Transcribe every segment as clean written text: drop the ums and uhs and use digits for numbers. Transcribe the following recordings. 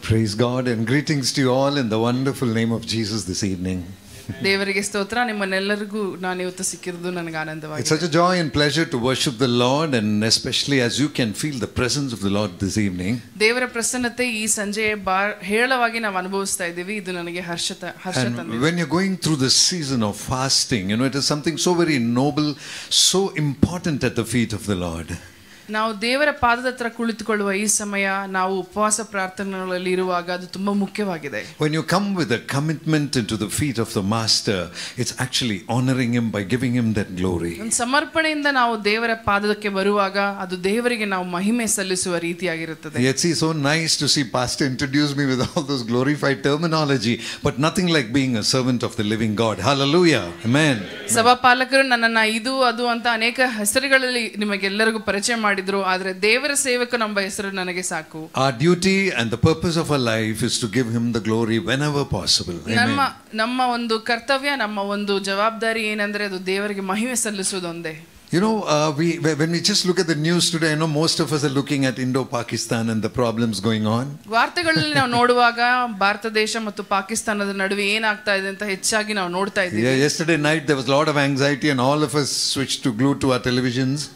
Praise God and greetings to you all in the wonderful name of Jesus this evening. ದೇವರಿಗೆ ಸ್ತೋತ್ರ. ನಿಮ್ಮನ್ನೆಲ್ಲರಿಗೂ ನಾನು ಇವತ್ತು ಸಿಕ್ಕಿರೋದು ನನಗೆ ಆನಂದವಾಗಿದೆ. It's such a joy and pleasure to worship the Lord, and especially as you can feel the presence of the Lord this evening. ದೇವರ ಪ್ರಸನ್ನತೆ ಈ ಸಂಜೆ ಹೇಳವಾಗಿ ನಾವು ಅನುಭವಿಸ್ತಾ ಇದ್ದೀವಿ. ಇದು ನನಗೆ ಹರ್ಷ ತಂದಿದೆ. When you're going through this season of fasting, it is something so very noble, so important at the feet of the Lord. ನಾವು ದೇವರ ಪಾದದ ಹತ್ರ ಕುಳಿತುಕೊಳ್ಳುವ ಈ ಸಮಯ ನಾವು ಉಪವಾಸ ಪ್ರಾರ್ಥನೆಗಳಲ್ಲಿ ಇರುವಾಗ ಅದು ತುಂಬಾ ಮುಖ್ಯವಾಗಿದೆ. When you come with a commitment into the feet of the master, it's actually honoring him by giving him that glory. ಸಮರ್ಪಣೆಯಿಂದ ನಾವು ದೇವರ ಪಾದಕ್ಕೆ ಬರುವಾಗ ಅದು ದೇವರಿಗೆ ನಾವು ಮಹಿಮೆ ಸಲ್ಲಿಸುವ ರೀತಿಯಾಗಿರುತ್ತದೆ. It's so nice to see pastor introduce me with all those glorified terminology, but nothing like being a servant of the living God. Hallelujah. Amen. ಸಭಾಪಾಲಕರು ನನ್ನನ್ನ ಇದು ಅದು ಅಂತ ಅನೇಕ ಹೆಸರುಗಳಲ್ಲಿ ನಿಮಗೆಲ್ಲರಿಗೂ ಪರಿಚಯ ಮಾಡಿದ್ರು, ಆದರೆ ದೇವರ ಸೇವಕ ಎಂಬ ಹೆಸರು ನನಗೆ ಸಾಕು. Our duty and the purpose of our life is to give him the glory whenever possible. Amen. ನಮ್ಮ ಒಂದು ಕರ್ತವ್ಯ, ನಮ್ಮ ಒಂದು ಜವಾಬ್ದಾರಿ ಏನಂದ್ರೆ ಅದು ದೇವರಿಗೆ ಮಹಿಮೆ ಸಲ್ಲಿಸುವುದೊಂದೇ. When we just look at the news today, most of us are looking at Indo-Pakistan and the problems going on. ವಾರ್ತೆಗಳಲ್ಲಿ ನಾವು ನೋಡುವಾಗ ಭಾರತ ದೇಶ ಮತ್ತು ಪಾಕಿಸ್ತಾನದ ನಡುವೆ ಏನಾಗ್ತಾ ಇದೆ ಅಂತ ಹೆಚ್ಚಾಗಿ ನಾವು ನೋಡ್ತಾ ಇದ್ದೀವಿ. Yesterday night there was a lot of anxiety and all of us switched to glued to our televisions.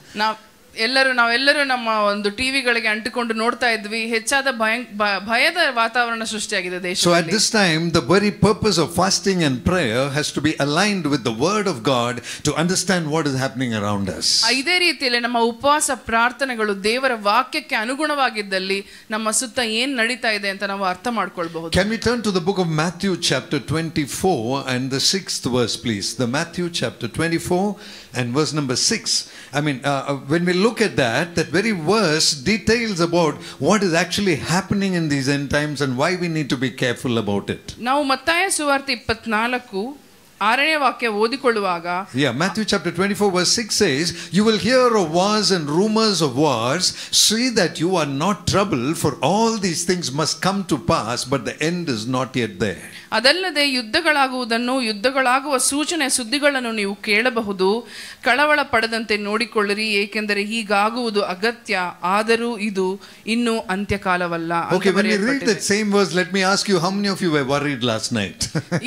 ನಾವೆಲ್ಲರೂ ನಮ್ಮ ಒಂದು ಟಿವಿಗಳಿಗೆ ಅಂಟಿಕೊಂಡು ನೋಡ್ತಾ ಇದ್ವಿ. ಹೆಚ್ಚಾದ ಭಯದ ವಾತಾವರಣ ಸೃಷ್ಟಿಯಾಗಿದೆ ದೇಶದಲ್ಲಿ. So at this time the very purpose of fasting and prayer has to be aligned with the word of God to understand what is happening around us. ಇದೇ ರೀತಿಯಲ್ಲಿ ನಮ್ಮ ಉಪವಾಸ ಪ್ರಾರ್ಥನೆಗಳು ದೇವರ ವಾಕ್ಯಕ್ಕೆ ಅನುಗುಣವಾಗಿದ್ದಲ್ಲಿ ನಮ್ಮ ಸುತ್ತ ಏನು ನಡೀತಾ ಇದೆ ಅಂತ ನಾವು ಅರ್ಥ ಮಾಡ್ಕೊಳ್ಬಹುದು. Can we turn to the book of Matthew chapter 24 and the 6th verse please? The Matthew chapter 24 and verse number 6. When we look at that very verse details about what is actually happening in these end times and why we need to be careful about it. ನಾವು ಮತ್ತಾಯ ಸುವಾರ್ತೆ 24 6ನೇ ವಾಕ್ಯ ಓದಿಕೊಳ್ಳುವಾಗ Matthew chapter 24 verse 6 says, "You will hear of wars and rumors of wars. See that you are not troubled, for all these things must come to pass, but the end is not yet there." ಅದಲ್ಲದೆ ಯುದ್ಧಗಳಾಗುವುದನ್ನು, ಯುದ್ಧಗಳಾಗುವ ಸೂಚನೆ ಸುದ್ದಿಗಳನ್ನು ನೀವು ಕೇಳಬಹುದು. ಕಳವಳ ಪಡದಂತೆ ನೋಡಿಕೊಳ್ಳಿರಿ, ಏಕೆಂದರೆ ಹೀಗಾಗುವುದು ಅಗತ್ಯ, ಆದರೂ ಇದು ಇನ್ನೂ ಅಂತ್ಯಕಾಲವಲ್ಲ. Okay, when you read that same verse, let me ask you, how many of you were worried last night?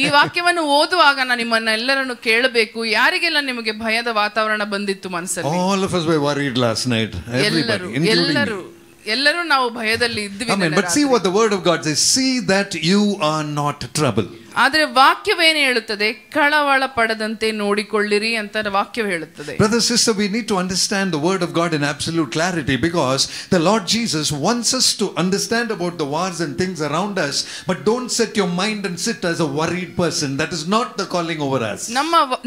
ಈ ವಾಕ್ಯವನ್ನು ಓದುವಾಗ ನಾನು ನಿಮ್ಮನ್ನೆಲ್ಲರನ್ನು ಕೇಳಬೇಕು, ಯಾರಿಗೆಲ್ಲ ನಿಮಗೆ ಭಯದ ವಾತಾವರಣ ಬಂದಿತ್ತು ಮನಸ್ಸಲ್ಲಿ? All of us were worried last night. Everybody, including me. ಎಲ್ಲರೂ ನಾವು ಭಯದಲ್ಲಿ ಇದ್ವಿ. But see what the word of God says, see that you are not troubled. ಆದರೆ ವಾಕ್ಯವೇನು ಹೇಳುತ್ತದೆ? ಕಳವಳ ಪಡದಂತೆ ನೋಡಿಕೊಳ್ಳಿರಿ ಅಂತ ವಾಕ್ಯ ಹೇಳುತ್ತದೆ. Brother, sister, we need to understand the word of God in absolute clarity, because the Lord Jesus wants us to understand about the wars and things around us, but don't set your mind and sit as a worried person. That is not the calling over us.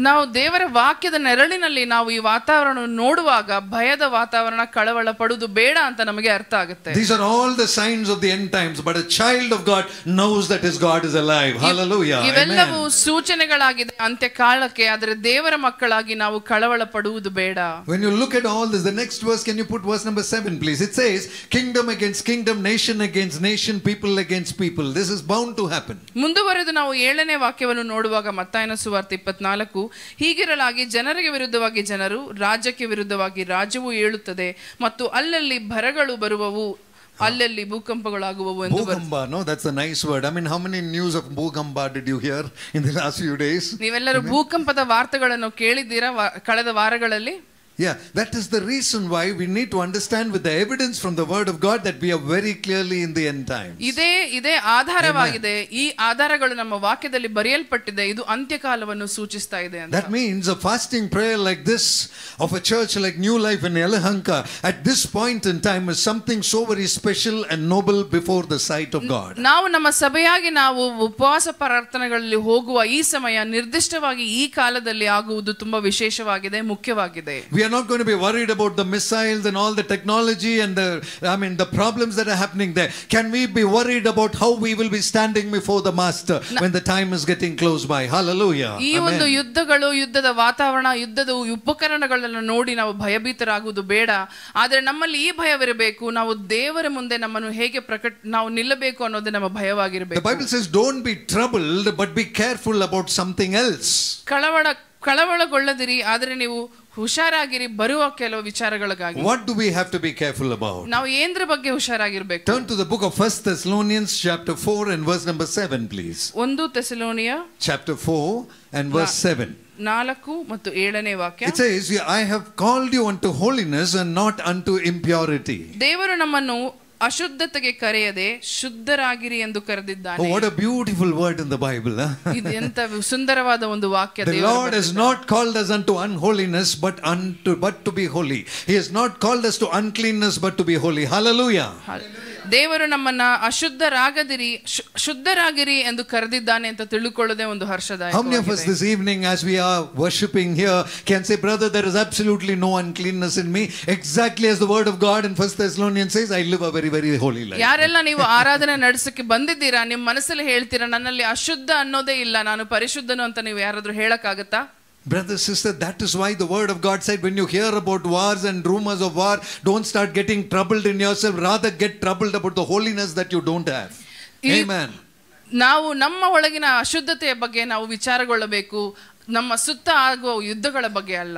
ನಾವು ದೇವರ ವಾಕ್ಯದ ನೆರಳಿನಲ್ಲಿ ನಾವು ಈ ವಾತಾವರಣವನ್ನು ನೋಡುವಾಗ ಭಯದ ವಾತಾವರಣ, ಕಳವಳ ಪಡುವುದು ಬೇಡ ಅಂತ ನಮಗೆ ಅರ್ಥ ಆಗುತ್ತೆ. These are all the signs of the end times, but a child of God knows that his God is alive. Hallelujah. ಇವೆಲ್ಲವೂ ಸೂಚನೆಗಳಾಗಿದೆ ಅಂತ್ಯಕಾಲಕ್ಕೆ, ಆದರೆ ದೇವರ ಮಕ್ಕಳಾಗಿ ನಾವು ಕಳವಳ ಪಡುವುದು ಬೇಡ. When you look at all this, the next verse, can you put verse number 7 please? It says, kingdom against kingdom, nation against nation, people against people. This is bound to happen. ಮುಂದುವರೆದು ನಾವು 7ನೇ ವಾಕ್ಯವನ್ನು ನೋಡುವಾಗ ಮತ್ತಾಯನ ಸುವಾರ್ತೆ 24, ಹೀಗಿರಲಾಗಿ ಜನರಿಗೆ ವಿರುದ್ಧವಾಗಿ ಜನರು, ರಾಜ್ಯಕ್ಕೆ ವಿರುದ್ಧವಾಗಿ ರಾಜ್ಯವು ಏಳುತ್ತದೆ, ಮತ್ತು ಅಲ್ಲಲ್ಲಿ ಭರಗಳು ಬರುವವು, ಅಲ್ಲಲ್ಲಿ ಭೂಕಂಪಗಳಾಗುವವು ಎಂದು Bhukamba, no, that's a nice word. How many news of Bhukamba did you hear in the last few days? ನೀವೆಲ್ಲರೂ ಭೂಕಂಪದ ವಾರ್ತೆಗಳನ್ನು ಕೇಳಿದ್ದೀರಾ ಕಳೆದ ವಾರಗಳಲ್ಲಿ? That is the reason why we need to understand with the evidence from the word of God that we are very clearly in the end times. ಇದೇ ಆಧಾರವಾಗಿದೆ. ಈ ಆಧಾರಗಳು ನಮ್ಮ ವಾಕ್ಯದಲ್ಲಿ ಬರೆಯಲ್ಪಟ್ಟಿದೆ. ಇದು ಅಂತ್ಯಕಾಲವನ್ನು ಸೂಚಿಸ್ತಾ ಇದೆ ಅಂತ. That means a fasting prayer like this of a church like New Life in Yelahanka at this point in time is something so very special and noble before the sight of God. ನಾವು ನಮ್ಮ ಸಭೆಯಾಗಿ ನಾವು ಉಪವಾಸ ಪ್ರಾರ್ಥನೆಗಳಲ್ಲಿ ಹೋಗುವ ಈ ಸಮಯ ನಿರ್ದಿಷ್ಟವಾಗಿ ಈ ಕಾಲದಲ್ಲಿ ಆಗುವುದು ತುಂಬಾ ವಿಶೇಷವಾಗಿದೆ, ಮುಖ್ಯವಾಗಿದೆ. We are not going to be worried about the missiles and all the technology and the problems that are happening there. Can we be worried about how we will be standing before the master when the time is getting close by? Hallelujah. ಈ ಒಂದು ಯುದ್ಧಗಳು, ಯುದ್ಧದ ವಾತಾವರಣ, ಯುದ್ಧದ ಉಪಕರಣಗಳನ್ನು ನೋಡಿ ನಾವು ಭಯಭೀತರಾಗುವುದು ಬೇಡ. ಆದರೆ ನಮ್ಮಲ್ಲಿ ಈ ಭಯವಿರಬೇಕು, ನಾವು ದೇವರ ಮುಂದೆ ನಮ್ಮನ್ನು ಹೇಗೆ ನಾವು ನಿಲ್ಲಬೇಕು ಅನ್ನೋದೇ ನಮ್ಮ ಭಯವಾಗಿರಬೇಕು. The Bible says don't be troubled but be careful about something else. ಕಳವಳಗೊಳ್ಳದಿರಿ, ಆದರೆ ನೀವು ಹುಷಾರಾಗಿರಿ ಬರುವ ಕೆಲವು ವಿಚಾರಗಳಿಗಾಗಿ. What do we have to be careful about? ನಾವು ಏನರ ಬಗ್ಗೆ ಹುಷಾರಾಗಿರಬೇಕು? Turn to the book of 1 Thessalonians chapter 4 and verse number 7 please. 1 ಥೆಸಲೋನಿಯ chapter 4 and verse 7. 4 ಮತ್ತು 7ನೇ ವಾಕ್ಯ. It says, I have called you unto holiness and not unto impurity. ದೇವರು ನಮ್ಮನ್ನು ಅಶುದ್ಧತೆಗೆ ಕರೆಯದೆ ಶುದ್ಧರಾಗಿರಿ ಎಂದು ಕರೆದಿದ್ದಾನೆ. Oh, what a beautiful word in the Bible. ಇದು ಎಂತ ಸುಂದರವಾದ ಒಂದು ವಾಕ್ಯ. The Lord has not called us unto unholiness but to be holy. He has not called us to uncleanness but to be holy. Hallelujah. ದೇವರು ನಮ್ಮನ್ನ ಅಶುದ್ಧರಾಗದಿರಿ ಶುದ್ಧರಾಗಿರಿ ಎಂದು ಕರೆದಿದ್ದಾನೆ ಅಂತ ತಿಳ್ಕೊಳ್ಳೋದೇ ಒಂದು ಹರ್ಷದಾಯಕ. How many of us this evening as we are worshiping here can say, brother, there is absolutely no uncleanness in me, exactly as the word of God in 1 Thessalonians says, I live a very very holy life. ಯಾರೆಲ್ಲ ನೀವು ಆರಾಧನೆ ನಡೆಸಕ್ಕೆ ಬಂದಿದ್ದೀರಾ, ನಿಮ್ಮ ಮನಸ್ಸಲ್ಲಿ ಹೇಳ್ತೀರಾ ನನ್ನಲ್ಲಿ ಅಶುದ್ಧ ಅನ್ನೋದೇ ಇಲ್ಲ, ನಾನು ಪರಿಶುದ್ಧನು ಅಂತ ನೀವು ಯಾರಾದ್ರೂ ಹೇಳಕ್ಕಾಗತ್ತಾ? Brother, sister, that is why the word of God said, when you hear about wars and rumors of war, don't start getting troubled in yourself, rather get troubled about the holiness that you don't have. Amen. ನಾವು ನಮ್ಮ ಒಳಗಿನ ಅಶುದ್ಧತೆಯ ಬಗ್ಗೆ ನಾವು ವಿಚಾರಗೊಳ್ಳಬೇಕು, ನಮ್ಮ ಸುತ್ತ ಆಗುವ ಯುದ್ಧಗಳ ಬಗ್ಗೆ ಅಲ್ಲ.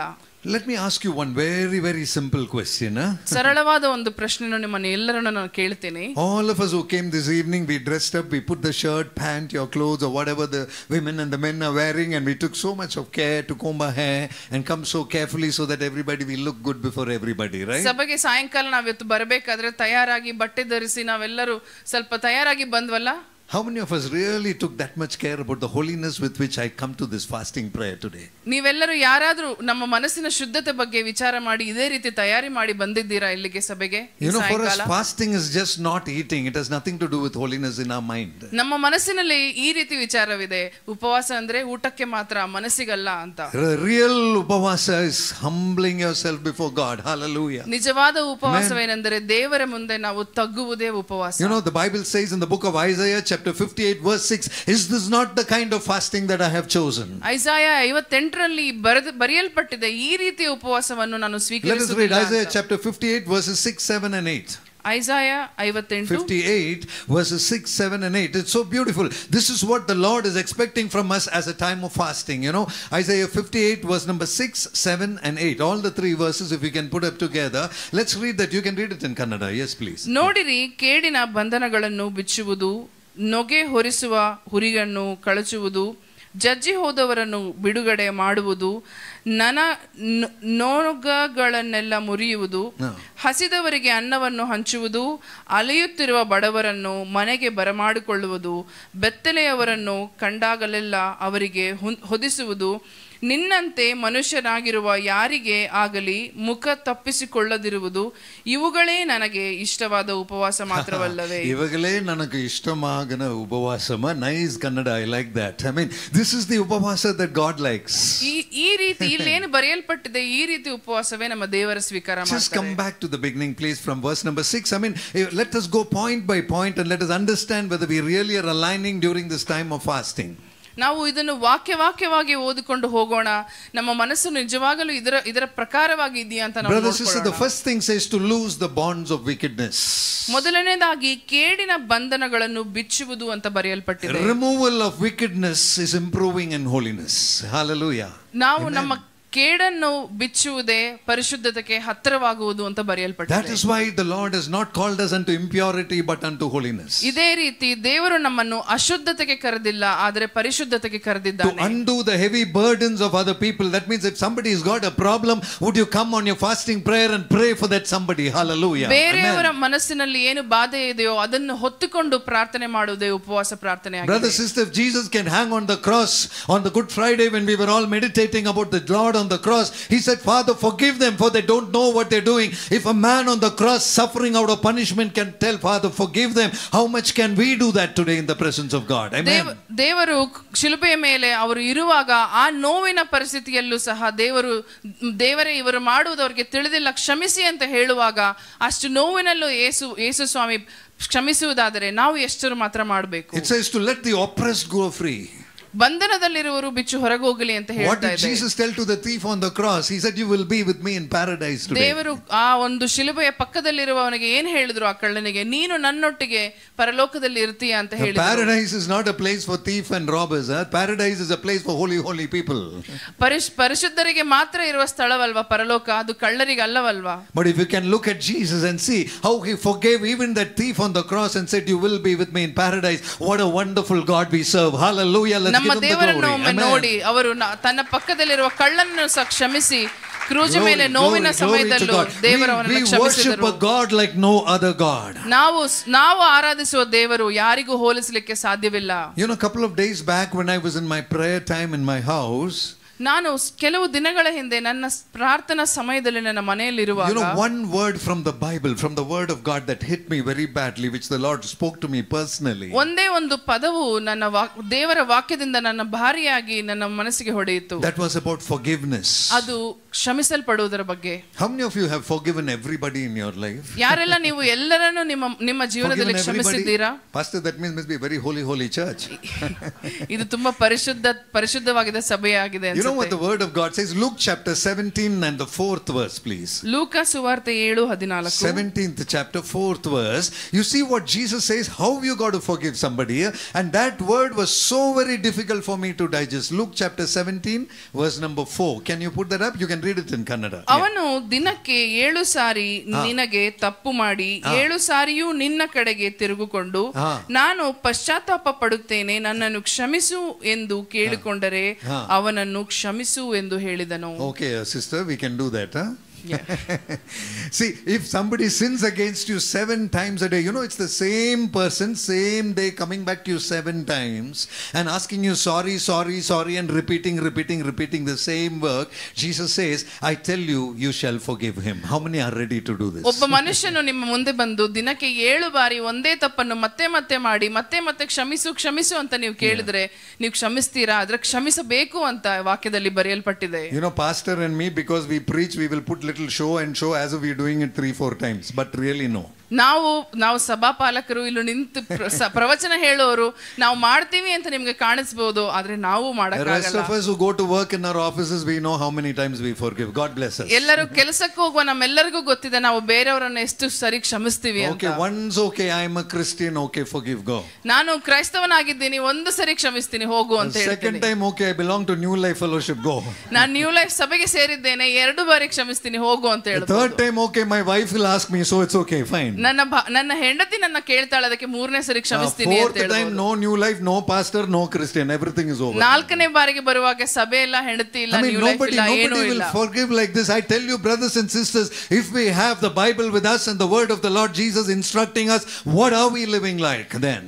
Let me ask you one very very simple question. ಸರಳವಾದ ಒಂದು ಪ್ರಶ್ನೆಯನ್ನು ನಿಮ್ಮನ್ನು ಎಲ್ಲರನ್ನು ನಾನು ಕೇಳ್ತೀನಿ. All of us who came this evening, we dressed up, we put the shirt, pant, your clothes or whatever the women and the men are wearing, and we took so much of care to comb our hair and come so carefully so that everybody will look good before everybody, right? ಸಭೆಗೆ ಸಾಯಂಕಾಲ ನಾವಿತ್ತು ಬರಬೇಕಾದ್ರೆ ತಯಾರಾಗಿ ಬಟ್ಟೆ ಧರಿಸಿ ನಾವೆಲ್ಲರೂ ಸ್ವಲ್ಪ ತಯಾರಾಗಿ ಬಂದ್ವಲ್ಲ. How many of us really took that much care about the holiness with which I come to this fasting prayer today? ನೀವೆಲ್ಲರೂ ಯಾರಾದ್ರೂ ನಮ್ಮ ಮನಸ್ಸಿನ ಶುದ್ಧತೆ ಬಗ್ಗೆ ವಿಚಾರ ಮಾಡಿ ಇದೇ ರೀತಿ ತಯಾರಿ ಮಾಡಿ ಬಂದಿದ್ದೀರಾ ಇಲ್ಲಿಗೆ ಸಭೆಗೆ? You know, for us fasting is just not eating. It has nothing to do with holiness in our mind. ನಮ್ಮ ಮನಸ್ಸಿನಲ್ಲಿ ಈ ರೀತಿ ವಿಚಾರವಿದೆ, ಉಪವಾಸ ಅಂದ್ರೆ ಊಟಕ್ಕೆ ಮಾತ್ರ, ಮನಸ್ಸಿಗಲ್ಲ ಅಂತ. Real upavasa is humbling yourself before God. Hallelujah. ನಿಜವಾದ ಉಪವಾಸವೇನೆಂದರೆ ದೇವರ ಮುಂದೆ ನಾವು ತಗ್ಗುವುದೇ ಉಪವಾಸ. You know, the Bible says in the book of Isaiah chapter 58 verse 6, is this not the kind of fasting that I have chosen? ಐಸಾಯ 58ರಲ್ಲಿ ಬರೆಯಲ್ಪಟ್ಟಿದೆ, ಈ ರೀತಿಯ ಉಪವಾಸವನ್ನು ನಾನು ಸ್ವೀಕರಿಸುವುದಿಲ್ಲ. Let us read Isaiah chapter 58 verses 6, 7 and 8. ಐಸಾಯ 58 verses 6, 7 and 8. It's so beautiful. This is what the Lord is expecting from us as a time of fasting. You know, Isaiah 58 verse number 6, 7 and 8. All the three verses, if we can put up together. Let's read that. You can read it in Kannada. Yes, please. ನೋಡಿರಿ, ಕೇಡಿನ ಬಂಧನಗಳನ್ನು ಬಿಚ್ಚುವುದು, ನೊಗೆ ಹೊರಿಸುವ ಹುರಿಯನ್ನು ಕಳಚುವುದು, ಜಜ್ಜಿ ಹೋದವರನ್ನು ಬಿಡುಗಡೆ ಮಾಡುವುದು, ನೋಗಗಳನ್ನೆಲ್ಲ ಮುರಿಯುವುದು, ಹಸಿದವರಿಗೆ ಅನ್ನವನ್ನು ಹಂಚುವುದು, ಅಲೆಯುತ್ತಿರುವ ಬಡವರನ್ನು ಮನೆಗೆ ಬರಮಾಡಿಕೊಳ್ಳುವುದು, ಬೆತ್ತಲೆಯವರನ್ನು ಕಂಡಾಗಲೆಲ್ಲ ಅವರಿಗೆ ಹೊದಿಸುವುದು, ನಿನ್ನಂತೆ ಮನುಷ್ಯನಾಗಿರುವ ಯಾರಿಗೆ ಆಗಲಿ ಮುಖ ತಪ್ಪಿಸಿಕೊಳ್ಳದಿರುವುದು, ಇವುಗಳೇ ನನಗೆ ಇಷ್ಟವಾದ ಉಪವಾಸ ಮಾತ್ರವಲ್ಲವೇ? ಇವುಗಳೇ ನನಗೆ ಇಷ್ಟವಾದ ಉಪವಾಸಮ. Nice Kannada, I like that. I mean, this is the upavasa that god likes. ಈ ರೀತಿ ಇಲ್ಲೇನು ಬರೆಯಲ್ಪಟ್ಟಿದೆ, ಈ ರೀತಿ ಉಪವಾಸವೇ ನಮ್ಮ ದೇವರ ಸ್ವೀಕಾರ ಮಾಡ್ತಾರೆ. Just come back to the beginning please from verse number 6. I mean, let us go point by point and let us understand whether we really are aligning during this time of fasting. ನಾವು ಇದನ್ನು ವಾಕ್ಯವಾಗಿ ಓದಿಕೊಂಡು ಹೋಗೋಣ, ನಮ್ಮ ಮನಸ್ಸು ನಿಜವಾಗಲೂ ಇದರ ಪ್ರಕಾರವಾಗಿ ಇದೆಯಾ ಅಂತ ನಾವು ನೋಡೋಣ. Brothers and sisters, the first thing says to loose the bonds of wickedness. ಮೊದಲನೇದಾಗಿ ಕೇಡಿನ ಬಂಧನಗಳನ್ನು ಬಿಚ್ಚುವುದು ಅಂತ ಬರೆಯಲ್ಪಟ್ಟಿದೆ. Removal of wickedness is improving in holiness. Hallelujah. ನಾವು ನಮ್ಮ ಕೇಡನ್ನು ಬಿಚ್ಚುವುದೇ ಪರಿಶುದ್ಧತೆಗೆ ಹತ್ತಿರವಾಗುವುದು ಅಂತ ಬರೆಯಲ್ಪಟ್ಟಿದೆ. That is why the Lord has not called us unto impurity but unto holiness. ಇದೇ ರೀತಿ ದೇವರು ನಮ್ಮನ್ನು ಅಶುದ್ಧತೆಗೆ ಕರೆದಿಲ್ಲ, ಆದರೆ ಪರಿಶುದ್ಧತೆಗೆ ಕರೆದಿದ್ದಾನೆ. To undo the heavy burdens of other people. That means if somebody has got a problem, would you come on your fasting prayer and pray for that somebody? Hallelujah. ಬೇರೆಯವರ ಮನಸ್ಸಿನಲ್ಲಿ ಏನು ಬಾಧೆ ಇದೆಯೋ ಅದನ್ನು ಹೊತ್ತುಕೊಂಡು ಪ್ರಾರ್ಥನೆ ಮಾಡುವುದೇ ಉಪವಾಸ ಪ್ರಾರ್ಥನೆ ಆಗಿದೆ. Brother, sister, if Jesus can hang on the cross on the Good Friday when we were all meditating about the Lord on the cross, he said, Father, forgive them for they don't know what they're doing. If a man on the cross suffering out of punishment can tell Father, forgive them, how much can we do that today in the presence of God? Amen. ದೇವರು ಶಿಲುಬೆಯ ಮೇಲೆ ಅವರು ಇರುವಾಗ ಆ ನೋವಿನ ಪರಿಸ್ಥಿತಿಯಲ್ಲೂ ಸಹ ದೇವರೇ ಇವರು ಮಾಡುವುದವರಿಗೆ ತಿಳಿದಿಲ್ಲ, ಕ್ಷಮಿಸಿ ಅಂತ ಹೇಳುವಾಗ ಅಷ್ಟು ನೋವಿನಲ್ಲೂ ಯೇಸು ಸ್ವಾಮಿ ಕ್ಷಮಿಸುವುದಾದರೆ ನಾವು ಎಷ್ಟರು ಮಾತ್ರ ಮಾಡಬೇಕು. It says to let the oppressed go free. ಬಂಧನದಲ್ಲಿರುವರು ಬಿಚ್ಚು ಹೊರಗೆ ಹೋಗಲಿ ಅಂತ What ಹೇಳ್ತಾ did ಇದೆ. Jesus tell to the thief on the cross? He said, you will be with me in paradise today. ದೇವರು ಆ ಒಂದು ಶಿಲುಬೆಯ ಪಕ್ಕದಲ್ಲಿರುವವನಿಗೆ ಏನ್ ಹೇಳಿದ್ರು ಆ ಕಳ್ಳನಿಗೆ, ನೀನು ನನ್ನೊಟ್ಟಿಗೆ ಪರಲೋಕದಲ್ಲಿ ಇರ್ತೀಯ ಅಂತ ಹೇಳಿದ್ರು. Paradise is not a place for thief and robbers. Paradise is a place for holy people. ಪರಿಶುದ್ಧರಿಗೆ ಮಾತ್ರ ಇರುವ ಸ್ಥಳವಲ್ವಾ ಪರಲೋಕ, ಅದು ಕಳ್ಳರಿಗೆ ಅಲ್ಲವಲ್ವಾ? But if you can look at Jesus and see how he forgave even that thief on the cross and said, you will be with me in paradise, what a wonderful God we serve. Hallelujah. Let's give him the glory. Amen. ನೋಡಿ ಅವರು ತನ್ನ ಪಕ್ಕದಲ್ಲಿರುವ ಕಳ್ಳನನ್ನು ಸಹ ಕ್ಷಮಿಸಿ cruise ಮೇಲೆ ನೋವಿನ ಸಮಯದಲ್ಲೂ ದೇವರು ಅವನನ್ನು ಕ್ಷಮಿಸಿದರು. We worship a God like no other God. ನಾವು ಆರಾಧಿಸುವ ದೇವರು ಯಾರಿಗೂ ಹೋಲಿಸಲಿಕ್ಕೆ ಸಾಧ್ಯವಿಲ್ಲ. You know, a couple of days back when I was in my prayer time in my house, ನಾನು ಕೆಲವು ದಿನಗಳ ಹಿಂದೆ ನನ್ನ ಪ್ರಾರ್ಥನಾ ಸಮಯದಲ್ಲಿ ನನ್ನ ಮನೆಯಲ್ಲಿರುವಾಗ, you know, one word from the Bible, from the word of God that hit me very badly, which the Lord spoke to me personally. ಒಂದೇ ಒಂದು ಪದವು ನನ್ನ ದೇವರ ವಾಕ್ಯದಿಂದ ನನ್ನ ಭಾರಿಯಾಗಿ ನನ್ನ ಮನಸ್ಸಿಗೆ ಹೊಡೆಯಿತು. That was about forgiveness. ಅದು ಕ್ಷಮಿಸಲ್ಪಡುವುದರ ಬಗ್ಗೆ. How many of you have forgiven everybody in your life? ಯಾರೆಲ್ಲ ನೀವು ಎಲ್ಲರನ್ನು ನಿಮ್ಮ ಜೀವನದಲ್ಲಿ ಕ್ಷಮಿಸಿದ್ದೀರಾ? Pastor, that means must be a very holy church. ಇದು ತುಂಬಾ ಪರಿಶುದ್ಧವಾದ ಸಭೆಯಾಗಿದೆ. You know what the word of God says? Luke chapter 17 and the 4th verse, please. ಲೂಕ ಸುವಾರ್ತೆ 7:14. 17th chapter 4th verse. You see what Jesus says, how you got to forgive somebody, and that word was so very difficult for me to digest. Luke chapter 17 verse number 4. Can you put that up? You can read it in Kannada. ಅವನು ದಿನಕ್ಕೆ 7 ಸಾರಿ ನಿನಗೆ ತಪ್ಪು ಮಾಡಿ 7 ಸಾರಿಯೂ ನಿನ್ನ ಕಡೆಗೆ ತಿರುಗಿಕೊಂಡು ನಾನು ಪಶ್ಚಾತ್ತಾಪ ಪಡುತ್ತೇನೆ, ನನ್ನನ್ನು ಕ್ಷಮಿಸು ಎಂದು ಕೇಳಿಕೊಂಡರೆ ಅವನನ್ನು ಕ್ಷಮಿಸು ಎಂದು ಹೇಳಿದನು. Okay, sister, we can do that, huh? Yeah. See, if somebody sins against you 7 times a day, you know, it's the same person, same day, coming back to you 7 times and asking you sorry and repeating the same work. Jesus says, I tell you, you shall forgive him. How many are ready to do this? ಒಬ್ಬ ಮನುಷ್ಯನು ನಿಮ್ಮ ಮುಂದೆ ಬಂದು ದಿನಕ್ಕೆ 7 ಬಾರಿ ಒಂದೇ ತಪ್ಪನ್ನು ಮತ್ತೆ ಮಾಡಿ ಮತ್ತೆ ಕ್ಷಮಿಸು ಅಂತ ನೀವು ಕೇಳಿದ್ರೆ ನೀವು ಕ್ಷಮಿಸ್ತೀರಾ? ಅದರ ಕ್ಷಮಿಸಬೇಕು ಅಂತ ವಾಕ್ಯದಲ್ಲಿ ಬರೆಯಲ್ಪಟ್ಟಿದೆ. You know, pastor and me, because we preach, we will put little show as if we're doing it 3-4 times, but really no. ನಾವು ಸಭಾಪಾಲಕರು ಇಲ್ಲಿ ನಿಂತು ಪ್ರವಚನ ಹೇಳೋರು ನಾವು ಮಾಡ್ತೀವಿ ಅಂತ ನಿಮ್ಗೆ ಕಾಣಿಸಬಹುದು, ಆದ್ರೆ ನಾವು ಮಾಡಕ್ಕಾಗಲ್ಲ. The rest of us who go to work in our offices, we know how many times we forgive. God bless us. ಎಲ್ಲರೂ ಕೆಲಸಕ್ಕೆ ಹೋಗುವ ನಮ್ಮೆಲ್ಲರಿಗೂ ಗೊತ್ತಿದೆ ನಾವು ಬೇರೆಯವರನ್ನ ಎಷ್ಟು ಸರಿ ಕ್ಷಮಿಸ್ತೀವಿ ಅಂತ. Okay, once okay, I am a Christian, okay, forgive, go. ನಾನು ಕ್ರೈಸ್ತವನಾಗಿದ್ದೀನಿ, ಒಂದು ಸರಿ ಕ್ಷಮಿಸ್ತೀನಿ, ಹೋಗು ಅಂತ ಹೇಳ್ತೀನಿ. Second time, okay, I belong to New Life Fellowship, go. ನಾನು ನ್ಯೂ ಲೈಫ್ ಸಭೆಗೆ ಸೇರಿದ್ದೇನೆ, 2 ಬಾರಿ ಕ್ಷಮಿಸ್ತೀನಿ, ಹೋಗು ಅಂತ ಹೇಳ್ತೀನಿ. Third time, okay, my wife will ask me, so it's okay, fine. ನನ್ನ ಹೆಂಡತಿ ನನ್ನ ಕೇಳ್ತಾಳೆ, ಅದಕ್ಕೆ 3ನೇ ಸರಿ ಕ್ಷಮಿಸ್ತೀನಿ ಅಂತ ಹೇಳ್ಬೋದು. Fourth time, no New Life, no pastor, no Christian, everything is over. 4ನೇ ಬಾರಿಗೆ ಬರುವಾಗ ಸಭೆ ಇಲ್ಲ, ಹೆಂಡತಿ ಇಲ್ಲ, ನ್ಯೂ ಲೈಫ್ ಇಲ್ಲ, ಏನೂ ಇಲ್ಲ. Nobody will forgive like this. I tell you, brothers and sisters, if we have the Bible with us and the word of the Lord Jesus instructing us, what are we living like then?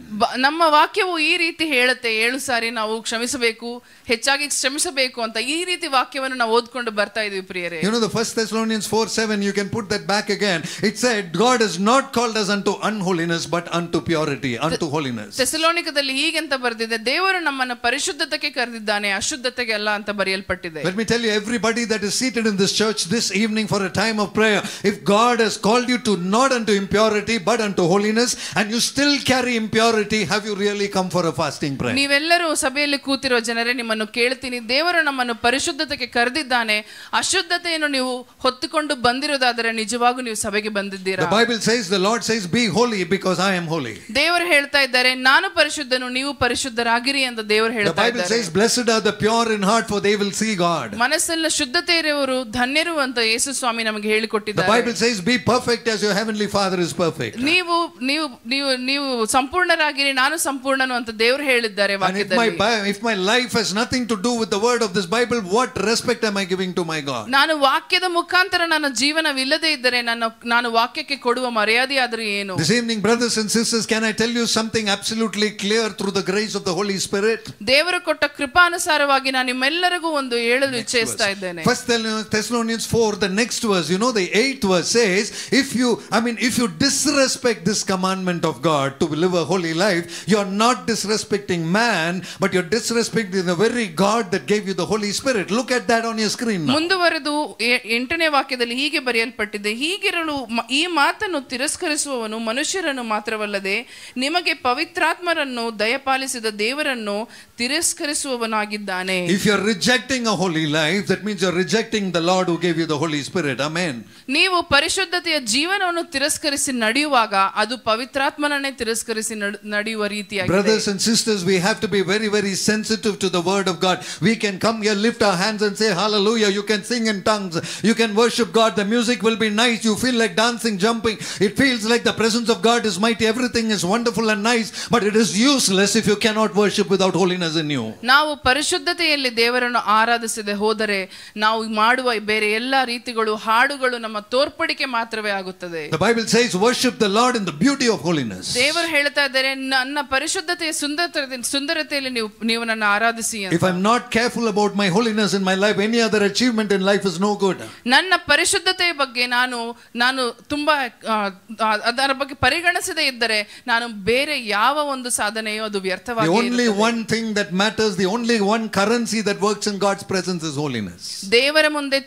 ನಮ್ಮ ವಾಕ್ಯವು ಈ ರೀತಿ ಹೇಳುತ್ತೆ, 7 ಸಾರಿ ನಾವು ಕ್ಷಮಿಸಬೇಕು, ಹೆಚ್ಚಾಗಿ ಕ್ಷಮಿಸಬೇಕು ಅಂತ. ಈ ರೀತಿ ವಾಕ್ಯವನ್ನು ನಾವು ಓದ್ಕೊಂಡು ಬರ್ತಾ ಇದೀವಿ ಪ್ರಿಯರೇ. You know, the 1 Thessalonians 4:7, you can put that back again. It said, God has not called us unto unholiness, but unto purity, unto holiness. ಥೆಸಲೋನಿಕದಲ್ಲಿ ಹೀಗೆಂತ ಬರೆದಿದೆ, ದೇವರು ನಮ್ಮನ್ನು ಪರಿಶುದ್ಧತೆಗೆ ಕರೆದಿದ್ದಾನೆ, ಅಶುದ್ಧತೆಗೆ ಅಲ್ಲ ಅಂತ ಬರೆಯಲ್ಪಟ್ಟಿದೆ. Let me tell you, everybody that is seated in this church this evening for a time of prayer, if God has called you to not unto impurity, but unto holiness, and you still carry impurity, have you really come for a fasting prayer? ನೀವೆಲ್ಲರೂ ಸಭೆಯಲ್ಲಿ ಕೂತಿರೋ ಜನರೇ, ನಿಮ್ಮನ್ನು ಕೇಳ್ತೀನಿ, ದೇವರು ನಮ್ಮನ್ನು ಪರಿಶುದ್ಧತೆಗೆ ಕರೆದಿದ್ದಾನೆ, ಅಶುದ್ಧತೆಯನ್ನು ನೀವು ಹೊತ್ತುಕೊಂಡು ಬಂದಿರೋದಾದರೆ ನಿಜವಾಗೂ ನೀವು ಸಭೆಗೆ ಬಂದಿದ್ದೀರಾ? The Bible says, the Lord says, be holy because I am holy. ದೇವರು ಹೇಳ್ತಾ ಇದ್ದಾರೆ, ನಾನು ಪರಿಶುದ್ಧನು, ನೀವು ಪರಿಶುದ್ಧರಾಗಿರಿ ಅಂತ ದೇವರು ಹೇಳ್ತಾ ಇದ್ದಾರೆ. The Bible says, blessed are the pure in heart, for they will see God. ಮನಸ್ಸಲ್ಲಿ ಶುದ್ಧತೆ ಇರುವವರು ಧನ್ಯರು ಅಂತ ಯೇಸು ಸ್ವಾಮಿ ನಮಗೆ ಹೇಳಿಕೊಟ್ಟಿದ್ದಾರೆ. The Bible says, be perfect as your heavenly Father is perfect. ನೀವು ಸಂಪೂರ್ಣರಾಗಿರಿ, ನಾನು ಸಂಪೂರ್ಣನು ಅಂತ ದೇವರು ಹೇಳಿದ್ದಾರೆ ವಾಕ್ಯದಲ್ಲಿ. If my life has nothing to do with the word of this Bible, what respect am I giving to my God? ನಾನು ವಾಕ್ಯದ ಮುಖಾಂತರ ನನ್ನ ಜೀವನವಿಲ್ಲದೆ ಇದ್ದರೆ ನಾನು ವಾಕ್ಯಕ್ಕೆ ಕೊಡುವ ಮರ್ಯಾದೆ ಆದರೂ ಏನು? This evening, brothers and sisters, can I tell you something absolutely clear through the grace of the Holy Spirit? ದೇವರು ಕೊಟ್ಟ ಕೃಪಾನುಸಾರವಾಗಿ ನಾನು ನಿಮ್ಮೆಲ್ಲರಿಗೂ ಒಂದು ಹೇಳಲು ಇಚ್ಛಿಸ್ತಾ ಇದ್ದೇನೆ. 1 Thessalonians 4, the next verse, you know, the 8th verse says, if you disrespect this commandment of God to live a holy life, you're not disrespecting man, but you're disrespecting the very God that gave you the Holy Spirit. Look at that on your screen now. ಮುಂದುವರೆದು 8ನೇ ವಾಕ್ಯದಲ್ಲಿ ಹೀಗೆ ಬರೆಯಲ್ಪಟ್ಟಿದೆ, ಹೀಗಿರಲು ಈ ಮಾತನ್ನು ತಿರಸ್ಕರಿಸುವವನು ಮನುಷ್ಯರನ್ನು ಮಾತ್ರವಲ್ಲದೆ ನಿಮಗೆ ಪವಿತ್ರಾತ್ಮರನ್ನು ದಯಪಾಲಿಸಿದ ದೇವರನ್ನು ತಿರಸ್ಕರಿಸುವವನಾಗಿದ್ದಾನೆ. If you're rejecting a holy life, that means you're rejecting the Lord who gave you the Holy Spirit. Amen. ನೀವು ಪರಿಶುದ್ಧತೆಯ ಜೀವನವನ್ನು ತಿರಸ್ಕರಿಸಿ ನಡೆಯುವಾಗ ಅದು ಪವಿತ್ರಾತ್ಮನನ್ನೇ ತಿರಸ್ಕರಿಸಿ ನಡೆಯುವ ರೀತಿಯಾಗಿದೆ. Brothers and sisters, we have to be very, very sensitive to the word of God. We can come here, lift our hands and say hallelujah. You can sing in tongues. You can worship God. The music will be nice. You feel like dancing, jumping. It feels like the presence of God is mighty. Everything is wonderful and nice. But it is useless if you cannot worship without holiness in you. ನಾವು ಪರಿಶುದ್ಧತೆಯಲ್ಲಿ ದೇವರನ್ನು ಆರಾಧಿಸದೆ ಹೋದರೆ ನಾವು ಮಾಡುವ ಬೇರೆ ಎಲ್ಲಾ ರೀತಿಗಳು ಹಾಡುಗಳು ನಮ್ಮ ತೋರ್ಪಡಿಕೆ ಮಾತ್ರವೇ ಆಗುತ್ತದೆ. The Bible says worship the Lord in the beauty of holiness. ದೇವರು ಹೇಳ್ತಾ ಇದ್ದಾರೆ ನನ್ನ ಪರಿಶುದ್ಧತೆಯ ಸುಂದರತೆಯಲ್ಲಿ ನೀವು ನನ್ನ ಆರಾಧಿಸಿ ಅಂತ. If I'm not careful about my holiness in my life, any other achievement in life is no good. ನನ್ನ ಪರಿಶುದ್ಧತೆಯ ಬಗ್ಗೆ ನಾನು ತುಂಬಾ ಅದರ ಬಗ್ಗೆ ಪರಿಗಣಿಸದೇ ಇದ್ದರೆ ನಾನು ಬೇರೆ ಯಾವ ಒಂದು ಸಾಧನೆಯೋ ಅದು ವ್ಯರ್ಥವಾಗಿ. The only one thing that matters, the only one currency that works in God's presence is holiness. ದೇವರ ಮುಂದೆ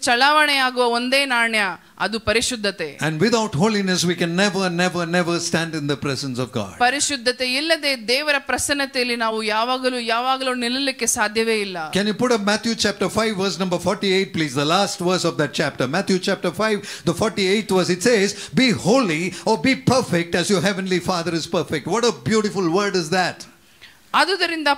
ಚಲಾವಣೆಯಾಗುವ ಒಂದೇ ನಾಣ್ಯ ಅದು ಪರಿಶುದ್ಧತೆ. And without holiness we can never stand in the presence of God. ಪರಿಶುದ್ಧತೆ ಇಲ್ಲದೆ ದೇವರ ಪ್ರಸನ್ನತೆಯಲ್ಲಿ ನಾವು ಯಾವಾಗಲೂ ನಿಲ್ಲಲಿಕ್ಕೆ ಸಾಧ್ಯವೇ ಇಲ್ಲ. Can you put up Matthew chapter 5 verse number 48 please, the last verse of that chapter. Matthew chapter 5 the 48th verse, it says be holy or be perfect as your heavenly Father is perfect. What a beautiful word is that. ಆದುದರಿಂದ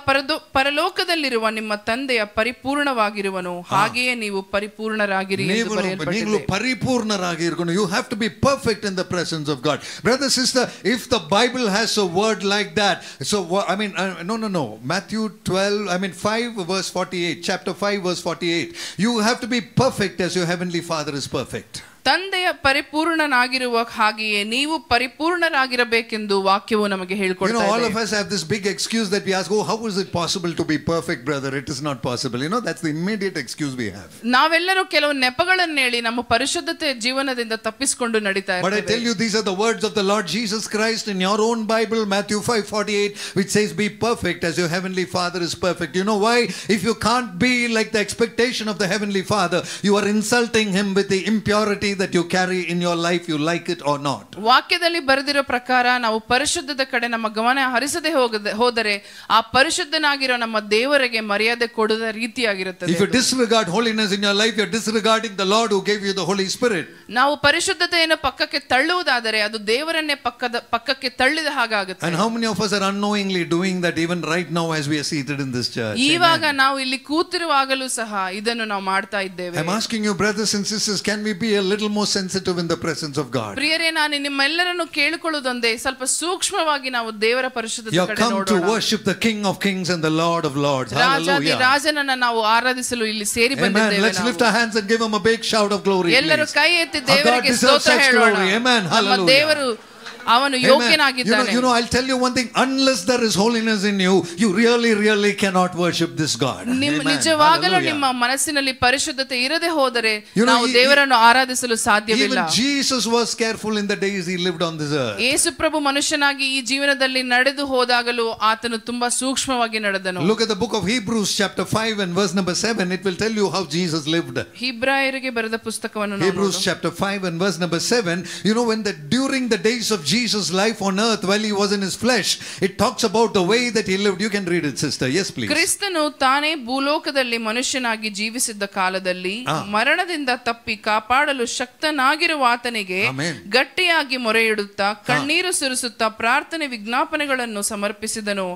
ಪರಲೋಕದಲ್ಲಿರುವ ನಿಮ್ಮ ತಂದೆಯ ಪರಿಪೂರ್ಣವಾಗಿರುವನು ಹಾಗೆಯೇ ನೀವು ಪರಿಪೂರ್ಣರಾಗಿರಿ ಎಂದು ಬರೆಯಲ್ಪಟ್ಟಿದೆ. ಪರಿಪೂರ್ಣರಾಗಿರಬೇಕು. You have to be perfect in the presence of God. Brother, sister, if the Bible has a word like that, so I mean no Matthew 5 verse 48, chapter 5 verse 48, you have to be perfect as your heavenly Father is perfect. ತಂದೆಯ ಪರಿಪೂರ್ಣನಾಗಿರುವ ಹಾಗೆಯೇ ನೀವು ಪರಿಪೂರ್ಣರಾಗಿರಬೇಕೆಂದು ವಾಕ್ಯವು ನಮಗೆ ಹೇಳಿಕೊಡ್ತಾ ಇದೆ. All of us have this big excuse that we ask, oh, how is it possible to be perfect, brother? It is not possible. That's the immediate excuse we have. ನಾವೆಲ್ಲರೂ ಕೆಲವು ನೆಪಗಳನ್ನು ಹೇಳಿ ನಮ್ಮ ಪರಿಶುದ್ಧತೆ ಜೀವನದಿಂದ ತಪ್ಪಿಸಿಕೊಂಡು ನಡೀತಾ ಇದ್ದೇವೆ. But I tell you, these are the words of the Lord Jesus Christ in your own Bible, Matthew 5:48, which says, be perfect as your heavenly Father is perfect. You know why? If you can't be like the expectation of the heavenly Father, you are insulting him with the impurity that you carry in your life, you like it or not. ವಾಕ್ಯದಲ್ಲಿ ಬರೆದಿರೋ ಪ್ರಕಾರ ನಾವು ಪರಿಶುದ್ಧದ ಕಡೆ ನಮ್ಮ ಗಮನ ಹರಿಸದೆ ಹೋದರೆ ಆ ಪರಿಶುದ್ಧನಾಗಿರೋ ನಮ್ಮ ದೇವರಿಗೆ ಮರ್ಯಾದೆ ಕೊಡದ ರೀತಿಯಾಗಿರುತ್ತದೆ. If you disregard holiness in your life, you are disregarding the Lord who gave you the Holy Spirit. ನಾವು ಪರಿಶುದ್ಧತೆಯನ್ನು ಪಕ್ಕಕ್ಕೆ ತಳ್ಳುವುದಾದರೆ ಅದು ದೇವರನ್ನೇ ಪಕ್ಕಕ್ಕೆ ತಳ್ಳಿದ ಹಾಗಾಗುತ್ತೆ. And how many of us are unknowingly doing that even right now as we are seated in this church? ಇವಾಗ ನಾವು ಇಲ್ಲಿ ಕೂತಿರುವಾಗಲೂ ಸಹ ಇದನ್ನು ನಾವು ಮಾಡ್ತಾ ಇದ್ದೇವೆ. I'm asking you, brothers and sisters, can we be a little more sensitive in the presence of God? ಪ್ರಿಯರೇ, ನಾನು ನಿಮ್ಮೆಲ್ಲರನ್ನು ಕೇಳಿಕೊಳ್ಳುವುದೊಂದೇ ಸ್ವಲ್ಪ ಸೂಕ್ಷ್ಮವಾಗಿ ನಾವು ದೇವರ ಪರಿಶುದ್ಧತೆ ಕಡೆ ನೋಡೋಣ. You come to worship the King of Kings and the Lord of Lords. Hallelujah. ರಾಜನನ್ನು ನಾವು ಆರಾಧಿಸಲು ಇಲ್ಲಿ ಸೇರಿ ಬಂದಿದ್ದೇವೆ. Let's lift our hands and give him a big shout of glory. ಎಲ್ಲರೂ ಕೈ ಎತ್ತಿ ದೇವರಿಗೆ ಸ್ತೋತ್ರ ಹೇಳೋಣ. ನಮ್ಮ ದೇವರು ಅವನು ಯೋಗ್ಯನಾಗಿದ್ದಾನೆ. I'll tell you one thing, unless there is holiness in you, you really cannot worship this God. ನಿಜವಾಗಲೂ ನಿಮ್ಮ ಮನಸ್ಸಿನಲ್ಲಿ ಪರಿಶುದ್ಧತೆ ಇರದೆ ಹೋದರೆ ನಾವು ದೇವರನ್ನು ಆರಾಧಿಸಲು ಸಾಧ್ಯವಿಲ್ಲ. Even Jesus was careful in the days he lived on this earth. ಯೇಸು ಪ್ರಭು ಮನುಷ್ಯನಾಗಿ ಈ ಜೀವನದಲ್ಲಿ ನಡೆದು ಹೋದಾಗಲೂ ಆತನು ತುಂಬಾ ಸೂಕ್ಷ್ಮವಾಗಿ ನಡೆದನು. Look at the book of Hebrews chapter 5 and verse number 7. It will tell you how Jesus lived. ಇಬ್ರಾಯರಿಗೆ ಬರೆದ ಪುಸ್ತಕವನ್ನು ನೋಡಿ. Hebrews chapter 5 and verse number 7. When during the days of Jesus' life on earth, while he was in his flesh, it talks about the way that he lived. You can read it, sister. Yes, please. ಕ್ರಿಸ್ತನು ತಾನೇ ಭೂಲೋಕದಲ್ಲಿ ಮನುಷ್ಯನಾಗಿ ಜೀವಿಸಿದ್ದ ಕಾಲದಲ್ಲಿ ಮರಣದಿಂದ ತಪ್ಪಿ ಕಾಪಾಡಲು ಶಕ್ತನಾಗಿರುವ ಆತನಿಗೆ ಗಟ್ಟಿಯಾಗಿ ಮೊರೆಯಿಡುತ್ತಾ ಕಣ್ಣೀರು ಸುರಿಸುತ್ತಾ ಪ್ರಾರ್ಥನೆ ವಿಜ್ಞಾಪನೆಗಳನ್ನು ಸಮರ್ಪಿಸಿದನು.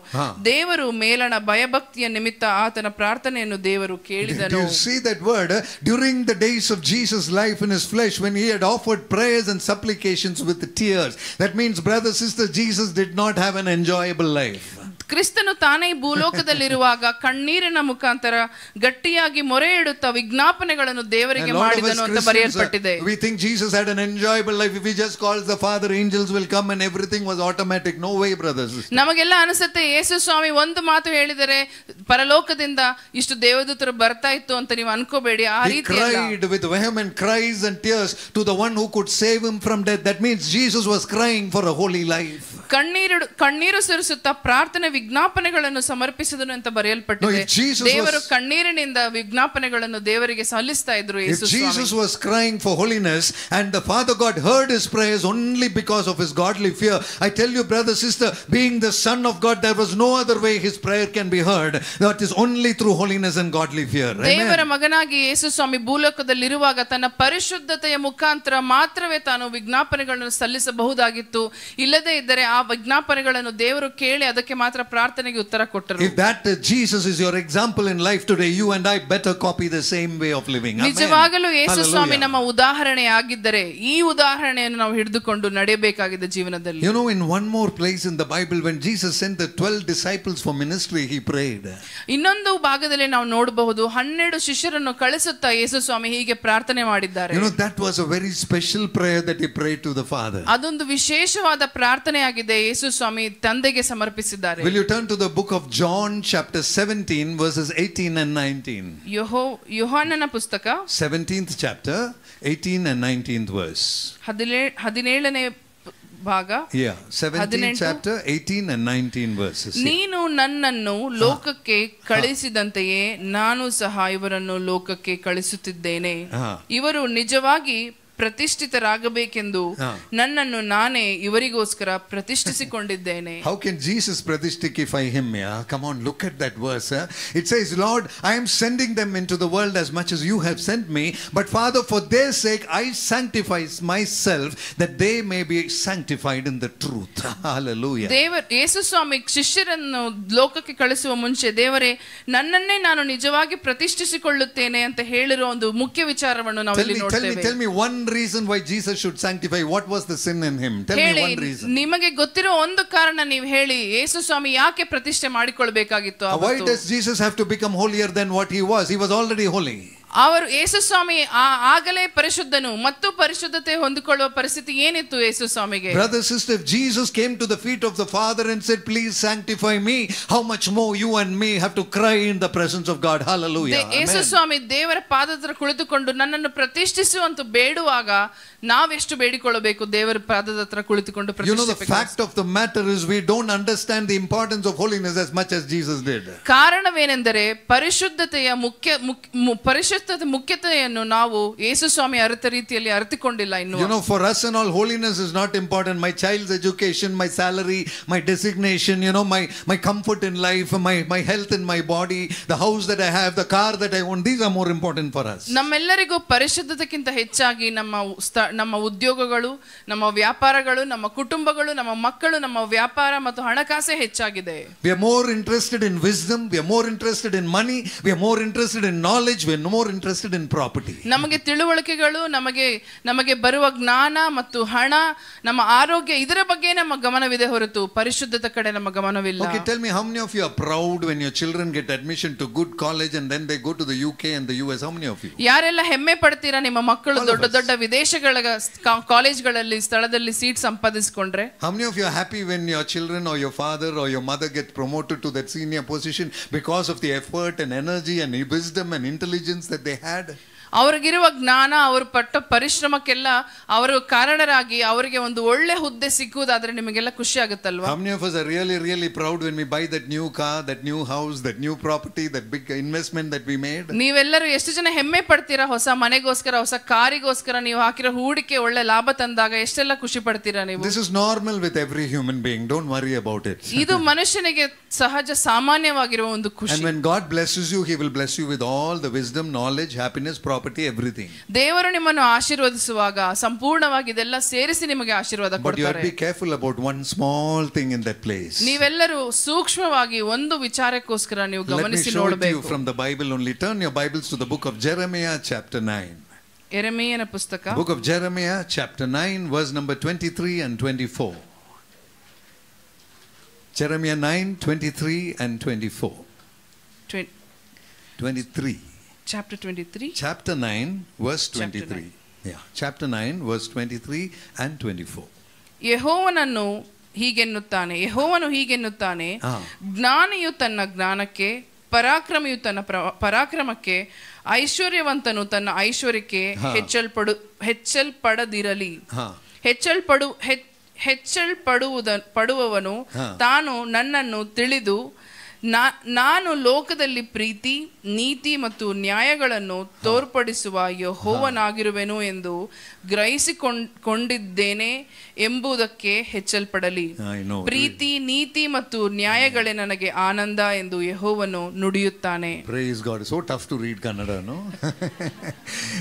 ದೇವರು ಮೇಲಣ ಭಯಭಕ್ತಿಯ ನಿಮಿತ್ತ ಆತನ ಪ್ರಾರ್ಥನೆಯನ್ನು ದೇವರು ಕೇಳಿದನು. You see that word? During the days of Jesus' life in his flesh, when he had offered prayers and supplications with tears, that means, brother, sister, Jesus did not have an enjoyable life. ಕ್ರಿಸ್ತನು ತಾನೇ ಭೂಲೋಕದಲ್ಲಿರುವಾಗ ಕಣ್ಣೀರಿನ ಮುಖಾಂತರ ಗಟ್ಟಿಯಾಗಿ ಮೊರೆ ಇಡುತ್ತಾ ವಿಜ್ಞಾಪನೆಗಳನ್ನು ದೇವರಿಗೆ ಮಾಡಿದನು ಅಂತ ಬರೆಯಲ್ಪಟ್ಟಿದೆ. We think Jesus had an enjoyable life. If he just calls the Father, angels will come and everything was automatic. No way, brothers. ನಮಗೆಲ್ಲ ಅನಿಸುತ್ತೆ ಯೇಸು ಸ್ವಾಮಿ ಒಂದು ಮಾತು ಹೇಳಿದರೆ ಪರಲೋಕದಿಂದ ಇಷ್ಟು ದೇವದೂತರು ಬರ್ತಾ ಇತ್ತು ಅಂತ ನೀವು ಅನ್ಕೋಬೇಡಿ. ಆ ರೀತಿ ಅಲ್ಲ. He cried with vehement cries and tears to the one who could save him from death. That means Jesus was crying crying for a holy life. ಕಣ್ಣೀರು ಸುರಿಸುತ್ತಾ ಪ್ರಾರ್ಥನೆ ವಿಜ್ಞಾಪನೆಗಳನ್ನು ಸಮರ್ಪಿಸಿದನು ಅಂತ ಬರೆಯಲ್ಪಟ್ಟಿದೆ. ದೇವರು ಕಣ್ಣೀರಿನಿಂದ ವಿಜ್ಞಾಪನೆಗಳನ್ನು ದೇವರಿಗೆ ಸಲ್ಲಿಸ್ತಾ ಇದ್ರು. Jesus was crying for holiness and the Father God heard his prayers only because of his godly fear. I tell you, brother, sister, being the Son of God, there was no other way his prayer can be heard. That is only through holiness and godly fear. ದೇವರ ಮಗನಾಗಿ ಯೇಸು ಸ್ವಾಮಿ ಭೂಲೋಕದಲ್ಲಿರುವಾಗ ತನ್ನ ಪರಿಶುದ್ಧತೆಯ ಮುಖಾಂತರ ಮಾತ್ರವೇ ತಾನು ವಿಜ್ಞಾಪನೆಗಳನ್ನು ಸಲ್ಲಿಸಬಹುದಾಗಿತ್ತು. ಇಲ್ಲದೇ ಇದ್ದರೆ ಆ ವಿಜ್ಞಾಪನೆಗಳನ್ನು ದೇವರು ಕೇಳಿ ಅದಕ್ಕೆ ಮಾತ್ರ ಪ್ರಾರ್ಥನೆಗೆ ಉತ್ತರ ಕೊಟ್ಟರು. If that Jesus is your example in life today, you and I better copy the same way of living. ನಿಜವಾಗಲೂ ಯೇಸು ಸ್ವಾಮಿ ನಮ್ಮ ಉದಾಹರಣೆ ಆಗಿದ್ದರೆ ಈ ಉದಾಹರಣೆಯನ್ನು ನಾವು ಹಿಡಿದುಕೊಂಡು ನಡೆಯಬೇಕಾಗಿದೆ ಜೀವನದಲ್ಲಿ. You know, in one more place in the Bible, when Jesus sent the 12 disciples for ministry, he prayed. ಇನ್ನೊಂದು ಭಾಗದಲ್ಲಿ ನಾವು ನೋಡಬಹುದು 12 ಶಿಷ್ಯರನ್ನು ಕಳಿಸುತ್ತಾ ಯೇಸು ಸ್ವಾಮಿ ಹೀಗೆ ಪ್ರಾರ್ಥನೆ ಮಾಡಿದ್ದಾರೆ. You know, that was a very special prayer that he prayed to the Father. ಅದೊಂದು ವಿಶೇಷವಾದ ಪ್ರಾರ್ಥನೆ ಆಗಿದೆ, ಯೇಸು ಸ್ವಾಮಿ ತಂದೆಗೆ ಸಮರ್ಪಿಸಿದ್ದಾರೆ. Will you turn to the book of John chapter 17 verses 18 and 19? ಯೋಹಾನನ ಪುಸ್ತಕ 17th chapter 18 and 19th verse. 17ನೇ ಭಾಗ. 17th chapter 18 and 19 verses. ನೀನು ನನ್ನನ್ನು ಲೋಕಕ್ಕೆ ಕಳಿಸಿದಂತೆಯೇ ನಾನು ಸಹ ಇವರನ್ನು ಲೋಕಕ್ಕೆ ಕಳಿಸುತ್ತಿದ್ದೇನೆ. ಇವರು ನಿಜವಾಗಿ ಪ್ರತಿಷ್ಠಿತರಾಗಬೇಕೆಂದು ನನ್ನನ್ನು ನಾನೇ ಇವರಿಗೋಸ್ಕರ ಪ್ರತಿಷ್ಠಿಸಿಕೊಂಡಿದ್ದೇನೆ. How can Jesus pratisthify him? Come on, look at that verse. It says, Lord, I am sending them into the world as much as you have sent me, but Father, for their sake I sanctify myself that they may be sanctified in the truth. Hallelujah. ದೇವರ ಯೇಸು ಸ್ವಾಮಿ ಶಿಷ್ಯರನ್ನು ಲೋಕಕ್ಕೆ ಕಳಿಸುವ ಮುಂಚೆ ದೇವರೇ ನನ್ನನ್ನೇ ನಾನು ನಿಜವಾಗಿ ಪ್ರತಿಷ್ಠಿಸಿಕೊಳ್ಳುತ್ತೇನೆ ಅಂತ ಹೇಳಿರೋ ಒಂದು ಮುಖ್ಯ ವಿಚಾರವನ್ನು ನಾವು ಇಲ್ಲಿ ನೋಡ್ತೇವೆ. Tell me one reason why Jesus should sanctify. What was the sin in him? Tell me one reason. ನಿಮಗೆ ಗೊತ್ತಿರೋ ಒಂದು ಕಾರಣ ನೀವು ಹೇಳಿ. ಯೇಸು ಸ್ವಾಮಿ ಯಾಕೆ ಪ್ರತಿಷ್ಠೆ ಮಾಡಿಕೊಳ್ಳಬೇಕಾಗಿತ್ತು? Why does Jesus have to become holier than what he was? He was already holy. ಅವರು ಯೇಸು ಸ್ವಾಮಿ ಆಗಲೇ ಪರಿಶುದ್ಧನು ಮತ್ತು ಪರಿಶುದ್ಧತೆ ಹೊಂದಿಕೊಳ್ಳುವ ಪರಿಸ್ಥಿತಿ ಏನಿತ್ತು ಯೇಸು ಸ್ವಾಮಿಗೆ? Brother, sister, if Jesus came to the feet of the Father and said, please sanctify me, how much more you and me have to cry in the presence of God. Hallelujah. ಯೇಸು ಸ್ವಾಮಿ ದೇವರ ಪಾದದ ಹತ್ರ ಕುಳಿತುಕೊಂಡು ನನ್ನನ್ನು ಪ್ರತಿಷ್ಠಿಸು ಅಂತ ಬೇಡುವಾಗ ನಾವೆಷ್ಟು ಬೇಡಿಕೊಳ್ಳಬೇಕು ದೇವರ ಪಾದದ ಹತ್ರ ಕುಳಿತುಕೊಂಡು ಪ್ರತಿಷ್ಠಿಸಬೇಕು. You know, the fact of the matter is we don't understand the importance of holiness as much as Jesus did. ಕಾರಣವೇನೆಂದರೆ ಪರಿಶುದ್ಧತೆಯ ಮುಖ್ಯತೆಯನ್ನು ನಾವು ಯೇಸು ಸ್ವಾಮಿ ಅರಿತ ರೀತಿಯಲ್ಲಿ ಅರಿತುಕೊಂಡಿಲ್ಲ ಇನ್ನು. You know, for us and all, holiness is not important. My child's education, my salary, my designation, you know, my comfort in life, my health in my body, the house that I have, the car that I own, these are more important for us. ನಮ್ಮೆಲ್ಲರಿಗೂ ಪರಿಶುದ್ಧತೆಗಿಂತ ಹೆಚ್ಚಾಗಿ ನಮ್ಮ ಉದ್ಯೋಗಗಳು, ನಮ್ಮ ವ್ಯಾಪಾರಗಳು, ನಮ್ಮ ಕುಟುಂಬಗಳು, ನಮ್ಮ ಮಕ್ಕಳು, ನಮ್ಮ ವ್ಯಾಪಾರ ಮತ್ತು ಹಣಕಾಸೇ ಹೆಚ್ಚಾಗಿದೆ. We are more interested in wisdom, we are more interested in money, we are more interested in knowledge, we are more interested in property. ನಮಗೆ ತಿಳುವಳಿಕೆಗಳು, ನಮಗೆ ಬರುವ ಜ್ಞಾನ ಮತ್ತು ಹಣ, ನಮ್ಮ ಆರೋಗ್ಯ, ಇದರ ಬಗ್ಗೆ ನಮ್ಮ ಗಮನವಿದೆ ಹೊರತು ಪರಿಶುದ್ಧತೆ ಕಡೆ ನಮ್ಮ ಗಮನವಿಲ್ಲ. Okay, tell me, how many of you are proud when your children get admission to good college and then they go to the UK and the US? How many of you? ಯಾರೆಲ್ಲ ಹೆಮ್ಮೆ ಪಡ್ತೀರಾ ನಿಮ್ಮ ಮಕ್ಕಳು ದೊಡ್ಡ ದೊಡ್ಡ ವಿದೇಶಗಳ ಕಾಲೇಜ್ಗಳಲ್ಲಿ ಸ್ಥಳದಲ್ಲಿ seat ಸಂಪಾದಿಸಿಕೊಂಡ್ರೆ? How many of you are happy when your children or your father or your mother get promoted to that senior position because of the effort and energy and wisdom and intelligence that they had? ಅವರಿಗಿರುವ ಜ್ಞಾನ, ಅವರು ಪಟ್ಟ ಪರಿಶ್ರಮಕ್ಕೆಲ್ಲ ಅವರು ಕಾರಣರಾಗಿ ಅವರಿಗೆ ಒಂದು ಒಳ್ಳೆ ಹುದ್ದೆ ಸಿಕ್ಕುವುದಾದ್ರೆ ನಿಮಗೆಲ್ಲ ಖುಷಿ ಆಗುತ್ತಲ್ವಾ? How many of us are really, really proud when we buy that new car, that new house, that new property, that big investment that we made? ನೀವೆಲ್ಲರೂ ಎಷ್ಟು ಜನ ಹೆಮ್ಮೆ ಪಡ್ತೀರಾ ಹೊಸ ಮನೆಗೋಸ್ಕರ, ಹೊಸ ಕಾರಿಗೋಸ್ಕರ ನೀವು ಹಾಕಿರೋ ಹೂಡಿಕೆ ಒಳ್ಳೆ ಲಾಭ ತಂದಾಗ ಎಷ್ಟೆಲ್ಲ ಖುಷಿ ಪಡ್ತೀರಾ ನೀವು? This is normal with every human being. Don't worry about it. ಇದು ಮನುಷ್ಯನಿಗೆ ಸಹಜ ಸಾಮಾನ್ಯವಾಗಿರುವ ಒಂದು ಖುಷಿ. And when God blesses you, he will bless you with all the wisdom, knowledge, happiness, property, everything. ದೇವರು ನಿಮ್ಮನ್ನು ಆಶೀರ್ವದಿಸುವಾಗ ಸಂಪೂರ್ಣವಾಗಿ ಇದೆಲ್ಲ ಸೇರಿಸಿ ನಿಮಗೆ ಆಶೀರ್ವಾದ ಕೊಡ್ತಾರೆ. But you have to be careful about one small thing in that place. ನೀವೆಲ್ಲರೂ ಸೂಕ್ಷ್ಮವಾಗಿ ಒಂದು ವಿಚಾರಕ್ಕೋಸ್ಕರ ನೀವು ಗಮನಿಸಿ ನೋಡಬೇಕು. Let me show it to you from the Bible only. Turn your Bibles to the book of Jeremiah chapter 9. ಯೆರೆಮೀಯನ ಪುಸ್ತಕ, book of Jeremiah chapter 9 verse number 23 and 24. Jeremiah 9, 23 and 24. 23. Chapter 23. Chapter 9, verse 23. Yeah, chapter 9, verse 23 and 24. ಯೆಹೋವನು ಹೀಗೆನ್ನುತ್ತಾನೆ, ಜ್ಞಾನಿಯು ತನ್ನ ಜ್ಞಾನಕ್ಕೆ, ಪರಾಕ್ರಮಿಯು ತನ್ನ ಪರಾಕ್ರಮಕ್ಕೆ, ಐಶ್ವರ್ಯವಂತನು ತನ್ನ ಐಶ್ವರ್ಯಕ್ಕೆ ಹೆಚ್ಚಲ್ಪಡದಿರಲಿ. ಪಡುವವನು ತಾನು ನನ್ನನ್ನು ತಿಳಿದು ನಾನು ಲೋಕದಲ್ಲಿ ಪ್ರೀತಿ, ನೀತಿ ಮತ್ತು ನ್ಯಾಯಗಳನ್ನು ತೋರ್ಪಡಿಸುವ ಯೆಹೋವನಾಗಿರುವೆನು ಎಂದು ಗ್ರಹಿಸಿಕೊಂಡಿದ್ದೇನೆ ಎಂಬುದಕ್ಕೆ ಹೆಚ್ಚಲ್ಪಡಲಿ. ಪ್ರೀತಿ, ನೀತಿ ಮತ್ತು ನ್ಯಾಯಗಳೇ ನನಗೆ ಆನಂದ ಎಂದು ಯೆಹೋವನು ನುಡಿಯುತ್ತಾನೆ. Praise God. So tough to read Kannada, no?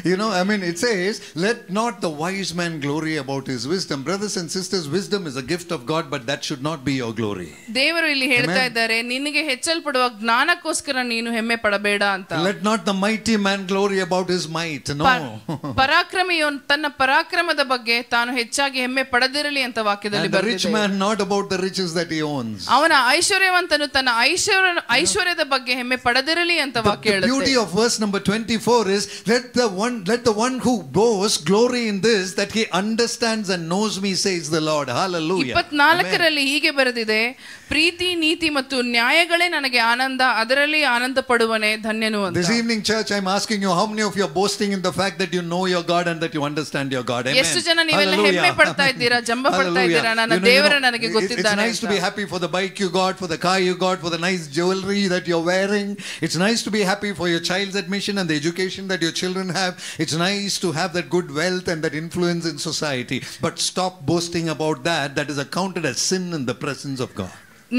You know, I mean, it says, let not the wise man glory about his wisdom. Brothers and sisters, wisdom is a gift of God, but that should not be your glory. ದೇವರು ಇಲ್ಲಿ ಹೇಳ್ತಾ ಇದ್ದಾರೆ, ನಿನಗೆ ಹೆಚ್ಚಲ್ಪಡುವ ಜ್ಞಾನಕ್ಕೋಸ್ಕರ ನೀನು ಹೆಮ್ಮೆ ಪಡಬೇಡ ಅಂತ. Let not the mighty man glory about his might. No. ಪರಾಕ್ರಮಿಯು ತನ್ನ ಪರಾಕ್ರಮದ ಬಗ್ಗೆ ತಾನು ಹೆಚ್ಚಾಗಿ ಹೆಮ್ಮೆ ಪಡದಿರಲಿ ಅಂತ ವಾಕ್ಯದಲ್ಲಿ ಬರೆದಿದೆ. And the rich man not about the riches that he owns. ಅವನ ಐಶ್ವರ್ಯವಂತನು ತನ್ನ ಐಶ್ವರ್ಯದ ಬಗ್ಗೆ ಹೆಮ್ಮೆ ಪಡದಿರಲಿ ಅಂತ ವಾಕ್ಯ ಹೇಳುತ್ತೆ. The beauty of verse number 24 is let the one who boasts glory in this, that he understands and knows me, says the Lord. Hallelujah. 24ರಲ್ಲಿ ಹೀಗೆ ಬರೆದಿದೆ, ಪ್ರೀತಿ, ನೀತಿ ಮತ್ತು ನ್ಯಾಯಗಳೇ ನನಗೆ ಆನಂದ, ಅದರಲ್ಲಿ ಆನಂದ ಪಡುವನೇ ಧನ್ಯನು ಅಂತ. This evening, church, I'm asking you, how many of you are boasting in the fact that you know your God and that you understand your God? Amen. ಎಷ್ಟು ಜನ ನೀವೆಲ್ಲ ಹೆಮ್ಮೆ ಪಡ್ತಾ ಇದ್ದೀರಾ, ಜಂಬ ಪಡ್ತಾ ಇದ್ದೀರಾ, ನನ್ನ ದೇವರ ನನಗೆ ಗೊತ್ತಿದ್ದಾನೆ. It's nice to be happy for the bike you got, for the car you got, for the nice jewelry that you're wearing. It's nice to be happy for your child's admission and the education that your children have. It's nice to have that good wealth and that influence in society. But stop boasting about that. That is accounted as sin in the presence of God.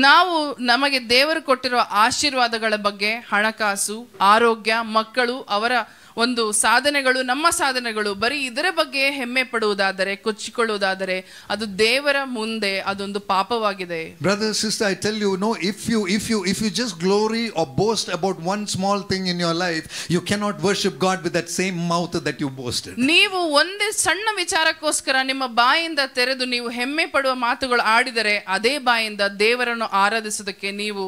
ನಾವು ನಮಗೆ ದೇವರು ಕೊಟ್ಟಿರುವ ಆಶೀರ್ವಾದಗಳ ಬಗ್ಗೆ, ಹಣಕಾಸು, ಆರೋಗ್ಯ, ಮಕ್ಕಳು, ಅವರ ಒಂದು ಸಾಧನೆಗಳು, ನಮ್ಮ ಸಾಧನೆಗಳು, ಬರೀ ಇದರ ಬಗ್ಗೆ ಹೆಮ್ಮೆ ಪಡುವುದಾದರೆ, ಕೊಚ್ಚಿಕೊಳ್ಳುವುದಾದರೆ ಅದು ದೇವರ ಮುಂದೆ ಅದೊಂದು ಪಾಪವಾಗಿದೆ. Brother, sister, I tell you, no, if you just glory or boast about one small thing in your life, you cannot worship God with that same mouth that you boasted. ನೀವು ಒಂದೇ ಸಣ್ಣ ವಿಚಾರಕ್ಕೋಸ್ಕರ ನಿಮ್ಮ ಬಾಯಿಂದ ತೆರೆದು ನೀವು ಹೆಮ್ಮೆ ಪಡುವ ಮಾತುಗಳು ಆಡಿದರೆ ಅದೇ ಬಾಯಿಂದ ದೇವರನ್ನು ಆರಾಧಿಸುವುದಕ್ಕೆ ನೀವು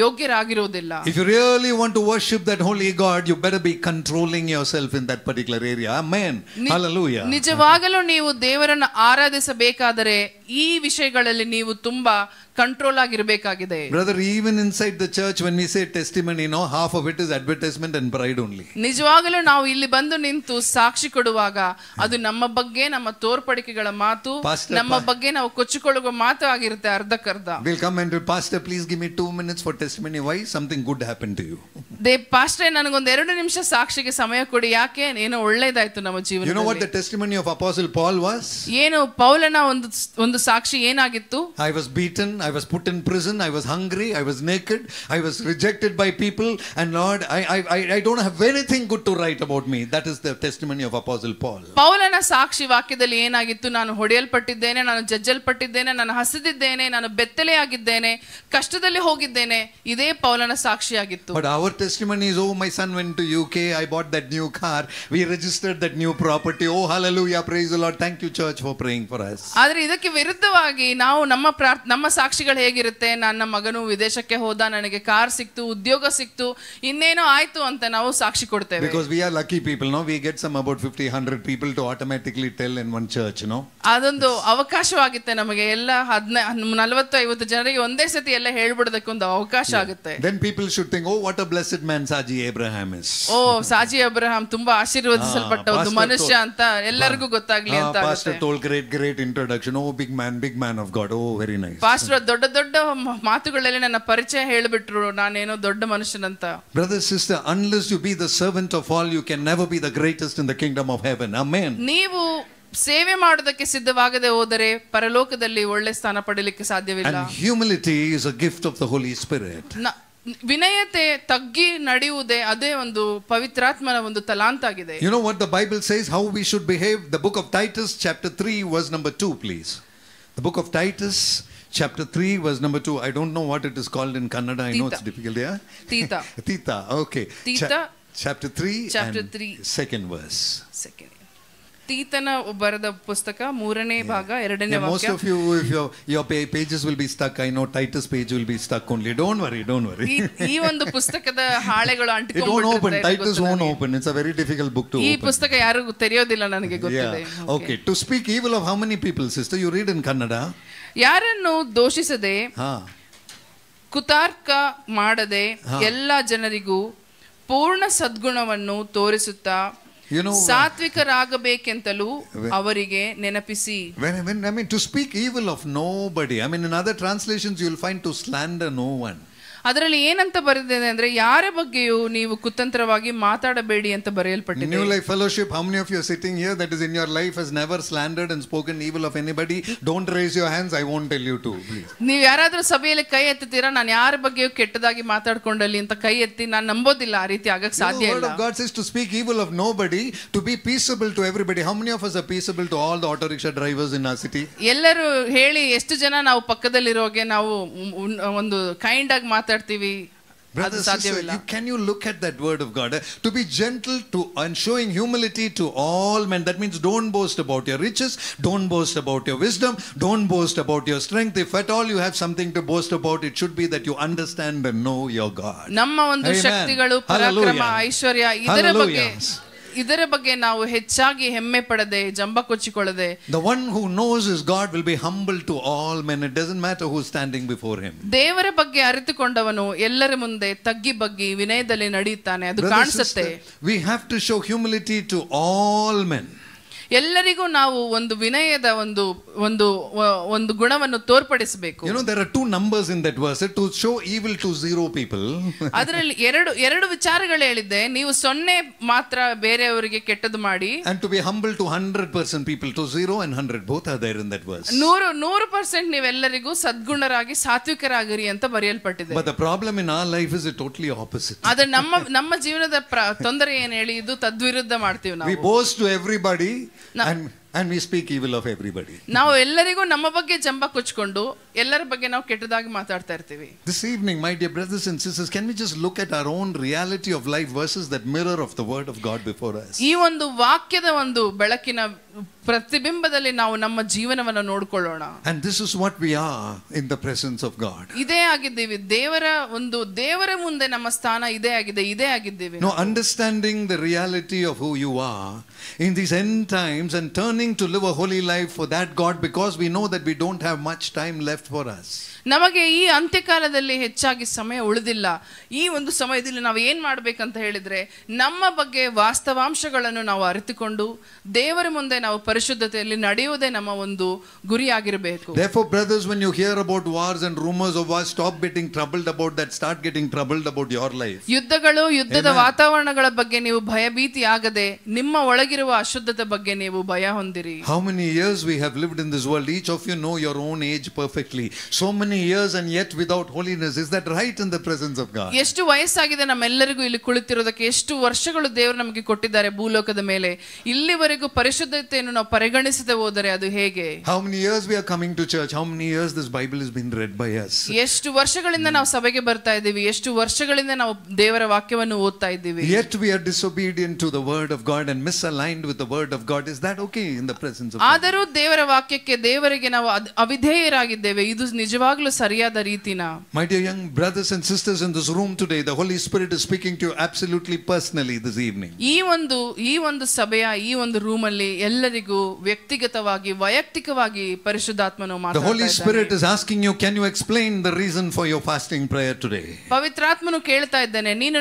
ಯೋಗ್ಯರಾಗಿರುವುದಿಲ್ಲ. If you really want to worship that holy God, you better be controlling yourself in that particular area. Amen. Hallelujah. ನಿಜವಾಗಲೂ ನೀವು ದೇವರನ್ನು ಆರಾಧಿಸಬೇಕಾದರೆ ಈ ವಿಷಯಗಳಲ್ಲಿ ನೀವು ತುಂಬಾ control ಆಗಿರಬೇಕಾಗಿದೆ. Brother, even inside the church when we say testimony, no, half of it is advertisement and pride only. ನಿಜವಾಗಲೂ ನಾವು ಇಲ್ಲಿ ಬಂದು ನಿಂತು ಸಾಕ್ಷಿ ಕೊಡುವಾಗ ಅದು ನಮ್ಮ ಬಗ್ಗೆ, ನಮ್ಮ ತೋರ್ಪಡಿಕೆಗಳ ಮಾತು, ನಮ್ಮ ಬಗ್ಗೆ ನಾವು ಕೊಚ್ಚಿಕೊಳ್ಳುವ ಮಾತು ಆಗಿರುತ್ತೆ ಅರ್ಧಕ್ಕರ್ಧ. We'll come and pastor, please give me 2 minutes for testimony. Why? Something good happened to you. Pastor, ನನಗೊಂದು 2 ನಿಮಿಷ ಸಾಕ್ಷಿಗೆ ಸಮಯ ಕೊಡಿ. ಯಾಕೆ? ಏನೋ ಒಳ್ಳೇದಾಯ್ತು ನಮ್ಮ ಜೀವನದಲ್ಲಿ. You know what the testimony of Apostle Paul was? ಏನು ಪೌಲನ ಒಂದು ಸಾಕ್ಷಿ ಏನಾಗಿತ್ತು? I was beaten, I was put in prison, I was hungry, I was naked, I was rejected by people, and Lord, I don't have anything good to write about me. That is the testimony of Apostle Paul. ಪೌಲನ ಸಾಕ್ಷಿ ವಾಕ್ಯದಲ್ಲಿ ಏನಾಗಿತ್ತು? ನಾನು ಹೊಡೆಯಲ್ಪಟ್ಟಿದ್ದೇನೆ, ನಾನು ಜಜ್ಜಲ್ಪಟ್ಟಿದ್ದೇನೆ, ನಾನು ಹಸಿದಿದ್ದೇನೆ, ನಾನು ಬೆತ್ತಲೆಯಾಗಿದ್ದೇನೆ, ಕಷ್ಟದಲ್ಲಿ ಹೋಗಿದ್ದೇನೆ. ಇದೇ ಪೌಲನ ಸಾಕ್ಷಿಯಾಗಿತ್ತು. But our testimony is, oh, my son went to UK, I bought that new car, we registered that new property. Oh, hallelujah, praise the Lord. Thank you, church, for praying for us. ಆದರೆ ಇದಕ್ಕೆ ವಿರುದ್ಧವಾಗಿ ನಾವು ನಮ್ಮ ಸಾಕ್ಷಿಗಳು ಹೇಗಿರುತ್ತೆ? ನನ್ನ ಮಗನು ವಿದೇಶಕ್ಕೆ ಹೋದ, ನನಗೆ ಕಾರ್ ಸಿಕ್ತು, ಉದ್ಯೋಗ ಸಿಕ್ತು, ಇನ್ನೇನೋ ಆಯ್ತು ಅಂತ ನಾವು ಸಾಕ್ಷಿ ಕೊಡ್ತೇವೆ. Because we are lucky people, no? We get some about 50-100 people to automatically tell in one church, no? ಅದೊಂದು ಅವಕಾಶವಾಗುತ್ತೆ ನಮಗೆ. ಎಲ್ಲ 40-50 ಜನರಿಗೆ ಒಂದೇ ಸತಿ ಎಲ್ಲ ಹೇಳ್ಬಿಡೋದಕ್ಕೆ ಒಂದು ಅವಕಾಶ ಆಗುತ್ತೆ. Then people should think, oh, what a blessed man Saji Abraham is. ಓ, ಸಾಜಿ ಅಬ್ರಹಾಂ ತುಂಬಾ ಆಶೀರ್ವದಿಸಲ್ಪಟ್ಟ ಒಂದು ಮನುಷ್ಯ ಅಂತ ಎಲ್ಲರಿಗೂ ಗೊತ್ತಾಗ್ಲಿ ಅಂತ. Pastor told great introduction. Oh, big man of God. Oh, very nice. Pastor ದೊಡ್ಡ ಮಾತುಗಳಲ್ಲಿ ನನ್ನ ಪರಿಚಯ ಹೇಳಿಬಿಟ್ರು, ನಾನೇನೋ ದೊಡ್ಡ ಮನುಷ್ಯನಂತ. Brother, sister, unless you be the servant of all, you can never be the greatest in the kingdom of heaven. Amen. ನೀವು ಸೇವೆ ಮಾಡೋದಕ್ಕೆ ಸಿದ್ಧವಾಗದೆ ಹೋದರೆ ಪರಲೋಕದಲ್ಲಿ ಒಳ್ಳೆ ಸ್ಥಾನ ಪಡೆಯಲಿಕ್ಕೆ ಸಾಧ್ಯವಿಲ್ಲ. And humility is a gift of the Holy Spirit. ವಿನಯತೆ, ತಗ್ಗಿ ನಡೆಯುವುದೇ ಅದೇ ಒಂದು ಪವಿತ್ರಾತ್ಮನ ಒಂದು ತಲಾಂತಾಗಿದೆ. You know what the Bible says, how we should behave? The book of Titus chapter 3 verse number 2, please. The book of Titus chapter 3 verse number 2. I don't know what it is called in Kannada. I know it's difficult. Yeah, Tita. Okay. Chapter 3 second verse. ತೀತನ ಬರೆದ ಪುಸ್ತಕ 3ನೇ ಭಾಗ 2ನೇ ವಾಕ್ಯ. Most of you, if your pages will be stuck, I know Titus page will be stuck only. Don't worry. ಈ ಒಂದು ಪುಸ್ತಕದ ಹಾಳೆಗಳು ಅಂಟಿಕೊಂಡು don't open. Titus won't open. It's a very difficult book to open. ಈ ಪುಸ್ತಕ ಯಾರು ತೆರೆಯೋದಿಲ್ಲ, ನನಗೆ ಗೊತ್ತಿದೆ. Okay, to speak evil of how many people, sister? You read in Kannada. ಯಾರನ್ನು ದೋಷಿಸದೆ, ಕುತಾರ್ಕ ಮಾಡದೆ, ಎಲ್ಲ ಜನರಿಗೂ ಪೂರ್ಣ ಸದ್ಗುಣವನ್ನು ತೋರಿಸುತ್ತಾ You know, ಸಾತ್ವಿಕರಾಗಬೇಕೆಂತಲೂ ಅವರಿಗೆ ನೆನಪಿಸಿ. when I mean to speak evil of nobody, I mean in other translations you will find to slander no one. ಅದರಲ್ಲಿ ಏನಂತ ಬರೆದಿದೆ ಅಂದ್ರೆ ಯಾರ ಬಗ್ಗೆಯೂ ನೀವು ಕುತಂತ್ರವಾಗಿ ಮಾತಾಡಬೇಡಿ ಅಂತ ಬರೆಯಲ್ಪಟ್ಟಿದೆ. New Life Fellowship, how many of you are sitting here that is in your life has never slandered and spoken evil of anybody? Don't raise your hands, I won't tell you to, please. ನೀವು ಯಾರಾದ್ರೂ ಸಭೆಯಲ್ಲಿ ಕೈ ಎತ್ತುತ್ತೀರಾ, ನಾನು ಯಾರ ಬಗ್ಗೆಯೂ ಕೆಟ್ಟದಾಗಿ ಮಾತಾಡ್ಕೊಂಡಲ್ಲಿ ಅಂತ ಕೈ ಎತ್ತಿ? ನಾನು ನಂಬೋದಿಲ್ಲ, ಆ ರೀತಿ ಆಗಕ್ಕೆ ಸಾಧ್ಯ ಇಲ್ಲ. The word of God says to speak evil of nobody, to be peaceable to everybody. How many of us are peaceable to all the auto rickshaw drivers in our city? ಎಲ್ಲರೂ ಹೇಳಿ, ಎಷ್ಟು ಜನ ನಾವು ಪಕ್ಕದಲ್ಲಿರೋಗೆ ನಾವು ಒಂದು ಕೈಂಡ್ ಆಗಿ ಮಾತಾಡ್ತೀವಿ? Brother, sister, can you look at that word of God? To be gentle to and showing humility to all men. That means don't boast about your riches, don't boast about your wisdom, don't boast about your strength. If at all you have something to boast about, it should be that you understand and know your God. ನಮ್ಮ ಒಂದು ಶಕ್ತಿಗಳು, ಪರಾಕ್ರಮ, ಐಶ್ವರ್ಯ ಇದರ ಬಗ್ಗೆ ನಾವು ಹೆಚ್ಚಾಗಿ ಹೆಮ್ಮೆ ಪಡದೆ, ಜಂಬ ಕೊಚ್ಚಿಕೊಳ್ಳದೆ, the one who knows his God will be humble to all men. It doesn't matter who is standing before him. ದೇವರ ಬಗ್ಗೆ ಅರಿತುಕೊಂಡವನು ಎಲ್ಲರ ಮುಂದೆ ತಗ್ಗಿ ಬಗ್ಗಿ ವಿನಯದಲ್ಲಿ ನಡೆಯುತ್ತಾನೆ. ಅದು ಕಾಣಿಸುತ್ತೆ. We have to show humility to all men. ಎಲ್ಲರಿಗೂ ನಾವು ಒಂದು ವಿನಯದ ಒಂದು ಗುಣವನ್ನು ತೋರ್ಪಡಿಸಬೇಕು. You know, there are two numbers in that verse. To show evil to 0 people. ಅದರಲ್ಲಿ ಎರಡು ವಿಚಾರಗಳು ಹೇಳಿದ್ದೆ. ನೀವು 0 ಮಾತ್ರ ಬೇರೆಯವರಿಗೆ ಕೆಟ್ಟದ್ದು ಮಾಡಿ, and to be humble to 100% people. To 0 and 100 both are there in that verse. 100% ನೀವೆಲ್ಲರಿಗೂ ಸದ್ಗುಣರಾಗಿ ಸಾತ್ವಿಕರಾಗಿರಿ ಅಂತ ಬರೆಯಲ್ಪಟ್ಟಿದೆ. But the problem in our life is it totally opposite. ಆದ್ರೆ ನಮ್ಮ ಜೀವನದ ತೊಂದರೆ ಏನು ಹೇಳಿ, ಇದು ತದ್ವಿರುದ್ಧ ಮಾಡ್ತೀವಿ ನಾವು. We boast to everybody and we speak evil of everybody. ನಾವು ಎಲ್ಲರಿಗೂ ನಮ್ಮ ಬಗ್ಗೆ ಜಂಬ ಕೊಚ್ಚಿಕೊಂಡು ಎಲ್ಲರ ಬಗ್ಗೆ ನಾವು ಕೆಟ್ಟದಾಗಿ ಮಾತಾಡ್ತಾ ಇರ್ತೀವಿ. This evening, my dear brothers and sisters, can we just look at our own reality of life versus that mirror of the word of God before us? ಈ ಒಂದು ವಾಕ್ಯದ ಒಂದು ಬೆಳಕಿನ ಪ್ರತಿಬಿಂಬದಲ್ಲಿ ನಾವು ನಮ್ಮ ಜೀವನವನ್ನು ನೋಡಿಕೊಳ್ಳೋಣ. And this is what we are in the presence of God. ಇದೇ ಆಗಿದ್ದೀವಿ. ದೇವರ ಮುಂದೆ ನಮ್ಮ ಸ್ಥಾನ ಇದೇ ಆಗಿದ್ದೀವಿ. No, understanding the reality of who you are in these end times and turning to live a holy life for that God, because we know that we don't have much time left for us. ನಮಗೆ ಈ ಅಂತ್ಯಕಾಲದಲ್ಲಿ ಹೆಚ್ಚಾಗಿ ಸಮಯ ಉಳಿದಿಲ್ಲ. ಈ ಒಂದು ಸಮಯದಲ್ಲಿ ನಾವು ಏನ್ ಮಾಡ್ಬೇಕಂತ ಹೇಳಿದ್ರೆ, ನಮ್ಮ ಬಗ್ಗೆ ವಾಸ್ತವಾಂಶಗಳನ್ನು ನಾವು ಅರಿತುಕೊಂಡು ದೇವರ ಮುಂದೆ ನಾವು ಪರಿಶುದ್ಧತೆಯಲ್ಲಿ ನಡೆಯುವುದೇ ನಮ್ಮ ಒಂದು ಗುರಿಯಾಗಿರಬೇಕು. Therefore, brothers, when you hear about wars and rumors of wars, stop getting troubled about that. Start getting troubled about your life. ಯುದ್ಧದ ವಾತಾವರಣಗಳ ಬಗ್ಗೆ ನೀವು ಭಯಭೀತಿ ಆಗದೆ, ನಿಮ್ಮ ಒಳಗಿರುವ ಅಶುದ್ಧತೆ ಬಗ್ಗೆ ನೀವು ಭಯ ಹೊಂದಿರಿ. How many years we have lived in this world? Each of you know your own age perfectly. So many years and yet without holiness. Is that right in the presence of God? ಎಷ್ಟು ವಯಸ್ಸಾಗಿದೆ ನಮ್ಮೆಲ್ಲರಿಗೂ ಇಲ್ಲಿ ಕುಳಿತಿರೋದಕ್ಕೆ, ಎಷ್ಟು ವರ್ಷಗಳು ದೇವರು ನಮಗೆ ಕೊಟ್ಟಿದ್ದಾರೆ ಭೂಲೋಕದ ಮೇಲೆ, ಇಲ್ಲಿವರೆಗೂ ಪರಿಶುದ್ಧತೆಯನ್ನು ನಾವು ಪರಿಗಣಿಸದೆ ಹೋದರೆ ಅದು ಹೇಗೆ? How many years we are coming to church? How many years this Bible has been read by us? ಎಷ್ಟು ವರ್ಷಗಳಿಂದ ನಾವು ಸಭೆಗೆ ಬರ್ತಾ ಇದ್ದೀವಿ, ಎಷ್ಟು ವರ್ಷಗಳಿಂದ ನಾವು ದೇವರ ವಾಕ್ಯವನ್ನು ಓದ್ತಾ ಇದ್ದೀವಿ. Yet we are disobedient to the word of God and misaligned with the word of God. Is that okay in the presence of God? ಆದರೂ ದೇವರ ವಾಕ್ಯಕ್ಕೆ, ದೇವರಿಗೆ ನಾವು ಅವಿಧೇಯರಾಗಿದ್ದೇವೆ. ಇದು ನಿಜವಾಗ್ಲೂ ಸರಿಯಾದ ರೀತಿನ? My dear young brothers and sisters in this room today, the Holy Spirit is speaking to you absolutely personally this evening. ಈ ಒಂದು ಸಭೆಯ ಈ ಒಂದು ರೂಮ್ ಅಲ್ಲಿ ಎಲ್ಲರಿಗೂ ವ್ಯಕ್ತಿಗತವಾಗಿ, ವೈಯಕ್ತಿಕವಾಗಿ ಪರಿಶುದ್ಧಾತ್ಮನು ಮಾತಾಡ್ತಾ ಇದ್ದಾನೆ. The Holy Spirit is asking you, can you explain the reason for your fasting prayer today? ಪವಿತ್ರಾತ್ಮನು ಕೇಳ್ತಾ ಇದ್ದಾನೆ, ನೀನು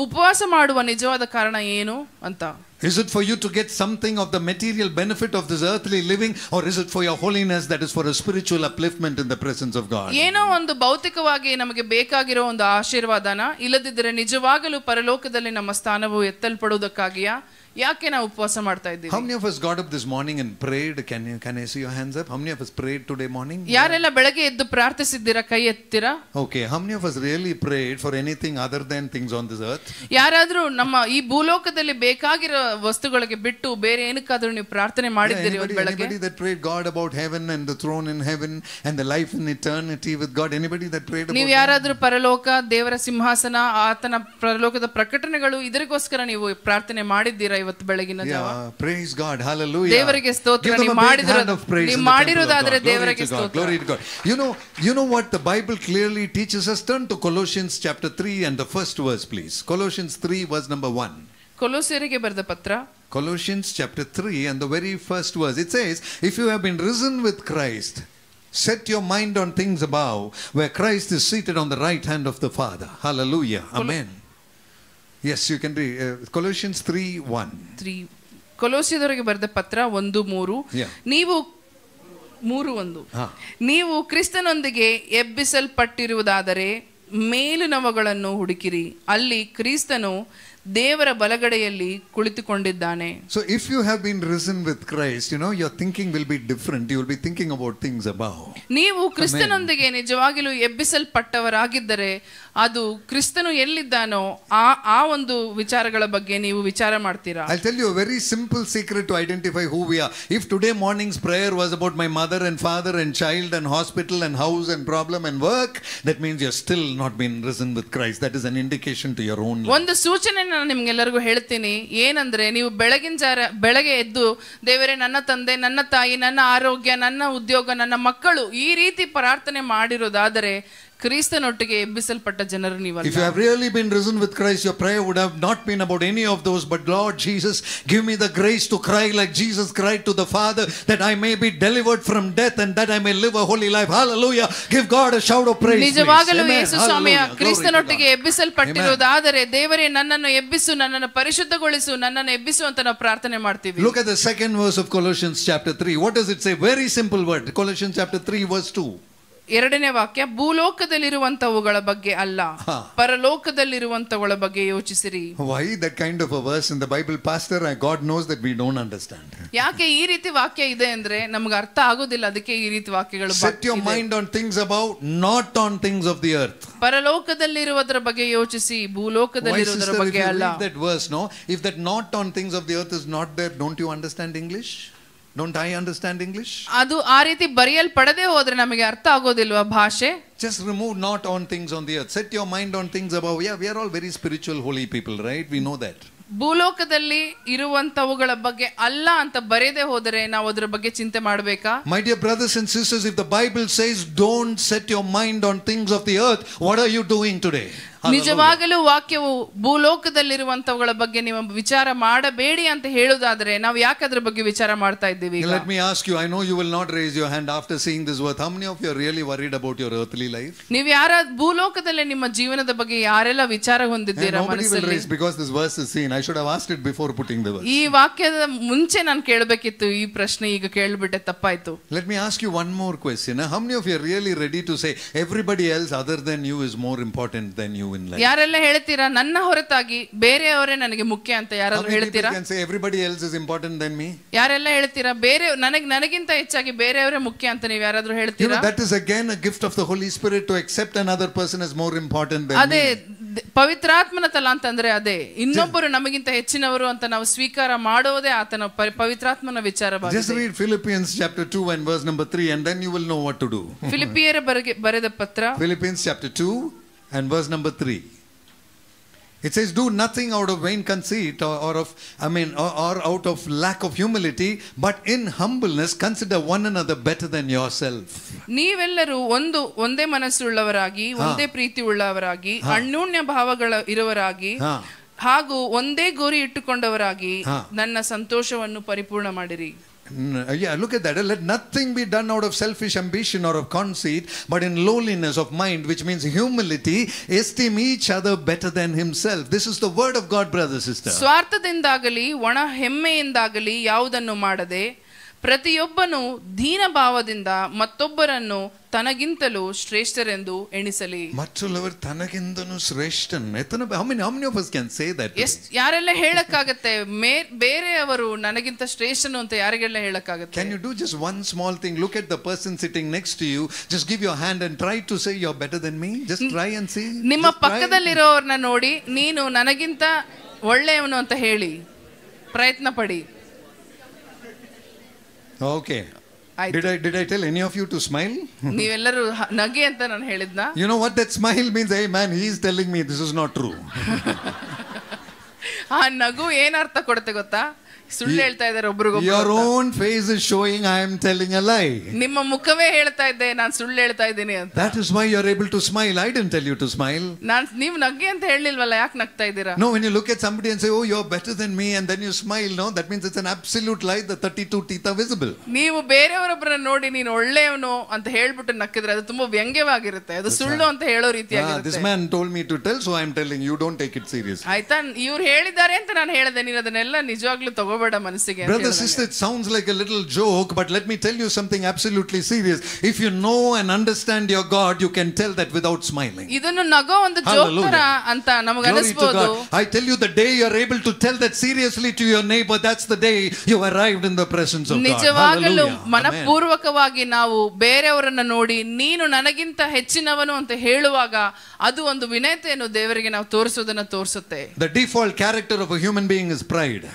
ಉಪವಾಸ ಮಾಡುವ ನಿಜವಾದ ಕಾರಣ ಏನು ಅಂತ. Is it for you to get something of the material benefit of this earthly living, or is it for your holiness, that is for a spiritual upliftment in the presence of God? ಏನೋ ಒಂದು ಭೌತಿಕವಾಗಿ ನಮಗೆ ಬೇಕಾಗಿರೋ ಒಂದು ಆಶೀರ್ವಾದನ, ಇಲ್ಲದಿದ್ದರೆ ನಿಜವಾಗಲೂ ಪರಲೋಕದಲ್ಲಿ ನಮ್ಮ ಸ್ಥಾನವು ಎತ್ತಲ್ಪಡುವುದಕ್ಕಾಗಿಯಾ? ಯಾಕೆ ನಾವು ಉಪವಾಸ ಮಾಡ್ತಾ ಇದ್ದೀವಿ? How many of us got up this morning and prayed? Can I see your hands up? How many of us prayed today morning? ಯಾರೆಲ್ಲ ಬೆಳಗ್ಗೆ ಎದ್ದು ಪ್ರಾರ್ಥಿಸಿದ್ದೀರಾ? ಕೈ ಎತ್ತೀರಾ? Okay, how many of us really prayed for anything other than things on this earth? ಯಾರಾದ್ರೂ ನಮ್ಮ ಈ ಭೂಲೋಕದಲ್ಲಿ ಬೇಕಾಗಿರೋ ವಸ್ತುಗಳಿಗೆ ಬಿಟ್ಟು ಬೇರೆ ಏನಕ್ಕಾದ್ರೂ ನೀವು ಪ್ರಾರ್ಥನೆ ಮಾಡಿದ್ದೀರಿ ಬೆಳಗ್ಗೆ? Anybody that prayed God about heaven and the throne in heaven and the life in eternity with God? Anybody that prayed about? ನೀವು ಯಾರಾದ್ರೂ ಪರಲೋಕ, ದೇವರ ಸಿಂಹಾಸನ, ಆತನ ಪರಲೋಕದ ಪ್ರಕಟಣೆಗಳು, ಇದರಿಗೋಸ್ಕರ ನೀವು ಪ್ರಾರ್ಥನೆ ಮಾಡಿದ್ದೀರಾ ಇವತ್ತು ಬೆಳಗಿನ ಜಾವ? Praise God, hallelujah. ದೇವರಿಗೆ ಸ್ತೋತ್ರ. ನೀವು ಮಾಡಿರೋದಾದ್ರೆ ದೇವರಿಗೆ ಸ್ತೋತ್ರ. Glory to God. You know what the Bible clearly teaches us? Turn to Colossians chapter 3 and the first verse, please. Colossians 3 verse number 1. ಕೊಲೋಸ್ಯರಿಗೆ ಬರೆದ ಪತ್ರ, Colossians chapter 3 and the very first verse. It says, if you have been risen with Christ, set your mind on things above, where Christ is seated on the right hand of the Father. Hallelujah. Amen. Yes, you can read Colossians 3:1. 3 ಕೊಲೋಸ್ಯದವರಿಗೆ ಬರೆದ ಪತ್ರ 1:3. Yeah. ನೀವು 3:1 ನೀವು ಕ್ರಿಸ್ತನೊಂದಿಗೆ ಎಬ್ಬಿಸಲ್ಪಟ್ಟಿರುವುದಾದರೆ ಮೇಲಿನವುಗಳನ್ನು ಹುಡುಕಿರಿ, ಅಲ್ಲಿ ಕ್ರಿಸ್ತನು ದೇವರ ಬಲಗಡೆಯಲ್ಲಿ ಕುಳಿತುಕೊಂಡಿದ್ದಾನೆ. So if you have been risen with Christ, you know, your thinking will be different. You will be thinking about things above. ನೀವು ಕ್ರಿಸ್ತನೊಂದಿಗೆ ನಿಜವಾಗಿಯೂ ಎಬ್ಬಿಸಲ್ಪಟ್ಟವರಾಗಿದ್ದರೆ ಅದು ಕ್ರಿಸ್ತನು ಎಲ್ಲಿದ್ದಾನೋ ಆ ಒಂದು ವಿಚಾರಗಳ ಬಗ್ಗೆ ನೀವು ವಿಚಾರ ಮಾಡ್ತೀರಾ. I'll tell you a very simple secret to identify who we are. If today morning's prayer was about my mother and father and child and hospital and house and problem and work, that means you're still not been risen with Christ. That is an indication to your own life. ಒಂದು ಸೂಚನೆ ನಾನು ನಿಮ್ಗೆಲ್ಲರಿಗೂ ಹೇಳ್ತೀನಿ. ಏನಂದ್ರೆ ನೀವು ಬೆಳಗ್ಗೆ ಎದ್ದು ದೇವರೇ ನನ್ನ ತಂದೆ, ನನ್ನ ತಾಯಿ, ನನ್ನ ಆರೋಗ್ಯ, ನನ್ನ ಉದ್ಯೋಗ, ನನ್ನ ಮಕ್ಕಳು ಈ ರೀತಿ ಪ್ರಾರ್ಥನೆ ಮಾಡಿರೋದಾದರೆ ಕ್ರಿಸ್ತನೊಟ್ಟಿಗೆ ಎಬ್ಬಿಸಲ್ಪಟ್ಟ ಜನರು ನೀವಲ್ಲ. If you have really been risen with Christ, your prayer would have not been about any of those, but Lord Jesus, give me the grace to cry like Jesus cried to the Father, that I may be delivered from death and that I may live a holy life. Hallelujah. Give God a shout of praise. ನಿಜವಾಗಲೂ ಯೇಸು ಸ್ವಾಮಿಯ ಕ್ರಿಸ್ತನೊಟ್ಟಿಗೆ ಎಬ್ಬಿಸಲ್ಪಟ್ಟಿರುವುದಾದರೆ ದೇವರೇ ನನ್ನನ್ನು ಎಬ್ಬಿಸು, ನನ್ನನ್ನು ಪರಿಶುದ್ಧಗೊಳಿಸು, ನನ್ನನ್ನು ಎಬ್ಬಿಸು ಅಂತ ನಾವು ಪ್ರಾರ್ಥನೆ ಮಾಡ್ತೀವಿ. Look at the second verse of Colossians chapter 3. What does it say? Very simple word. Colossians chapter 3 verse 2. ಎರಡನೇ ವಾಕ್ಯ, ಭೂಲೋಕದಲ್ಲಿರುವಂತವುಗಳ ಬಗ್ಗೆ ಅಲ್ಲ, ಪರಲೋಕದಲ್ಲಿರುವಂತವುಗಳ ಬಗ್ಗೆ ಯೋಚಿಸಿರಿ. Why that kind of a verse in the Bible, pastor? God knows that we don't understand. ಯಾಕೆ ಈ ರೀತಿ ವಾಕ್ಯ ಇದೆ ಅಂದ್ರೆ ನಮಗೆ ಅರ್ಥ ಆಗೋದಿಲ್ಲ, ಅದಕ್ಕೆ ಈ ರೀತಿ ವಾಕ್ಯಗಳು. Set your mind on things above, not on things of the earth. ಪರಲೋಕದಲ್ಲಿರುವುದರ ಬಗ್ಗೆ ಯೋಚಿಸಿ, ಭೂಲೋಕದಲ್ಲಿರುವುದರ ಬಗ್ಗೆ ಅಲ್ಲ. If that verse, no, if that not on things of the earth is not there, don't you understand English? Don't I understand English? ಅದು ಆ ರೀತಿ ಬರೆಯಲ್ಪಡದೆ ಹೋದ್ರೆ ನಮಗೆ ಅರ್ಥ ಆಗೋದಿಲ್ವಾ ಭಾಷೆ? Just remove not on things on the earth. Set your mind on things above. Yeah, we are all very spiritual, holy people, right? We know that. ಭೂಲೋಕದಲ್ಲಿ ಇರುವಂತವುಗಳ ಬಗ್ಗೆ ಅಲ್ಲ ಅಂತ ಬರೆಯದೆ ಹೋದರೆ ನಾವು ಅದರ ಬಗ್ಗೆ ಚಿಂತೆ ಮಾಡಬೇಕಾ? My dear brothers and sisters, if the Bible says don't set your mind on things of the earth, what are you doing today? ನಿಜವಾಗಲೂ ವಾಕ್ಯವು ಭೂಲೋಕದಲ್ಲಿರುವಂತವುಗಳ ಬಗ್ಗೆ ನೀವು ವಿಚಾರ ಮಾಡಬೇಡಿ ಅಂತ ಹೇಳುವುದಾದ್ರೆ ನಾವು ಯಾಕೆ ಅದರ ಬಗ್ಗೆ ವಿಚಾರ ಮಾಡ್ತಾ ಇದ್ದೀವಿ? Let me ask you, I know you will not raise your hand after seeing this word. How many of you are really worried about your earthly life? ನೀವು ಯಾರ ಭೂಲೋಕದಲ್ಲಿ ನಿಮ್ಮ ಜೀವನದ ಬಗ್ಗೆ ಯಾರೆಲ್ಲ ವಿಚಾರ ಹೊಂದಿದ್ದೀರಾ ಮನಸ್ಸಲ್ಲಿ? Nobody will raise because this verse is seen. I should have asked it before putting the verse. ಈ ವಾಕ್ಯದ ಮುಂಚೆ ನಾನು ಕೇಳಬೇಕಿತ್ತು, ಈ ಪ್ರಶ್ನೆ ಈಗ ಕೇಳಿಬಿಟ್ಟೆ, ತಪ್ಪಾಯ್ತು. Let me ask you one more question. How many of you are really ready to say everybody else other than you is more important than you? ಯಾರೆಲ್ಲ ಹೇಳ್ತೀರಾ ನನ್ನ ಹೊರತಾಗಿ ಬೇರೆಯವರೇ ನನಗೆ ಮುಖ್ಯ ಅಂತ? ಯಾರಾದ್ರೂ ಹೇಳ್ತೀರಾ? everybody else is important than me? ಯಾರೆಲ್ಲ ಹೇಳ್ತೀರಾ ಬೇರೆ ನನಗಿಂತ ಹೆಚ್ಚಾಗಿ ಬೇರೆಯವರೇ ಮುಖ್ಯ ಅಂತ? ನೀವು ಯಾರಾದ್ರೂ ಹೇಳ್ತೀರಾ? That is again a gift of the Holy Spirit to accept another person as more important than me. ಅದೇ ಪವಿತ್ರಾತ್ಮನ ತಲಾಂತ ಅಂದ್ರೆ ಅದೇ, ಇನ್ನೊಬ್ಬರು ನಮಗಿಂತ ಹೆಚ್ಚಿನವರು ಅಂತ ನಾವು ಸ್ವೀಕಾರ ಮಾಡೋದೇ ಆತನ ಪವಿತ್ರಾತ್ಮನ ವಿಚಾರವಾಗಿದೆ. Just read Philippians chapter 2 and verse number 3 and then you will know what to do. ಫಿಲಿಪಿಯರ ಬರೆದ ಪತ್ರ Philippians chapter 2 and verse number 3. It says, do nothing out of vain conceit or out of lack of humility, but in humbleness consider one another better than yourself. ನೀವೆಲ್ಲರೂ ಒಂದೇ ಮನಸ್ಸುಳ್ಳವರಾಗಿ, ಒಂದೇ ಪ್ರೀತಿ ಉಳ್ಳವರಾಗಿ, ಅನ್ಯೋನ್ಯ ಭಾವಗಳ ಇರುವರಾಗಿ ಹಾಗೂ ಒಂದೇ ಗುರಿ ಇಟ್ಟುಕೊಂಡವರಾಗಿ ನನ್ನ ಸಂತೋಷವನ್ನು ಪರಿಪೂರ್ಣ ಮಾಡಿರಿ. Yeah, look at that. Let nothing be done out of selfish ambition or of conceit, but in lowliness of mind, which means humility, esteem each other better than himself. This is the word of God, brother, sister. ಸ್ವಾರ್ಥದಿಂದಾಗಲಿ ಒಣ ಹೆಮ್ಮೆಯಿಂದಾಗಲಿ ಯಾವುದನ್ನು ಮಾಡದೆ ಪ್ರತಿಯೊಬ್ಬನು ದೀನ ಭಾವದಿಂದ ಮತ್ತೊಬ್ಬರನ್ನು ತನಗಿಂತಲೂ ಶ್ರೇಷ್ಠರೆಂದು ಎಣಿಸಲಿ. ಮತ್ತೊಬ್ಬರು ತನಗಿಂತಲೂ ಶ್ರೇಷ್ಠನ್. How many of us can say that? ಯಾರೆಲ್ಲ ಹೇಳಕ್ಕಾಗತ್ತೆ ಬೇರೆಯವರು ನನಗಿಂತ ಶ್ರೇಷ್ಠನು ಅಂತ? ಯಾರಿಗೆಲ್ಲ ಹೇಳಕ್ಕಾಗತ್ತೆ? Can you do just one small thing? Look at the person sitting next to you. Just give your hand and try to say you're better than me. Just try and see. ನಿಮ್ಮ ಪಕ್ಕದಲ್ಲಿರೋರ್ನ ನೋಡಿ ನೀನು ನನಗಿಂತ ಒಳ್ಳೆಯವನು ಅಂತ ಹೇಳಿ ಪ್ರಯತ್ನ ಪಡಿ. Okay. Did I tell any of you to smile? ನೀವೆಲ್ಲರೂ ನಗೆ ಅಂತ ನಾನು ಹೇಳಿದ್ನಾ? You know what that smile means? Hey man, he is telling me this is not true. ಆ ನಗು ಏನ್ ಅರ್ಥ ಕೊಡುತ್ತೆ ಗೊತ್ತಾ? ಸುಳ್ಳು ಹೇಳ್ತಾ ಇದ್ದಾರೆ Your ಒಬ್ರಿಗೊಬ್ರು. own face is showing I am telling a lie. ನಿಮ್ಮ ಮುಖವೇ ಹೇಳ್ತಾ ಇದ್ದೆ ನಾನು ಸುಳ್ಳು ಹೇಳ್ತಾ ಇದ್ದೀನಿ ಅಂತ. That is why you are able to smile. I didn't tell you to smile. ನೀವು ನಗ್ಗೆ ಅಂತ ಹೇಳಿಲ್ವಲ್ಲ, ಯಾಕೆ ನಗ್ತಾ ಇದ್ದೀರಾ? No, when you look at somebody and say, oh, you're better than me, and then you smile, no, that means it's an absolute lie. The 32 teeth are visible. ನೀವು ಬೇರೆಯವರೊಬ್ಬರನ್ನ ನೋಡಿ ನೀನು ಒಳ್ಳೆಯವನು ಅಂತ ಹೇಳ್ಬಿಟ್ಟು ನಕ್ಕಿದ್ರೆ ಅದು ತುಂಬಾ ವ್ಯಂಗ್ಯವಾಗಿರುತ್ತೆ, ಅದು ಸುಳ್ಳು ಅಂತ ಹೇಳೋ ರೀತಿಯಾಗಿರುತ್ತೆ. This man told me to tell, so I am telling you, don't take it seriously. ಆಯ್ತಾ, ಇವ್ರು ಹೇಳಿದ್ದಾರೆ ಅಂತ ನಾನು ಹೇಳಿದೆ, ನೀನು ಅದನ್ನೆಲ್ಲ ನಿಜವಾಗ್ಲೂ ತಗೋಬೇಡ ಮನಸ್ಸಿಗೆ. Brother, sister, it sounds like a little joke, but let me tell you something absolutely serious. If you know and understand your God, you can tell that without smiling. ಇದನ್ನು ನಗೋ ಒಂದು ಜೋಕ್ ತರ ಅಂತ ನಮಗೆ ಅನಿಸಬಹುದು. I tell you, the day you are able to tell that seriously to your neighbor, that's the day you arrived in the presence of God. ನಿಜವಾಗಲೂ ಮನಪೂರ್ವಕವಾಗಿ ನಾವು ಬೇರೆಯವರನ್ನ ನೋಡಿ ನೀನು ನನಗಿಂತ ಹೆಚ್ಚಿನವನು ಅಂತ ಹೇಳುವಾಗ ಅದು ಒಂದು ವಿನಯತೆಯನ್ನು ದೇವರಿಗೆ ನಾವು ತೋರಿಸುವುದನ್ನು ತೋರಿಸುತ್ತೆ. The default character of a human being is pride.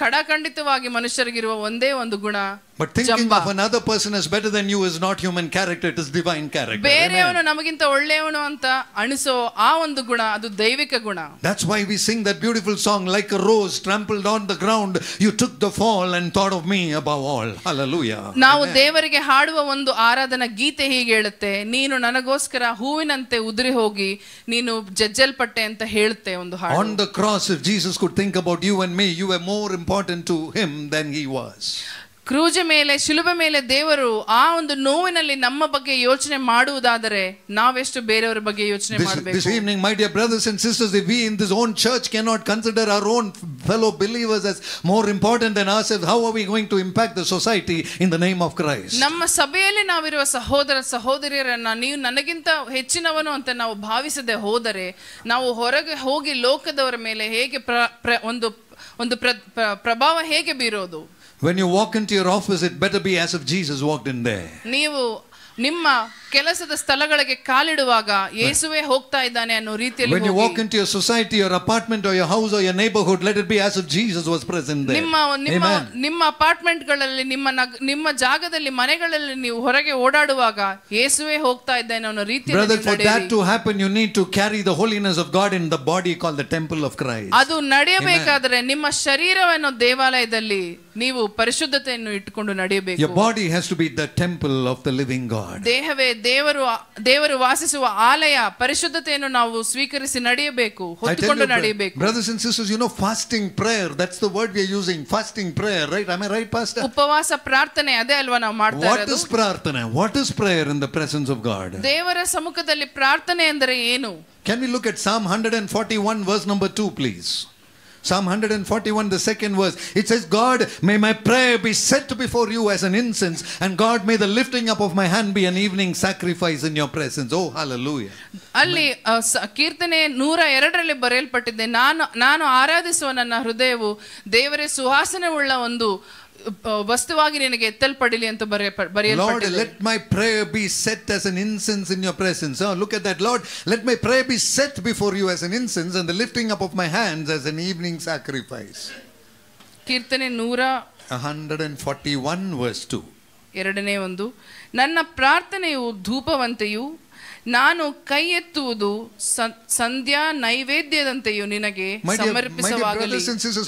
ಖಡಖಂಡಿತವಾಗಿ ಮನುಷ್ಯರಿಗಿರುವ ಒಂದೇ ಒಂದು ಗುಣ, but thinking of another person as better than you is not human character, it is divine character. ಬೇರೆಯವನು ನಮಗಿಂತ ಒಳ್ಳೆಯವನು ಅಂತ ಅನಿಸೋ ಆ ಒಂದು ಗುಣ ಅದು ದೈವಿಕ ಗುಣ. That's why we sing that beautiful song, like a rose trampled on the ground, you took the fall and thought of me above all. Hallelujah. ನಾವು ದೇವರಿಗೆ ಹಾಡುವ ಒಂದು ಆರಾಧನಾ ಗೀತೆ ಹೀಗೆ ಹೇಳುತ್ತೆ, ನೀನು ನನಗೋಸ್ಕರ ಹೂವಿನಂತೆ ಉದುರಿ ಹೋಗಿ ನೀನು ಜಜ್ಜಲ್ಪಟ್ಟೆ ಅಂತ ಹೇಳುತ್ತೆ ಒಂದು ಹಾಡು. On the cross, if Jesus could think about you and me, you were more important to him than he was. ಕ್ರೂಜ ಮೇಲೆ, ಶಿಲುಬೆ ಮೇಲೆ ದೇವರು ಆ ಒಂದು ನೋವಿನಲ್ಲಿ ನಮ್ಮ ಬಗ್ಗೆ ಯೋಚನೆ ಮಾಡುವುದಾದರೆ ನಾವೆಷ್ಟು ಬೇರೆಯವರ ಬಗ್ಗೆ ಯೋಚನೆ ಮಾಡಬೇಕು. This evening, my dear brothers and sisters, if we in this own church cannot consider our own fellow believers as more important than ourselves, how are we going to impact the society in the name of Christ? ನಮ್ಮ ಸಭೆಯಲ್ಲಿ ನಾವಿರುವ ಸಹೋದರ ಸಹೋದರಿಯರನ್ನ ನೀವು ನನಗಿಂತ ಹೆಚ್ಚಿನವನು ಅಂತ ನಾವು ಭಾವಿಸದೆ ಹೋದರೆ ನಾವು ಹೊರಗೆ ಹೋಗಿ ಲೋಕದವರ ಮೇಲೆ ಹೇಗೆ ಒಂದು ಪ್ರಭಾವ ಹೇಗೆ ಬೀರೋದು? When you walk into your office, it better be as if Jesus walked in there. ನೀವು ನಿಮ್ಮ ಕೆಲಸದ ಸ್ಥಳಗಳಿಗೆ ಕಾಲಿಡುವಾಗ ಯೇಸುವೇ ಹೋಗ್ತಾ ಇದ್ದಾನೆ ಅನ್ನೋ ರೀತಿಯಲ್ಲಿ when you walk into your society, your apartment or your house or your neighborhood, let it be as if Jesus was present there. ನಿಮ್ಮ ಅಪಾರ್ಟ್ಮೆಂಟ್ ಗಳಲ್ಲಿ ನಿಮ್ಮ ಜಾಗದಲ್ಲಿ ಮನೆಗಳಲ್ಲಿ ನೀವು ಹೊರಗೆ ಓಡಾಡುವಾಗ ಯೇಸುವೇ ಹೋಗ್ತಾ ಇದ್ದಾನೆ ಅನ್ನೋ ರೀತಿಯಲ್ಲಿ brother, for that to happen, you need to carry the holiness of God in the body called the temple of Christ. ಅದು ನಡೆಯಬೇಕಾದರೆ ನಿಮ್ಮ ಶರೀರವನ್ನು ದೇವಾಲಯದಲ್ಲಿ ನೀವು ಪರಿಶುದ್ಧತೆಯನ್ನು ಇಟ್ಟುಕೊಂಡು ನಡೆಯಬೇಕು. Your body has to be the temple of the living God. ದೇಹವೇ ದೇವರು ವಾಸಿಸುವ ಆಲಯ, ಪರಿಶುದ್ಧತೆಯನ್ನು ನಾವು ಸ್ವೀಕರಿಸಿ ನಡೆಯಬೇಕು, ಹೊತ್ತುಕೊಂಡು ನಡೆಯಬೇಕು. Brothers and sisters, you know, fasting prayer, that's the word we are using, fasting prayer, right? Am I right, pastor? ಉಪವಾಸ ಪ್ರಾರ್ಥನೆ ಅದೇ ಅಲ್ವಾ ನಾವು ಮಾಡ್ತಾ ಇರೋದು? What is prarthana? What is prayer in the presence of God? ದೇವರ ಸಮ್ಮುಖದಲ್ಲಿ ಪ್ರಾರ್ಥನೆ ಅಂದರೆ ಏನು? Can we look at Psalm 141 verse number 2, please? Psalm 141, the second verse. It says, God, may my prayer be set before you as an incense, and God, may the lifting up of my hand be an evening sacrifice in your presence. Oh, hallelujah. ಅಲ್ಲಿ ಕೀರ್ತನೆ 102ರಲ್ಲಿ ಬರೆಯಲ್ಪಟ್ಟಿದೆ, ನಾನು ಆರಾಧಿಸುವ ನನ್ನ ಹೃದಯವು ದೇವರೇ ಸುವಾಸನೆ ಉಳ್ಳ ಒಂದು ವಸ್ತುವಾಗಿ ನಿನಗೆ ಎತ್ತಲ್ಪಡಲಿ ಅಂತ ಬರೆಯಲ್ಪಟ್ಟಿದೆ. Lord, let my prayer be set as an incense in your presence. Oh, look at that. Lord, let my prayer be set before you as an incense, and the lifting up of my hands as an evening sacrifice. ಕೀರ್ತನೆ 141 verse 2. ಎರಡನೇ ಒಂದು, ನನ್ನ ಪ್ರಾರ್ಥನೆಯು ಧೂಪವಂತೆಯೂ ನಾನು ಕೈ ಎತ್ತುವುದು ಸಂಧ್ಯಾ ನೈವೇದ್ಯದಂತೆಯೂ ನಿನಗೆ ಸಮರ್ಪಿಸವಾಗಲಿ.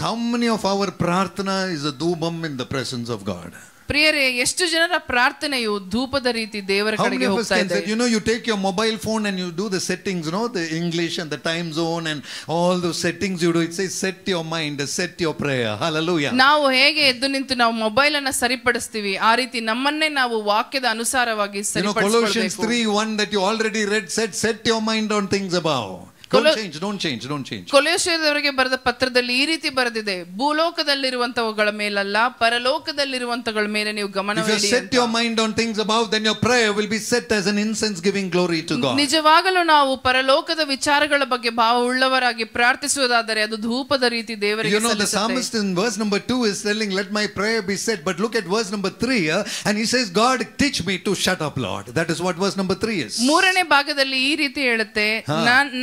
How many of our prarthana is a dhoopam in the presence of God? ಪ್ರಿಯರೇ, ಎಷ್ಟು ಜನರ ಪ್ರಾರ್ಥನೆಯು ಧೂಪದ ರೀತಿ ದೇವರ ಕಡೆಗೆ ಹೋಗ್ತಾ ಇದೆ. You know, you take your mobile phone and you do the settings, you know, the English and the time zone and all those settings you do. It says set your mind, set your prayer. Hallelujah. ನಾವು ಹೇಗೆ ಎದ್ದು ನಿಂತು ನಾವು mobile ಅನ್ನು ಸರಿಪಡಿಸ್ತೀವಿ, ಆ ರೀತಿ ನಮ್ಮನ್ನೇ ನಾವು ವಾಕ್ಯದ ಅನುಸಾರವಾಗಿ ಸರಿಪಡಿಸಬೇಕು. Colossians 3:1 that you already read said set your mind on things above. Don't change. ಕೊಲೊಸ್ಸೆಯವರಿಗೆ ಬರೆದ ಪತ್ರದಲ್ಲಿ ಈ ರೀತಿ ಬರೆದಿದೆ, ಭೂಲೋಕದಲ್ಲಿರುವಂತವುಗಳ ಮೇಲಲ್ಲ ಪರಲೋಕದಲ್ಲಿರುವಂತವುಗಳ ಮೇಲೆ ನೀವು ಗಮನವಿಡಿ. If you set your mind on things above, then your prayer will be set as an incense giving glory to God. ನಿಜವಾಗಲೂ ನಾವು ಪರಲೋಕದ ವಿಚಾರಗಳ ಬಗ್ಗೆ ಭಾವವುಳ್ಳವರಾಗಿ ಪ್ರಾರ್ಥಿಸುವುದಾದರೆ ಅದು ಧೂಪದ ರೀತಿ ದೇವರಿಗೆ ಸಲ್ಲಿಸುತ್ತೆ. You know, the psalmist in verse number 2 is telling, let my prayer be set, but look at verse number 3 and he says, God, teach me to shut up, Lord. That is what verse number 3 is. ಮೂರನೇ ಭಾಗದಲ್ಲಿ ಈ ರೀತಿ ಹೇಳುತ್ತೆ,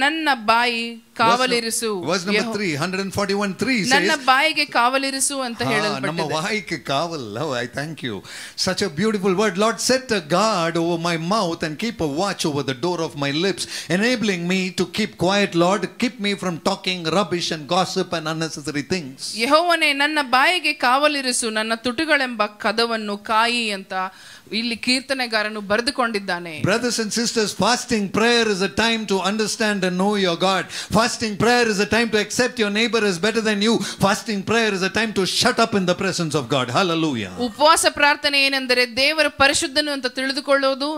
ನನ್ನ ಬಾಯಿ ಕಾವಲಿರಿಸು. Verse number 3, 141:3 says, ನನ್ನ ಬಾಯಿಗೆ ಕಾವಲಿರಿಸು ಅಂತ ನಮ್ಮ ಹೇಳಲ್ಪಟ್ಟಿದೆ. ಬಾಯಿಗೆ ಕಾವಲ್. Oh, I thank you. Such a beautiful word. Lord, set a guard over my mouth and keep a watch over the door of my lips, enabling me to keep quiet. Lord, keep me from talking rubbish and gossip and unnecessary things. ಯೆಹೋವನೇ, ನನ್ನ ಬಾಯಿಗೆ ಕಾವಲಿರಿಸು, ನನ್ನ ತುಟಿಗಳೆಂಬ ಕದವನ್ನು ಕಾಯಿ ಅಂತ ಇಲ್ಲಿ ಕೀರ್ತನೆಗಾರನು ಬರೆದುಕೊಂಡಿದ್ದಾನೆ. Brothers and sisters, fasting prayer is a time to understand and know your God. Fasting prayer is a time to accept your neighbor as better than you. Fasting prayer is a time to shut up in the presence of God. Hallelujah. ಉಪವಾಸ ಪ್ರಾರ್ಥನೆ ಏನೆಂದರೆ ದೇವರ ಪರಿಶುದ್ಧನು ಅಂತ ತಿಳಿದುಕೊಳ್ಳುವುದು,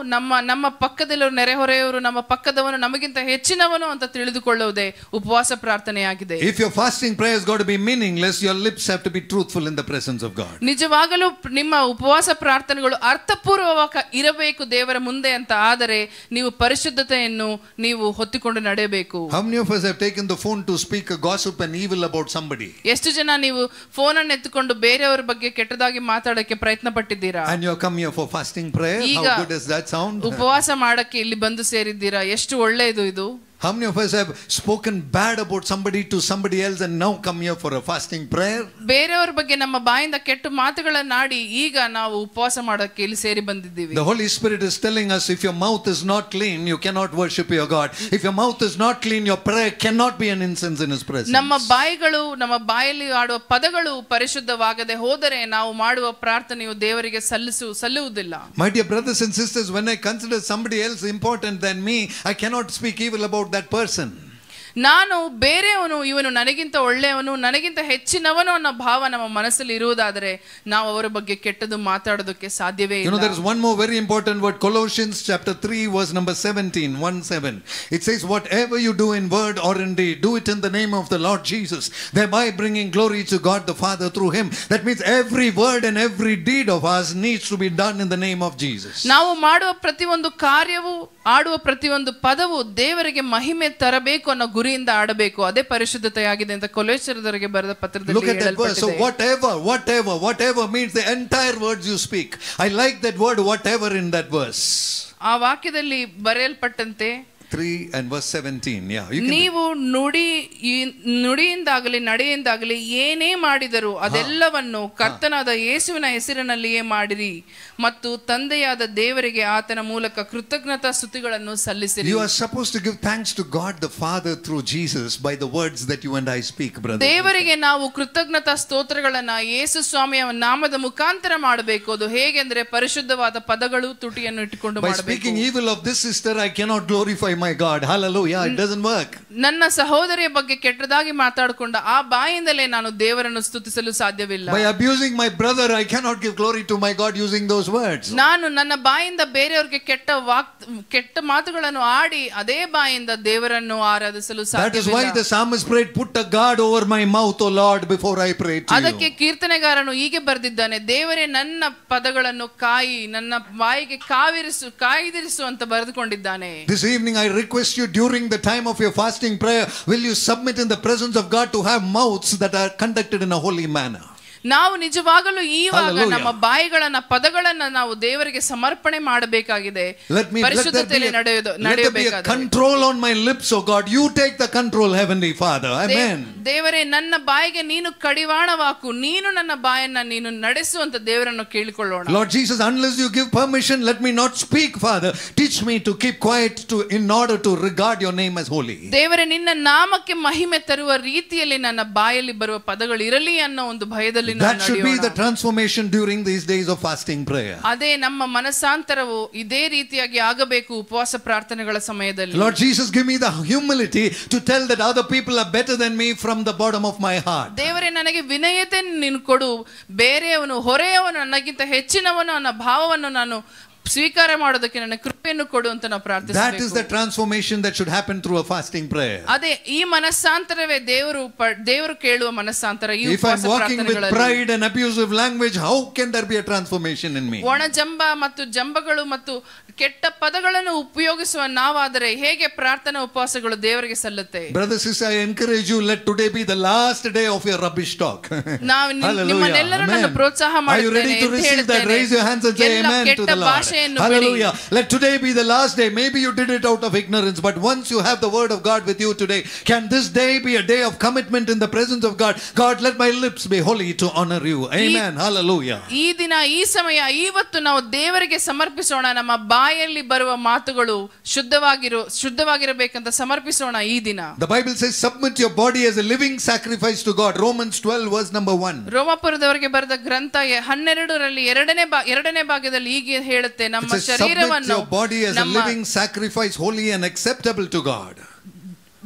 ನಮ್ಮ ಪಕ್ಕದಲ್ಲಿರುವ ನೆರೆಹೊರೆಯವರು, ನಮ್ಮ ಪಕ್ಕದವನು ನಮಗಿಂತ ಹೆಚ್ಚಿನವನು ಅಂತ ತಿಳಿದುಕೊಳ್ಳುವುದೇ ಉಪವಾಸ ಪ್ರಾರ್ಥನೆಯಾಗಿದೆ. If your fasting prayer is going to be meaningless, your lips have to be truthful in the presence of God. ನಿಜವಾಗಲೂ ನಿಮ್ಮ ಉಪವಾಸ ಪ್ರಾರ್ಥನೆಗಳು ಅರ್ಥಪೂರ್ವಕ ಇರಬೇಕು ದೇವರ ಮುಂದೆ ಅಂತ ಆದರೆ ನೀವು ಪರಿಶುದ್ಧತೆಯನ್ನು ನೀವು ಹೊತ್ತಿಕೊಂಡು ನಡೆಯಬೇಕು. How many of us have taken the phone to speak a gossip and evil about somebody? ಎಷ್ಟು ಜನ ನೀವು ಫೋನ್ ಅನ್ನು ಎತ್ತಿಕೊಂಡು ಬೇರೆಯವರ ಬಗ್ಗೆ ಕೆಟ್ಟದಾಗಿ ಮಾತಾಡಕ್ಕೆ ಪ್ರಯತ್ನ ಪಟ್ಟಿದ್ದೀರಾ? And you have come here for fasting prayer. How good does that sound? ಉಪವಾಸ ಮಾಡಕ್ಕೆ ಇಲ್ಲಿ ಬಂದು ಸೇರಿದ್ದೀರಾ, ಎಷ್ಟು ಒಳ್ಳೆಯದು ಇದು. How many of us have spoken bad about somebody to somebody else and now come here for a fasting prayer? ಬೇರೆಯವರ ಬಗ್ಗೆ ನಮ್ಮ ಬಾಯಿಂದ ಕೆಟ್ಟ ಮಾತುಗಳನ್ನು ಆಡಿ ಈಗ ನಾವು ಉಪವಾಸ ಮಾಡಕ್ಕೆ ಇಲ್ಲಿ ಸೇರಿ ಬಂದಿದ್ದೀವಿ. The Holy Spirit is telling us, if your mouth is not clean, you cannot worship your God. If your mouth is not clean, your prayer cannot be an incense in His presence. ನಮ್ಮ ಬಾಯಿಗಳು, ನಮ್ಮ ಬಾಯಲ್ಲಿ ಆಡುವ ಪದಗಳು ಪರಿಶುದ್ಧವಾಗದೆ ಹೋದರೆ ನಾವು ಮಾಡುವ ಪ್ರಾರ್ಥನೆಯು ದೇವರಿಗೆ ಸಲ್ಲುವುದಿಲ್ಲ. My dear brothers and sisters, when I consider somebody else important than me, I cannot speak evil about that person. ನಾನು ಬೇರೆಯವನು, ಇವನು ನನಗಿಂತ ಒಳ್ಳೆಯವನು, ನನಗಿಂತ ಹೆಚ್ಚಿನವನು ಅನ್ನೋ ಭಾವ ನಮ್ಮ ಮನಸ್ಸಲ್ಲಿ ಇರುವುದಾದರೆ ನಾವು ಅವರ ಬಗ್ಗೆ ಕೆಟ್ಟದ್ದು ಮಾತಾಡೋದಕ್ಕೆ ಸಾಧ್ಯವೇ ಇಲ್ಲ. You know, there is one more very important word. Colossians chapter 3 verse number 17, 1:7. It says, whatever you do in word or in deed, do it in the name of the Lord Jesus, thereby bringing glory to God the Father through Him. That means every word and every deed of ours needs to be done in the name of Jesus. ನಾವು ಮಾಡುವ ಪ್ರತಿಯೊಂದು ಕಾರ್ಯವು, ಆಡುವ ಪ್ರತಿಯೊಂದು ಪದವು ದೇವರಿಗೆ ಮಹಿಮೆ ತರಬೇಕು ಅನ್ನೋ ಗುರಿಯಿಂದ ಆಡಬೇಕು. ಅದೇ ಪರಿಶುದ್ಧತೆಯಾಗಿದೆ ಅಂತ ಕೊಲೊಸ್ಸೆಯರಿಗೆ ಬರೆದ ಪತ್ರದಲ್ಲಿ Look at that verse. So whatever means the entire words you speak. I like that word whatever in that verse. ಆ ವಾಕ್ಯದಲ್ಲಿ ಬರೆಯಲ್ಪಟ್ಟಂತೆ 3 and verse 17. Yeah, ನೀವು ನುಡಿಯಿಂದಾಗಲಿ ನಡೆಯಿಂದಾಗಲಿ ಏನೇ ಮಾಡಿದರೂ ಅದೆಲ್ಲವನ್ನು ಕರ್ತನಾದ ಯೇಸುವಿನ ಹೆಸರಿನಲ್ಲಿಯೇ ಮಾಡಿರಿ ಮತ್ತು ತಂದೆಯಾದ ದೇವರಿಗೆ ಆತನ ಮೂಲಕ ಕೃತಜ್ಞತಾ ಸ್ತುತಿಗಳನ್ನು ಸಲ್ಲಿಸಿರಿ. You are supposed to give thanks to God the Father through Jesus by the words that you and I speak, brother. ದೇವರಿಗೆ ನಾವು ಕೃತಜ್ಞತಾ ಸ್ತೋತ್ರಗಳನ್ನು ಯೇಸು ಸ್ವಾಮಿಯ ನಾಮದ ಮುಖಾಂತರ ಮಾಡಬೇಕು. ಅದು ಹೇಗೆಂದರೆ ಪರಿಶುದ್ಧವಾದ ಪದಗಳು, ತುಟಿಯನ್ನು ಇಟ್ಟುಕೊಂಡು ಮಾಡಬೇಕು. By speaking evil of this sister, I cannot glorify my God. Hallelujah. It doesn't work. ನನ್ನ ಸಹೋದರಿಯ ಬಗ್ಗೆ ಕೆಟ್ಟದಾಗಿ ಮಾತಾಡಿಕೊಂಡ ಆ ಬಾಯಿಂದಲೇ ನಾನು ದೇವರನ್ನು ಸ್ತುತಿಸಲು ಸಾಧ್ಯವಿಲ್ಲ. By abusing my brother, I cannot give glory to my God using those words. ನಾನು ನನ್ನ ಬಾಯಿಂದ ಬೇರೆಯವರಿಗೆ ಕೆಟ್ಟ ಮಾತುಗಳನ್ನು ಆಡಿ ಅದೇ ಬಾಯಿಂದ ದೇವರನ್ನು ಆರಾಧಿಸಲು ಸಾಧ್ಯವಿಲ್ಲ. That is why the psalmist prayed, put a guard over my mouth, O Lord, before I pray to you. ಅದಕ್ಕೆ ಕೀರ್ತನೆಗಾರನು ಹೀಗೆ ಬರೆದಿದ್ದಾನೆ, ದೇವರೇ ನನ್ನ ಪದಗಳನ್ನು ಕಾಯಿ, ನನ್ನ ಬಾಯಿಗೆ ಕಾಯ್ದಿರಿಸು ಅಂತ ಬರೆದುಕೊಂಡಿದ್ದಾನೆ. This evening I request you, during the time of your fasting prayer, will you submit in the presence of God to have mouths that are conducted in a holy manner? ನಾವು ನಿಜವಾಗಲೂ ಈವಾಗ ನಮ್ಮ ಬಾಯಿಗಳನ್ನ, ಪದಗಳನ್ನ ನಾವು ದೇವರಿಗೆ ಸಮರ್ಪಣೆ ಮಾಡಬೇಕಾಗಿದೆ. ಪರಿಶುದ್ಧತೆಯಲ್ಲಿ ನಡೆಯಬೇಕಾಗಿದೆ. Control on my lips, O God. You take the control, Heavenly Father. Amen. ದೇವರೇ ನನ್ನ ಬಾಯಿಗೆ ನೀನು ಕಡಿವಾಣವಾಕು, ನೀನು ನನ್ನ ಬಾಯನ್ನ ನೀನು ನಡೆಸು ಅಂತ ದೇವರನ್ನು ಕೇಳಿಕೊಳ್ಳೋಣ. Lord Jesus, unless you give permission, let me not speak, Father. Teach me to keep quiet in order to regard your name as holy. ದೇವರೇ ನಿನ್ನ ನಾಮಕ್ಕೆ ಮಹಿಮೆ ತರುವ ರೀತಿಯಲ್ಲಿ ನನ್ನ ಬಾಯಲ್ಲಿ ಬರುವ ಪದಗಳು ಇರಲಿ ಅನ್ನೋ ಒಂದು ಭಯದಲ್ಲಿ that should be the transformation during these days of fasting prayer. ಅದೇ ನಮ್ಮ ಮನಸ್ಸಾಂತರವು ಇದೇ ರೀತಿಯಾಗಿ ಆಗಬೇಕು ಉಪವಾಸ ಪ್ರಾರ್ಥನೆಗಳ ಸಮಯದಲ್ಲಿ. Lord Jesus, give me the humility to tell that other people are better than me from the bottom of my heart. ದೇವರೇ ನನಗೆ ವಿನಯತೆ ನೀನು ಕೊಡು, ಬೇರೆಯವನು ಹೊರೆಯವನು ನನಗಿಂತ ಹೆಚ್ಚಿನವನು ಅನ್ನೋ ಭಾವವನ್ನು ನಾನು ಸ್ವೀಕಾರ ಮಾಡೋದಕ್ಕೆ ನನ್ನ ಕೃಪೆಯನ್ನು ಕೊಡು ಅಂತ ನಾವು ಪ್ರಾರ್ಥಿಸಬೇಕು. That is the transformation that should happen through a fasting prayer. ಅದೇ ಈ ಮನಸ್ಸಾಂತರವೇ ದೇವರು ಕೇಳುವ ಮನಸ್ಸಾಂತರ. ಈ If I am walking with pride and abusive language, how can there be a transformation in me? ಒಣ ಜಂಬ ಮತ್ತು ಜಂಬಗಳು ಮತ್ತು ಕೆಟ್ಟ ಪದಗಳನ್ನು ಉಪಯೋಗಿಸುವ ನಾವಾದರೆ ಹೇಗೆ ಪ್ರಾರ್ಥನಾ ಉಪವಾಸಗಳು ದೇವರಿಗೆ ಸಲ್ಲುತ್ತೆ? Brother, sister, I encourage you, let today be the last day of your rubbish talk. ನಾವು ನಿಮ್ಮನ್ನೆಲ್ಲರೂ ನಾನು ಪ್ರೋತ್ಸಾಹ ಮಾಡುತ್ತೇನೆ. Are you ready to receive that? Raise your hands and say amen to the Lord. ಆಶೆಯನ್ನು ಬಿಡಿ. Hallelujah. Let today be the last day. Maybe you did it out of ignorance, but once you have the word of God with you today, can this day be a day of commitment in the presence of God? God, let my lips be holy to honor you. Amen. Hallelujah. ಈ ದಿನ, ಈ ಸಮಯ, ಇವತ್ತು ನಾವು ದೇವರಿಗೆ ಸಮರ್ಪಿಸೋಣ. ನಮ್ಮ ಬಾಯಲ್ಲಿ ಬರುವ ಮಾತುಗಳು ಶುದ್ಧವಾಗಿರಬೇಕಂತ ಸಮರ್ಪಿಸೋಣ ಈ ದಿನ. The Bible says submit your body as a living sacrifice to God. Romans 12 verse number 1. ರೋಮಾಪುರದವರಿಗೆ ಬರೆದ ಗ್ರಂಥ 12ರಲ್ಲಿ ಎರಡನೇ ಭಾಗದಲ್ಲಿ ಹೀಗೆ ಹೇಳುತ್ತೆ, ನಮ್ಮ ಶರೀರವನ್ನು your body as a living sacrifice, holy and acceptable to God.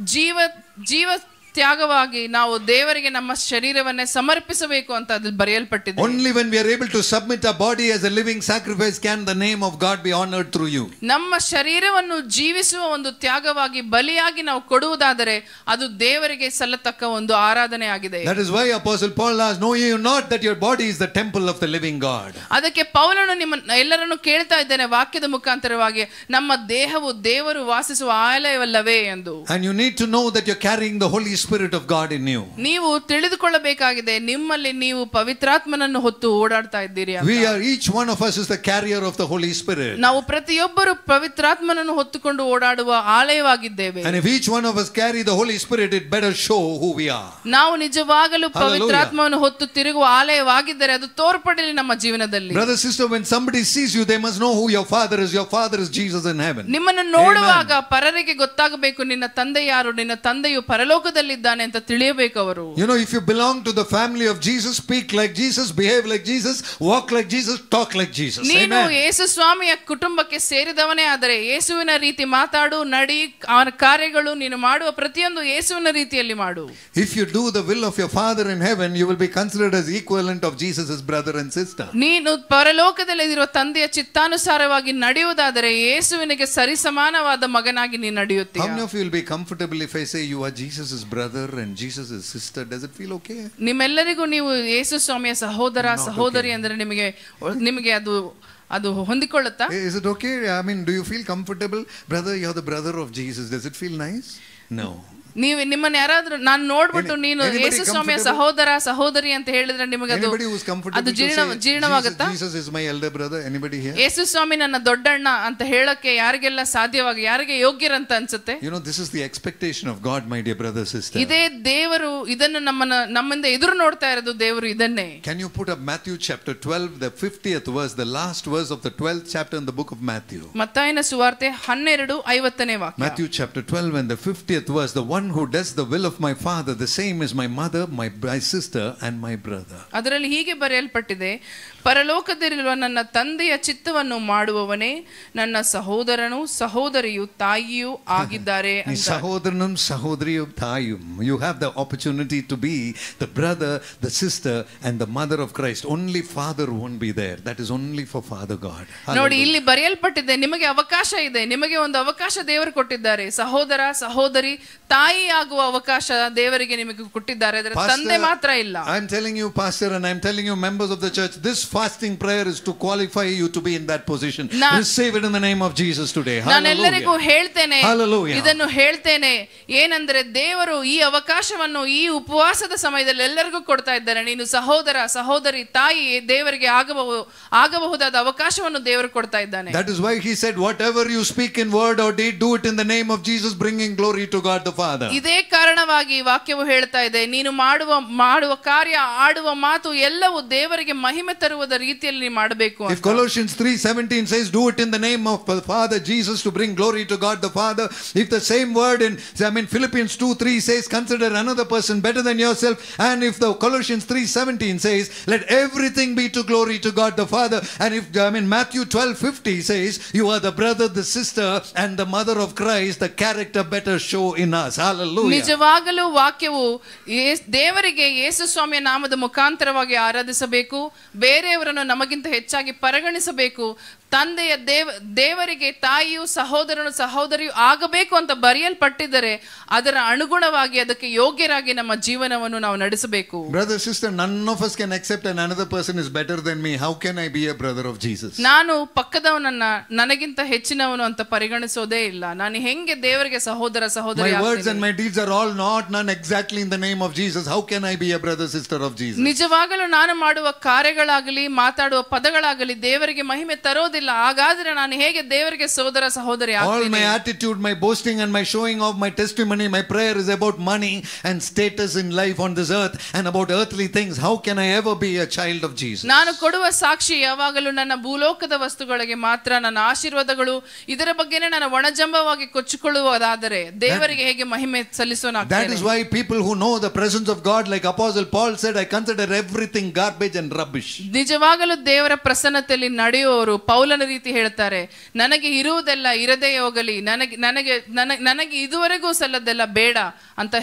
ಜೀವ ತ್ಯಾಗವಾಗಿ ನಾವು ದೇವರಿಗೆ ನಮ್ಮ ಶರೀರವನ್ನೇ ಸಮರ್ಪಿಸಬೇಕು ಅಂತ ಅದು ಬರೆಯಲ್ಪಟ್ಟಿದೆ. Only when we are able to submit our body as a living sacrifice can the name of God be honored through you. ನಮ್ಮ ಶರೀರವನ್ನು ಜೀವಿಸುವ ಒಂದು ತ್ಯಾಗವಾಗಿ ಬಲಿಯಾಗಿ ನಾವು ಕೊಡುವುದಾದರೆ ಅದು ದೇವರಿಗೆ ಸಲ್ಲತಕ್ಕ ಒಂದು ಆರಾಧನೆ ಆಗಿದೆ. That is why Apostle Paul asked, know you not that your body is the temple of the living God. ಅದಕ್ಕೆ ಪೌಲನು ನಿಮ್ಮ ಎಲ್ಲರನ್ನು ಕೇಳ್ತಾ ಇದ್ದೇನೆ ವಾಕ್ಯದ ಮುಖಾಂತರವಾಗಿ, ನಮ್ಮ ದೇಹವು ದೇವರು ವಾಸಿಸುವ ಆಲಯವಲ್ಲವೇ ಎಂದು. And you need to know that you're carrying the Holy Spirit of God in you. ನೀವು ತಿಳಿದುಕೊಳ್ಳಬೇಕಾಗಿದೆ, ನಿಮ್ಮಲ್ಲಿ ನೀವು ಪವಿತ್ರಾತ್ಮನನ್ನು ಹೊತ್ತು ಓಡಾಡ್ತಾ ಇದ್ದೀರಿ ಅಂತ. We are, each one of us is the carrier of the Holy Spirit. ನಾವು ಪ್ರತಿಯೊಬ್ಬರು ಪವಿತ್ರಾತ್ಮನನ್ನು ಹೊತ್ತುಕೊಂಡು ಓಡಾಡುವ ಆಲಯವಾಗಿದ್ದೇವೆ. And if each one of us carry the Holy Spirit, it better show who we are. ನಾವು ನಿಜವಾಗಲೂ ಪವಿತ್ರಾತ್ಮವನ್ನು ಹೊತ್ತು ತಿರುಗುವ ಆಲಯವಾಗಿದ್ದರೆ ಅದು ತೋರ್ಪಡಲಿ ನಮ್ಮ ಜೀವನದಲ್ಲಿ. Brother, sister, when somebody sees you, they must know who your father is. Your father is Jesus in heaven. ನಿಮ್ಮನ್ನು ನೋಡುವಾಗ ಪರರಿಗೆ ಗೊತ್ತಾಗಬೇಕು, ನಿನ್ನ ತಂದೆ ಯಾರು, ನಿನ್ನ ತಂದೆಯು ಪರಲೋಕದಲ್ಲಿ ಇದ್ದಾನೆ ಅಂತ ತಿಳಿಯಬೇಕು ಅವರು. You know, if you belong to the family of Jesus, speak like Jesus, behave like Jesus, walk like Jesus, talk like Jesus. ನೀನು ಯೇಸು ಸ್ವಾಮಿಯ ಕುಟುಂಬಕ್ಕೆ ಸೇರಿದವನೇ ಆದರೆ ಯೇಸುವಿನ ರೀತಿ ಮಾತಾಡು, ನಡಿ, ಅವನ ಕಾರ್ಯಗಳು ನೀನು ಮಾಡುವ ಪ್ರತಿಯೊಂದು ಯೇಸುವಿನ ರೀತಿಯಲ್ಲಿ ಮಾಡು. If you do the will of your Father in heaven, you will be considered as equivalent of Jesus' brother and sister. ನೀನು ಪರಲೋಕದಲ್ಲಿರುವ ತಂದೆಯ ಚಿತ್ತಾನುಸಾರವಾಗಿ ನಡೆಯುವುದಾದರೆ ಯೇಸುವಿನಿಗೆ ಸರಿಸಮಾನವಾದ ಮಗನಾಗಿ ನೀನು ನಡೆಯುತ್ತೀಯ. How many of you will be comfortable if I say you are Jesus' brother and Jesus' sister? Does it feel okay? ನಿಮ್ಮೆಲ್ಲರಿಗೂ ನೀವು ಯೇಸು ಸ್ವಾಮಿಯ ಸಹೋದರ ಸಹೋದರಿ ಅಂದರೆ ನಿಮಗೆ ಅದು ಹೊಂದಿಕೊಳ್ಳುತ್ತಾ? Is it okay? I mean, do you feel comfortable? Brother, you're the brother of Jesus. Does it feel nice? No. ನೀವು ನಿಮ್ಮನ್ನ ಯಾರಾದ್ರೂ ನಾನು ನೋಡ್ಬಿಟ್ಟು ನೀನು ಯೇಸು ಸ್ವಾಮಿಯ ಸಹೋದರ ಸಹೋದರಿ ಅಂತ ಹೇಳಿದ್ರೆ ನಿಮಗೆ ಅದು ಜೀರ್ಣವಾಗುತ್ತಾ? Jesus is my elder brother. Anybody here? ಯೇಸು ಸ್ವಾಮಿ ನನ್ನ ದೊಡ್ಡಣ್ಣ ಅಂತ ಹೇಳಕ್ಕೆ ಯಾರಿಗೆಲ್ಲ ಸಾಧ್ಯವಾಗಿ ಯಾರಿಗೆ ಯೋಗ್ಯರಂತ ಅನ್ಸುತ್ತೆ? You know, this is the expectation of God, my dear brother, sister. ಇದೇ ದೇವರು ಇದನ್ನು ನಮ್ಮಿಂದ ಎದುರು ನೋಡ್ತಾ ಇರೋದು ದೇವರು ಇದನ್ನೇ. Can you put up Matthew chapter 12, the 50th verse, the last verse of the 12th chapter in the book of Matthew? ಮತ್ತಾಯನ ಸುವಾರ್ತೆ 12:50 ವಾಕ್ಯ. Matthew chapter 12 and the 50th verse, the one who does the will of my father, the same is my mother, my sister and my brother. ಅದರಲ್ಲಿ ಹೀಗೆ ಬರೆಯಲ್ಪಟ್ಟಿದೆ, ಪರಲೋಕದಲ್ಲಿರುವ ನನ್ನ ತಂದೆಯ ಚಿತ್ತವನ್ನು ಮಾಡುವವನೇ ನನ್ನ ಸಹೋದರನು ಸಹೋದರಿಯು ತಾಯಿಯೂ ಆಗಿದ್ದಾರೆ ಅಂತ. ಸಹೋದರನು ಸಹೋದರಿಯು ತಾಯಿಯು. You have the opportunity to be the brother, the sister and the mother of Christ. Only father won't be there. That is only for Father God. ನೋಡಿ, ಇಲ್ಲಿ ಬರೆಯಲ್ಪಟ್ಟಿದೆ, ನಿಮಗೆ ಅವಕಾಶ ಇದೆ, ನಿಮಗೆ ಒಂದು ಅವಕಾಶ ದೇವರು ಕೊಟ್ಟಿದ್ದಾರೆ. ಸಹೋದರ ಸಹೋದರಿ ತಾಯಿ ಆಗುವ ಅವಕಾಶ ದೇವರಿಗೆ ನಿಮಗೆ ಕೊಟ್ಟಿದ್ದಾರೆ, ಆದರೆ ತಂದೆ ಮಾತ್ರ ಇಲ್ಲ. I am telling you, pastor, and I am telling you, members of the church, this fasting prayer is to qualify you to be in that position. Receive it in the name of Jesus today. ನಾನು ಎಲ್ಲರಿಗೂ ಹೇಳ್ತೇನೆ, ಇದನ್ನು ಹೇಳ್ತೇನೆ, ಏನಂದ್ರೆ ದೇವರು ಈ ಅವಕಾಶವನ್ನು ಈ ಉಪವಾಸದ ಸಮಯದಲ್ಲಿ ಎಲ್ಲರಿಗೂ ಕೊಡ್ತಾ ಇದ್ದಾರೆ. ನೀನು ಸಹೋದರ ಸಹೋದರಿ ತಾಯಿ ದೇವರಿಗೆ ಆಗಬಹುದಾದ ಅವಕಾಶವನ್ನು ದೇವರು ಕೊಡ್ತಾ ಇದ್ದಾನೆ. That is why he said, whatever you speak in word or deed, do it in the name of Jesus, bringing glory to God the Father. ಇದೇ ಕಾರಣವಾಗಿ ವಾಕ್ಯವು ಹೇಳ್ತಾ ಇದೆ, ನೀನು ಮಾಡುವ ಕಾರ್ಯ, ಆಡುವ ಮಾತು ಎಲ್ಲವೂ ದೇವರಿಗೆ ಮಹಿಮೆ ತರುವುದ ರೀತಿಯಲ್ಲಿ ಮಾಡಬೇಕು. If Colossians 3:17 says, do it in the name of the Father Jesus to bring glory to God the Father. If the same word in Philippians 2:3 says, consider another person better than yourself, and if the Colossians 3:17 says, let everything be to glory to God the Father, and if Matthew 12:50 says, you are the brother, the sister and the mother of Christ, the character better show in us. Hallelujah. ನಿಜವಾಗಲೂ ವಾಕ್ಯವು ದೇವರಿಗೆ ಯೇಸು ಸ್ವಾಮಿಯ ನಾಮದ ಮುಖಾಂತರವಾಗಿ ಆರಾಧಿಸಬೇಕು, ಬೇರೆಯವರನ್ನು ನಮಗಿಂತ ಹೆಚ್ಚಾಗಿ ಪರಿಗಣಿಸಬೇಕು, ತಂದೆಯ ದೇವರಿಗೆ ತಾಯಿಯು ಸಹೋದರನು ಸಹೋದರಿಯು ಆಗಬೇಕು ಅಂತ ಬರೆಯಲ್ಪಟ್ಟಿದ್ದರೆ ಅದರ ಅನುಗುಣವಾಗಿ ಅದಕ್ಕೆ ಯೋಗ್ಯರಾಗಿ ನಮ್ಮ ಜೀವನವನ್ನು ನಾವು ನಡೆಸಬೇಕು. Brother, sister, none of us can accept another person is better than me. How can I be a brother of Jesus? ನಾನು ಪಕ್ಕದವನನ್ನ ನನಗಿಂತ ಹೆಚ್ಚಿನವನು ಅಂತ ಪರಿಗಣಿಸೋದೇ ಇಲ್ಲ. ನಾನು ಹೆಂಗೆ ದೇವರಿಗೆ ಸಹೋದರ ಸಹೋದರಿ ಆಗ್ತೀನಿ? My words and my deeds are all none exactly in the name of Jesus. How can I be a brother sister of Jesus? ನಿಜವಾಗಲೂ ನಾನು ಮಾಡುವ ಕಾರ್ಯಗಳಾಗಲಿ ಮಾತಾಡುವ ಪದಗಳಾಗಲಿ ದೇವರಿಗೆ ಮಹಿಮೆ ತರೋದಿಲ್ಲ ಬರೋದಿಲ್ಲ, ಹಾಗಾದ್ರೆ ನಾನು ಹೇಗೆ ದೇವರಿಗೆ ಸೋದರ ಸಹೋದರಿ All ಆಗ್ತೀನಿ? my attitude, my boasting and my showing of my testimony, my prayer is about money and status in life on this earth and about earthly things. How can I ever be a child of Jesus? ನಾನು ಕೊಡುವ ಸಾಕ್ಷಿ ಯಾವಾಗಲೂ ನನ್ನ ಭೂಲೋಕದ ವಸ್ತುಗಳಿಗೆ ಮಾತ್ರ, ನನ್ನ ಆಶೀರ್ವಾದಗಳು ಇದರ ಬಗ್ಗೆನೇ ನಾನು ಒಣಜಂಬವಾಗಿ ಕೊಚ್ಚಿಕೊಳ್ಳುವುದಾದರೆ ದೇವರಿಗೆ ಹೇಗೆ ಮಹಿಮೆ ಸಲ್ಲಿಸೋನಾಗ್ತೇನೆ? That is why people who know the presence of God, like Apostle Paul said, I consider everything garbage and rubbish. ನಿಜವಾಗಲೂ ದೇವರ ಪ್ರಸನ್ನತೆಯಲ್ಲಿ ನಡೆಯುವವರು ಪೌಲನ ರೀತಿ ಹೇಳ್ತಾರೆ, ನನಗೆ ಇರುವುದೆಲ್ಲ ಇರದೇ ಹೋಗಲಿ, ನನಗೆ ಇದುವರೆಗೂ ಸಲ್ಲದೆಲ್ಲ ಬೇಡ ಅಂತ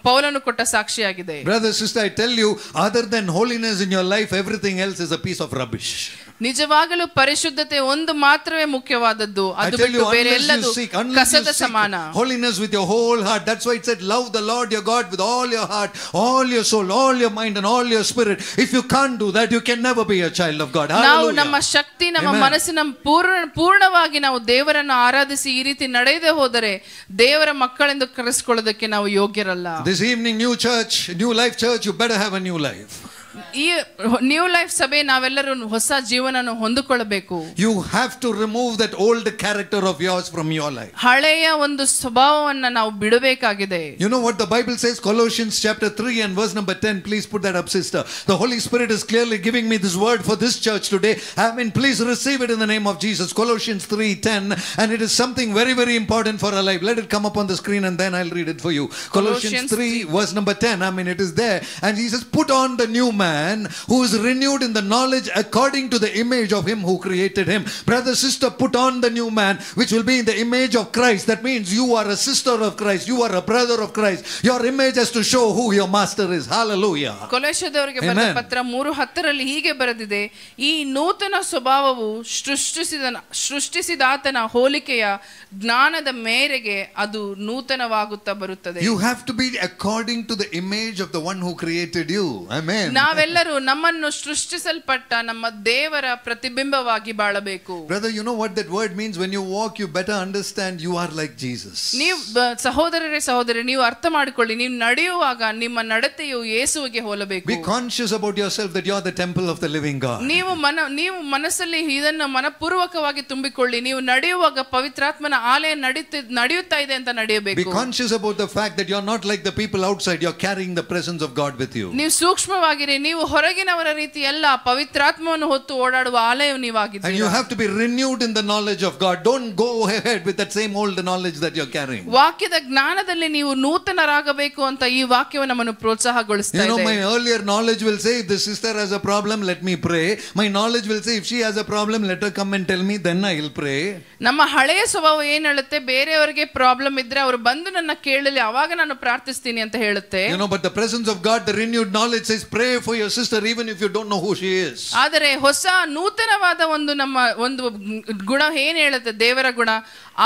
ಪೌಲನು ಕೊಟ್ಟ ಸಾಕ್ಷಿಯಾಗಿದೆ. Brother, sister, I tell you, other than holiness in your life, everything else is a piece of rubbish. ನಿಜವಾಗಲೂ ಪರಿಶುದ್ಧತೆ ಒಂದು ಮಾತ್ರವೇ ಮುಖ್ಯವಾದದ್ದು, ಅದು ಬಿಟ್ಟು ಬೇರೆ ಎಲ್ಲದೂ ಕಸದ ಸಮಾನ. Holiness with your whole heart. That's why it said, love the Lord your God with all your heart, all your soul, all your mind and all your spirit. If you can't do that, you can never be a child of God. ನಾವು ನಮ್ಮ ಶಕ್ತಿ, ನಮ್ಮ ಮನಸ್ಸಿನ ಪೂರ್ಣವಾಗಿ ನಾವು ದೇವರನ್ನು ಆರಾಧಿಸಿ ಈ ರೀತಿ ನಡೆಯದೆ ಹೋದರೆ ದೇವರ ಮಕ್ಕಳೆಂದು ಕರೆಸಿಕೊಳ್ಳೋದಕ್ಕೆ ನಾವು ಯೋಗ್ಯರಲ್ಲ. This evening, New Church, New Life Church, you better have a new life. ಈ ನ್ಯೂ ಲೈಫ್ ಸಭೆ ನಾವೆಲ್ಲರೂ ಹೊಸ ಜೀವನವನ್ನು ಹೊಂದಿಕೊಳ್ಳಬೇಕು. You have to remove that old character of yours from your life. ಹಳೆಯ ಒಂದು ಸ್ವಭಾವವನ್ನು ನಾವು ಬಿಡಬೇಕಾಗಿದೆ. You know what the Bible says? Colossians chapter 3 and verse number 10. Please put that up, sister. The Holy Spirit is clearly giving me this word for this church today. I mean, please receive it in the name of Jesus. Colossians 3:10, and it is something very, very important for our life. Let it come up on the screen and then I'll read it for you. Colossians 3 verse number 10. I mean, it is there. And he says, put on the new man who is renewed in the knowledge according to the image of him who created him. Brother, sister, put on the new man which will be in the image of Christ. That means you are a sister of Christ, you are a brother of Christ. Your image has to show who your master is. Hallelujah. ಕೊಲೊಸ್ಸೆದವರಿಗೆ ಬರೆದ ಪತ್ರ 3:10 ಹೀಗೆ ಬರೆದಿದೆ, ಈ ನೂತನ ಸ್ವಭಾವವು ಸೃಷ್ಟಿಸಿದಾತನ ಹೋಲಿಕೆಯ ಜ್ಞಾನದ ಮೇರೆಗೆ ಅದು ನೂತನವಾಗುತ್ತಾ ಬರುತ್ತದೆ. You have to be according to the image of the one who created you. Amen. ನಾವೆಲ್ಲರೂ ನಮ್ಮನ್ನು ಸೃಷ್ಟಿಸಲ್ಪಟ್ಟ ನಮ್ಮ ದೇವರ ಪ್ರತಿಬಿಂಬವಾಗಿ ಬಾಳಬೇಕು. Brother, you know what that word means? When you walk, you better understand you are like Jesus. ನೀವು ಸಹೋದರಿ ನೀವು ಅರ್ಥ ಮಾಡಿಕೊಳ್ಳಿ, ನೀವು ನಡೆಯುವಾಗ ನಿಮ್ಮ ನಡತೆಯು ಯೇಸುವಿಗೆ ಹೋಲಬೇಕು. Be conscious about yourself that you are the temple of the living God. ನೀವು ಮನಸ್ಸಲ್ಲಿ ಇದನ್ನು ಮನಪೂರ್ವಕವಾಗಿ ತುಂಬಿಕೊಳ್ಳಿ, ನೀವು ನಡೆಯುವಾಗ ಪವಿತ್ರಾತ್ಮನ ಆಲಯ ನಡೆಯುತ್ತಾ ಇದೆ ಅಂತ ನಡೆಯಬೇಕು. Be conscious about the fact that you are not like the people outside. You are carrying the presence of God with you. ನೀವು ಸೂಕ್ಷ್ಮವಾಗಿರಿ, ನೀವು ಹೊರಗಿನವರ ರೀತಿ ಅಲ್ಲ, ಪವಿತ್ರಾತ್ಮವನ್ನು ಹೊತ್ತು ಓಡಾಡುವ ಆಲಯ ನೀವಾಗಿದ್ದೀರಿ. And you have to be renewed in the knowledge of God. Don't go ahead with that same old knowledge that you are carrying. ವಾಕ್ಯದ ಜ್ಞಾನದಲ್ಲಿ ನೀವು ನೂತನರಾಗಬೇಕು ಅಂತ ಈ ವಾಕ್ಯವು ನಮ್ಮನ್ನು ಪ್ರೋತ್ಸಾಹಗೊಳಿಸ್ತಾ ಇದೆ. You know, my earlier knowledge will say, if the sister has a problem, let me pray. My knowledge will say, if she has a problem, let her come and tell me, then I will pray. ನಮ್ಮ ಹಳೆಯ ಸ್ವಭಾವ ಏನ್ ಹೇಳುತ್ತೆ, ಬೇರೆಯವರಿಗೆ problem ಇದ್ರೆ ಅವರು ಬಂದು ನನ್ನ ಕೇಳಲಿ, ಅವಾಗ ನಾನು ಪ್ರಾರ್ಥಿಸ್ತೀನಿ ಅಂತ ಹೇಳುತ್ತೆ. You know, but the presence of God, the renewed knowledge says, pray for your sister even if you don't know who she is. ಆದರೆ ಹೊಸ ನೂತನವಾದ ನಮ್ಮ ಒಂದು ಗುಣ ಏನ್ ಹೇಳುತ್ತೆ, ದೇವರ ಗುಣ,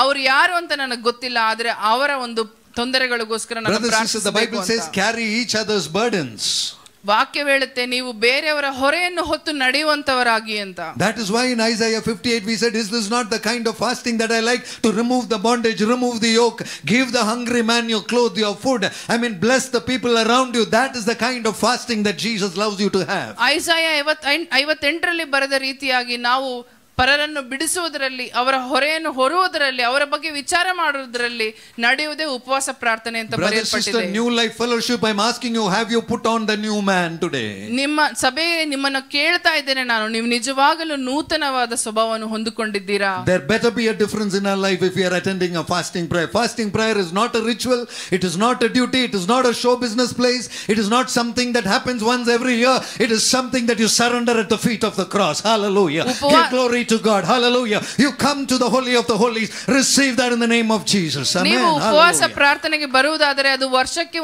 ಅವ್ರು ಯಾರು ಅಂತ ನನಗೆ ಗೊತ್ತಿಲ್ಲ, ಆದ್ರೆ ಅವರ ಒಂದು ತೊಂದರೆಗಳಿಗೋಸ್ಕರ ನಾನು ಪ್ರಾರ್ಥಿಸಬೇಕು. The Bible says, carry each other's burdens. ವಾಕ್ಯ ಹೇಳುತ್ತೆ, ನೀವು ಬೇರೆಯವರ ಹೊರೆಯನ್ನು ಹೊತ್ತು ನಡೆಯುವಂತವರಾಗಿ ಅಂತ. That is why in Isaiah 58 we said, is this not the kind of fasting that I like? To remove the bondage, remove the yoke, give the hungry man your clothes, your food. I mean, bless the people around you. That is the kind of fasting that Jesus loves you to have. ಐಸಾಯ 58 ಬರೆದ ರೀತಿಯಾಗಿ ನಾವು ಪರರನ್ನು ಬಿಡಿಸುವುದರಲ್ಲಿ, ಅವರ ಹೊರೆಯನ್ನು ಹೊರುವುದರಲ್ಲಿ, ಅವರ ಬಗ್ಗೆ ವಿಚಾರ ಮಾಡುವುದರಲ್ಲಿ ನಡೆಯುವುದೇ ಉಪವಾಸ ಪ್ರಾರ್ಥನೆ ಅಂತ ಬರೆಯಲ್ಪಟ್ಟಿದೆ. New Life Fellowship, I'm asking you, have you put on the new man today? ನಿಮ್ಮ ಸಭೆ ನಿಮ್ಮನ್ನು ಕೇಳ್ತಾ ಇದ್ದೇನೆ ನಾನು, ನೀವು ನಿಜವಾಗಲೂ ನೂತನವಾದ ಸ್ವಭಾವವನ್ನು ಹೊಂದಿಕೊಂಡಿದ್ದೀರಾ? There better be a difference in our life if we are attending a fasting prayer. Fasting prayer is not a ritual, it is not a duty, it is not a show business place, it is not something that happens once every year. It is something that you surrender at the feet of the cross. Hallelujah. Give glory to God. Hallelujah. You come to the holy of the holies. Receive that in the name of Jesus. Amen. ನೀವು ಉಪವಾಸ ಪ್ರಾರ್ಥನೆಗೆ ಬರುವುದಾದರೆ ಅದು ವರ್ಷಕ್ಕೆ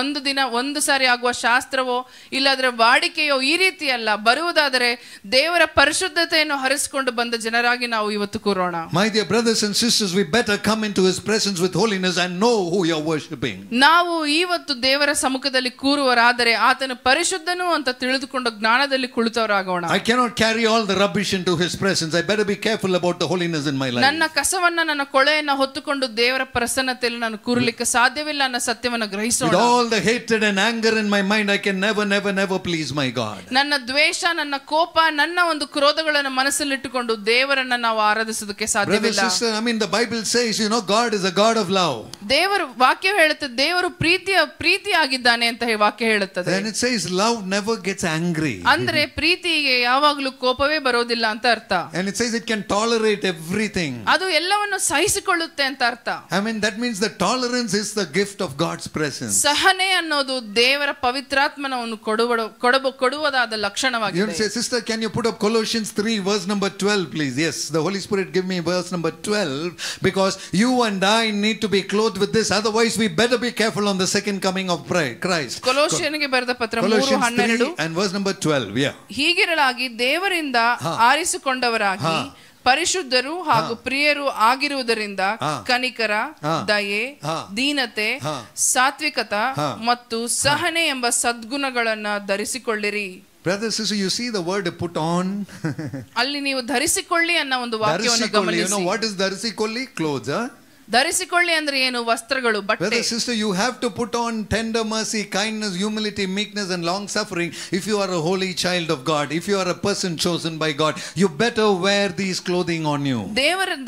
ಒಂದು ದಿನ ಒಂದು ಸಾರಿ ಆಗುವ ಶಾಸ್ತ್ರವೋ ಇಲ್ಲಾದ್ರೆ ವಾಡಿಕೆಯೋ ಈ ರೀತಿ ಅಲ್ಲ. ಬರುವುದಾದರೆ ದೇವರ ಪರಿಶುದ್ಧತೆಯನ್ನು ಹರಿಸಿಕೊಂಡು ಬಂದ ಜನರಾಗಿ ನಾವು ಇವತ್ತು ಕೂರೋಣ. My dear brothers and sisters, we better come into his presence with holiness and know who you are worshiping. ನಾವು ಇವತ್ತು ದೇವರ ಸಮ್ಮುಖದಲ್ಲಿ ಕೂರುವರಾದರೆ ಆತನು ಪರಿಶುದ್ಧನು ಅಂತ ತಿಳಿದುಕೊಂಡು ಜ್ಞಾನದಲ್ಲಿ ಕುಳಿತವರಾಗೋಣ. I cannot carry all the rubbish into his presence. presence. I better be careful about the holiness in my life. ನನ್ನ ಕಸವನ್ನ ನನ್ನ ಕೊಳೆಯನ್ನ ಹೊತ್ತುಕೊಂಡು ದೇವರ ಪ್ರಸನ್ನತೆಯಲ್ಲಿ ನಾನು ಕೂರಲಿಕ್ಕೆ ಸಾಧ್ಯವಿಲ್ಲ ಅನ್ನೋ ಸತ್ಯವನ್ನು ಗ್ರಹಿಸೋಣ. With all the hatred and anger in my mind, I can never please my God. ನನ್ನ ದ್ವೇಷ, ನನ್ನ ಕೋಪ, ನನ್ನ ಒಂದು ಕ್ರೋಧಗಳನ್ನು ಮನಸ್ಸಲ್ಲಿಟ್ಟುಕೊಂಡು ದೇವರನ್ನ ನಾವು ಆರಾಧಿಸೋದಕ್ಕೆ ಸಾಧ್ಯವಿಲ್ಲ. Brother, sister, I mean the Bible says, God is a God of love. ದೇವರು ವಾಕ್ಯ ಹೇಳುತ್ತದೆ ದೇವರು ಪ್ರೀತಿಯಾಗಿದ್ದಾನೆ ಅಂತ ವಾಕ್ಯ ಹೇಳುತ್ತದೆ. Then it says love never gets angry. ಅಂದ್ರೆ ಪ್ರೀತಿಗೆ ಯಾವಾಗಲೂ ಕೋಪವೇ ಬರೋದಿಲ್ಲ ಅಂತ ಅರ್ಥ. And it says it can tolerate everything. ಅದು ಎಲ್ಲವನ್ನು ಸಹಿಸಿಕೊಳ್ಳುತ್ತೆ ಅಂತ ಅರ್ಥ. I mean that means the tolerance is the gift of God's presence. ಸಹನೆ ಅನ್ನೋದು ದೇವರ ಪವಿತ್ರಾತ್ಮನವನ್ನು ಕೊಡುವುದಾದ ಲಕ್ಷಣವಾಗಿದೆ. You say, sister, can you put up Colossians 3 verse number 12 please? Yes, the Holy Spirit give me verse number 12 because you and I need to be clothed with this, otherwise we better be careful on the second coming of Christ. ಕೊಲೋಸ್ಯನಿಗೆ ಬರೆದ ಪತ್ರ Colossians 3 3:12 and verse number 12. Yeah. ಹೀಗಿರಲಾಗಿ ದೇವರಿಂದ ಆರಿಸಿಕೊಂಡವರಾಗಿ ಪರಿಶುದ್ಧರು ಹಾಗೂ ಪ್ರಿಯರು ಆಗಿರುವುದರಿಂದ ಕನಿಕರ, ದಯೆ, ದೀನತೆ, ಸಾತ್ವಿಕತ ಮತ್ತು ಸಹನೆ ಎಂಬ ಸದ್ಗುಣಗಳನ್ನ ಧರಿಸಿಕೊಳ್ಳಿರಿ. Brother, sister, you see the word put on. ಅಲ್ಲಿ ನೀವು ಧರಿಸಿಕೊಳ್ಳಿ ಅನ್ನೋ ಒಂದು ವಾಕ್ಯವನ್ನು ಗಮನಿಸಿ. You know what is ಧರಿಸಿಕೊಳ್ಳಿ? Clothes, huh? ಧರಿಸಿಕೊಳ್ಳಿ ಅಂದ್ರೆ ಏನು? ವಸ್ತ್ರಗಳು, ಬಟ್ಟೆ. Brother, sister, you have to put on tender mercy, kindness, humility, meekness and long suffering if you are a holy child of God. If you are a person chosen by God, you better wear these clothing on you.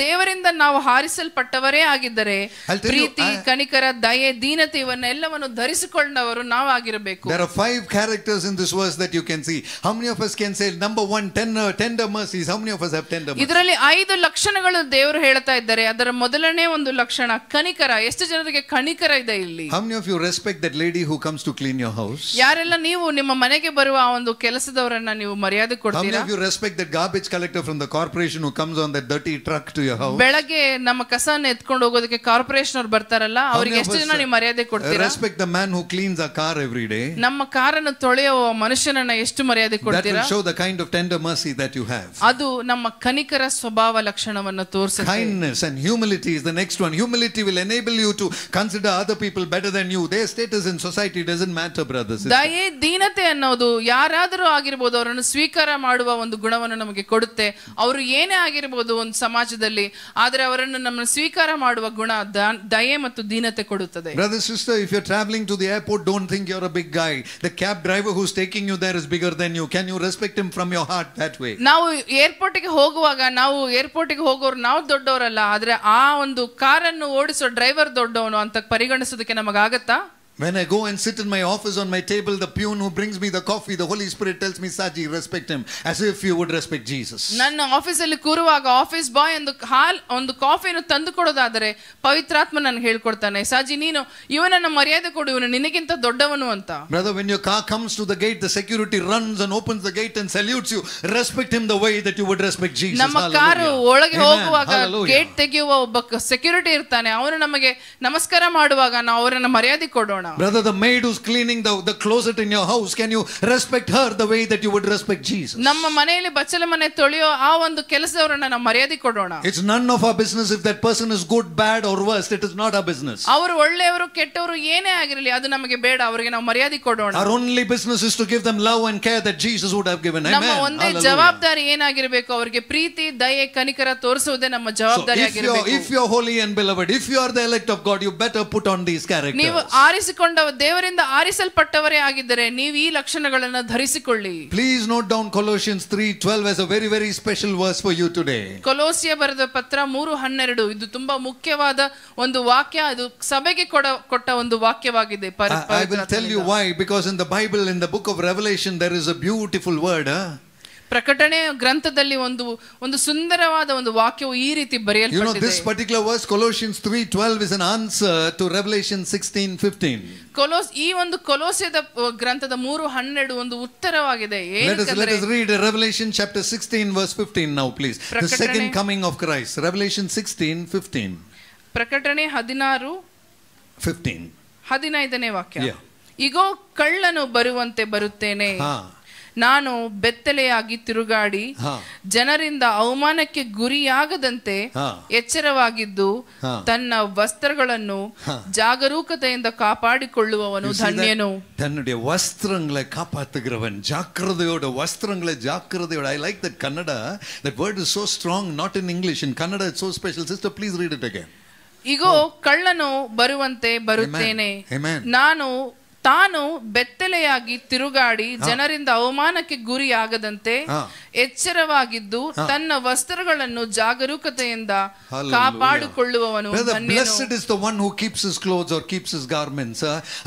ದೇವರಿಂದ ನಾವು ಹಾರಿಸಲ್ಪಟ್ಟವರೇ ಆಗಿದ್ದರೆ ಪ್ರೀತಿ, ಕನಿಕರ, ದಯೆ, ದೀನತೆ ಇವನ್ನೆಲ್ಲವನ್ನು ಧರಿಸಿಕೊಂಡವರು ನಾವು ಆಗಿರಬೇಕು. There are 5 characters in this verse that you can see. How many of us can say number 1 tender mercies? How many of us have tender mercies? ಇದರಲ್ಲಿ 5 ಲಕ್ಷಣಗಳು ದೇವರು ಹೇಳ್ತಾ ಇದ್ದಾರೆ. ಅದರ ಮೊದಲನೇ ಒಂದು ಲಕ್ಷಣ ಕನಿಕರ. ಎಷ್ಟು ಜನರಿಗೆ ಕನಿಕರ ಇದೆ ಇಲ್ಲಿ? How many of you respect that lady who comes to clean your house? ಯಾರೆಲ್ಲ ನೀವು ನಿಮ್ಮ ಮನೆಗೆ ಬರುವ ಆ ಒಂದು ಕೆಲಸದವರನ್ನ ನೀವು ಮರ್ಯಾದೆ ಕೊಡ್ತೀರಾ? How many of you respect that garbage collector from the corporation who comes on that dirty truck to your house? ಬೆಳಗ್ಗೆ ನಮ್ಮ ಕಸನ ಎತ್ಕೊಂಡು ಹೋಗೋದಕ್ಕೆ ಕಾರ್ಪೊರೇಷನ್ ಅವರು ಬರ್ತಾರಲ್ಲ, ಅವರಿಗೆ ಎಷ್ಟು ಜನ ನೀವು ಮರ್ಯಾದೆ ಕೊಡ್ತೀರಾ? Respect the man who cleans a car every day? ನಮ್ಮ ಕಾರನ್ನು ತೊಳೆಯುವ ಮನುಷ್ಯನನ್ನ ಎಷ್ಟು ಮರ್ಯಾದೆ ಕೊಡ್ತೀರಾ? That will show the kind of tender mercy that you have. ಅದು ನಮ್ಮ ಕನಿಕರ ಸ್ವಭಾವ ಲಕ್ಷಣವನ್ನು ತೋರಿಸುತ್ತೆ. Kindness and humility is the next one. Humility will enable you to consider other people better than you. Their status in society doesn't matter, brothers. ದಯೆ, ದೀನತೆ ಅನ್ನೋದು ಯಾರಾದರೂ ಆಗಿರಬಹುದು, ಅವರನ್ನು ಸ್ವೀಕಾರ ಮಾಡುವ ಒಂದು ಗುಣವನ್ನು ನಮಗೆ ಕೊಡುತ್ತೆ. ಅವರು ಏನೇ ಆಗಿರಬಹುದು ಒಂದು ಸಮಾಜದಲ್ಲಿ, ಆದರೆ ಅವರನ್ನು ನಮ್ಮನ್ನು ಸ್ವೀಕಾರ ಮಾಡುವ ಗುಣ ದಯೆ ಮತ್ತು ದೀನತೆ ಕೊಡುತ್ತದೆ. Brother, sister, if you're traveling to the airport, don't think you're a big guy. The cab driver who's taking you there is bigger than you. Can you respect him from your heart that way? ನಾವು ಏರ್ಪೋರ್ಟ್ಗೆ ಹೋಗುವಾಗ ನಾವು ಏರ್ಪೋರ್ಟ್ಗೆ ಹೋಗೋರು ನಾವು ದೊಡ್ಡವರಲ್ಲ, ಆದ್ರೆ ಆ ಒಂದು ಕಾರನ್ನು ಓಡಿಸೋ driver ದೊಡ್ಡವನು ಅಂತ ಪರಿಗಣಿಸೋದಕ್ಕೆ ನಮಗಾಗತ್ತಾ? When I go and sit in my office on my table, the peon who brings me the coffee, the Holy Spirit tells me, Saji, respect him as if you would respect Jesus. ನನ್ನ ಆಫೀಸಲ್ಲಿ ಕೂರುವಾಗ office boy ಒಂದು ಕಾಫಿಯನ್ನು ತಂದು ಕೊಡೋದಾದರೆ ಪವಿತ್ರಾತ್ಮ ನನಗೆ ಹೇಳ್ಕೊಡ್ತಾನೆ, ಸಾಜಿ ನೀನು ಇವನನ್ನ ಮರ್ಯಾದೆ ಕೊಡು, ಇವನು ನಿನಗಿಂತ ದೊಡ್ಡವನು ಅಂತ. Brother, when your car comes to the gate, the security runs and opens the gate and salutes you. Respect him the way that you would respect Jesus. ನಮ್ಮ ಕಾರು ಒಳಗೆ ಹೋಗುವಾಗ ಗೇಟ್ ತೆಗೆಯುವ ಒಬ್ಬ ಸೆಕ್ಯೂರಿಟಿ ಇರ್ತಾನೆ, ಅವನು ನಮಗೆ ನಮಸ್ಕಾರ ಮಾಡುವಾಗ ನಾವು ಅವರನ್ನ ಮರ್ಯಾದೆ ಕೊಡೋಣ. Brother, the maid who's cleaning the closet in your house, can you respect her the way that you would respect Jesus? ನಮ್ಮ ಮನೆಯಲ್ಲಿ ಬಚ್ಚಲ ಮನೆ ತೊಳೆಯೋ ಆ ಒಂದು ಕೆಲಸದವರನ್ನ ನಾವು ಮರ್ಯಾದೆ ಕೊಡೋಣ. It's none of our business if that person is good, bad or worst. It is not our business. ಅವರು ಒಳ್ಳೆಯವರು ಕೆಟ್ಟವರು ಏನೇ ಆಗಿರಲಿ ಅದು ನಮಗೆ ಬೇಡ, ಅವರಿಗೆ ನಾವು ಮರ್ಯಾದೆ ಕೊಡೋಣ. Our only business is to give them love and care that Jesus would have given. Amen. ನಮ್ಮ ಒಂದೇ ಜವಾಬ್ದಾರಿ ಏನಾಗಿರಬೇಕು, ಅವರಿಗೆ ಪ್ರೀತಿ, ದಯೆ, ಕನಿಕರ ತೋರಿಸುವುದೇ ನಮ್ಮ ಜವಾಬ್ದಾರಿ ಆಗಿರಬೇಕು. If you are holy and beloved, if you are the elect of God, you better put on these characters. ನೀವು ದೇವರಿಂದ ಆರಿಸಲ್ಪಟ್ಟವರೇ ಆಗಿದ್ದರೆ ನೀವು ಈ ಲಕ್ಷಣಗಳನ್ನು ಧರಿಸಿಕೊಳ್ಳಿ. Please note down Colossians 3:12 as a very very special verse for you today. ಕೊಲೋಸಿಯ ಬರೆದ ಪತ್ರ 3:12 ಇದು ತುಂಬಾ ಮುಖ್ಯವಾದ ಒಂದು ವಾಕ್ಯ, ಅದು ಸಭೆಗೆ ಕೊಟ್ಟ ಒಂದು ವಾಕ್ಯವಾಗಿದೆ. I will tell you why, because in the Bible, in the book of Revelation, there is a beautiful word. ಪ್ರಕಟಣೆ ಗ್ರಂಥದಲ್ಲಿ ಒಂದು ಸುಂದರವಾದ ಒಂದು ವಾಕ್ಯವು ಈ ರೀತಿ ಬರೆಯಲ್ಪಟ್ಟಿದೆ. You know, this particular verse, Colossians 3:12, is an answer to Revelation 16:15. ಈ ಒಂದು ಕೊಲೋಸ್ಯದ ಗ್ರಂಥದ 3:12 ಒಂದು ಉತ್ತರವಾಗಿದೆ. Let us read Revelation chapter 16 verse 15 now, please. The second coming of Christ. Revelation 16:15. ಪ್ರಕಟಣೆ 16:15 15ನೇ ವಾಕ್ಯ. ಇಗೋ ಕಳ್ಳನು ಬರುವಂತೆ ಬರುತ್ತೇನೆ, ನಾನು ಬೆತ್ತಲೆಯಾಗಿ ತಿರುಗಾಡಿ ಜನರಿಂದ ಅವಮಾನಕ್ಕೆ ಗುರಿಯಾಗದಂತೆ ಎಚ್ಚರವಾಗಿದ್ದು ತನ್ನ ವಸ್ತ್ರಗಳನ್ನು ಜಾಗರೂಕತೆಯಿಂದ ಕಾಪಾಡಿಕೊಳ್ಳುವವನು ಧನ್ಯನು. தன்னுடைய வஸ்திரங்களை காப்பாத்துகிறவன், ஜாக்கிரதையோட வஸ்திரங்களை ஜாக்கிரதையோட. I like that Kannada. That word is so strong, not in English. In Kannada it's so special. Sister, please read it again. ಇಗೋ ಕಳ್ಳನು ಬರುವಂತೆ ಬರುತ್ತೇನೆ, ತಾನು ಬೆತ್ತಲೆಯಾಗಿ ತಿರುಗಾಡಿ ಜನರಿಂದ ಅವಮಾನಕ್ಕೆ ಗುರಿಯಾಗದಂತೆ ಎಚ್ಚರವಾಗಿದ್ದು ತನ್ನ ವಸ್ತ್ರಗಳನ್ನು ಜಾಗರೂಕತೆಯಿಂದ ಕಾಪಾಡಿಕೊಳ್ಳುವವನು ಧನ್ಯನು. Blessed is the one who keeps his clothes or keeps his garments.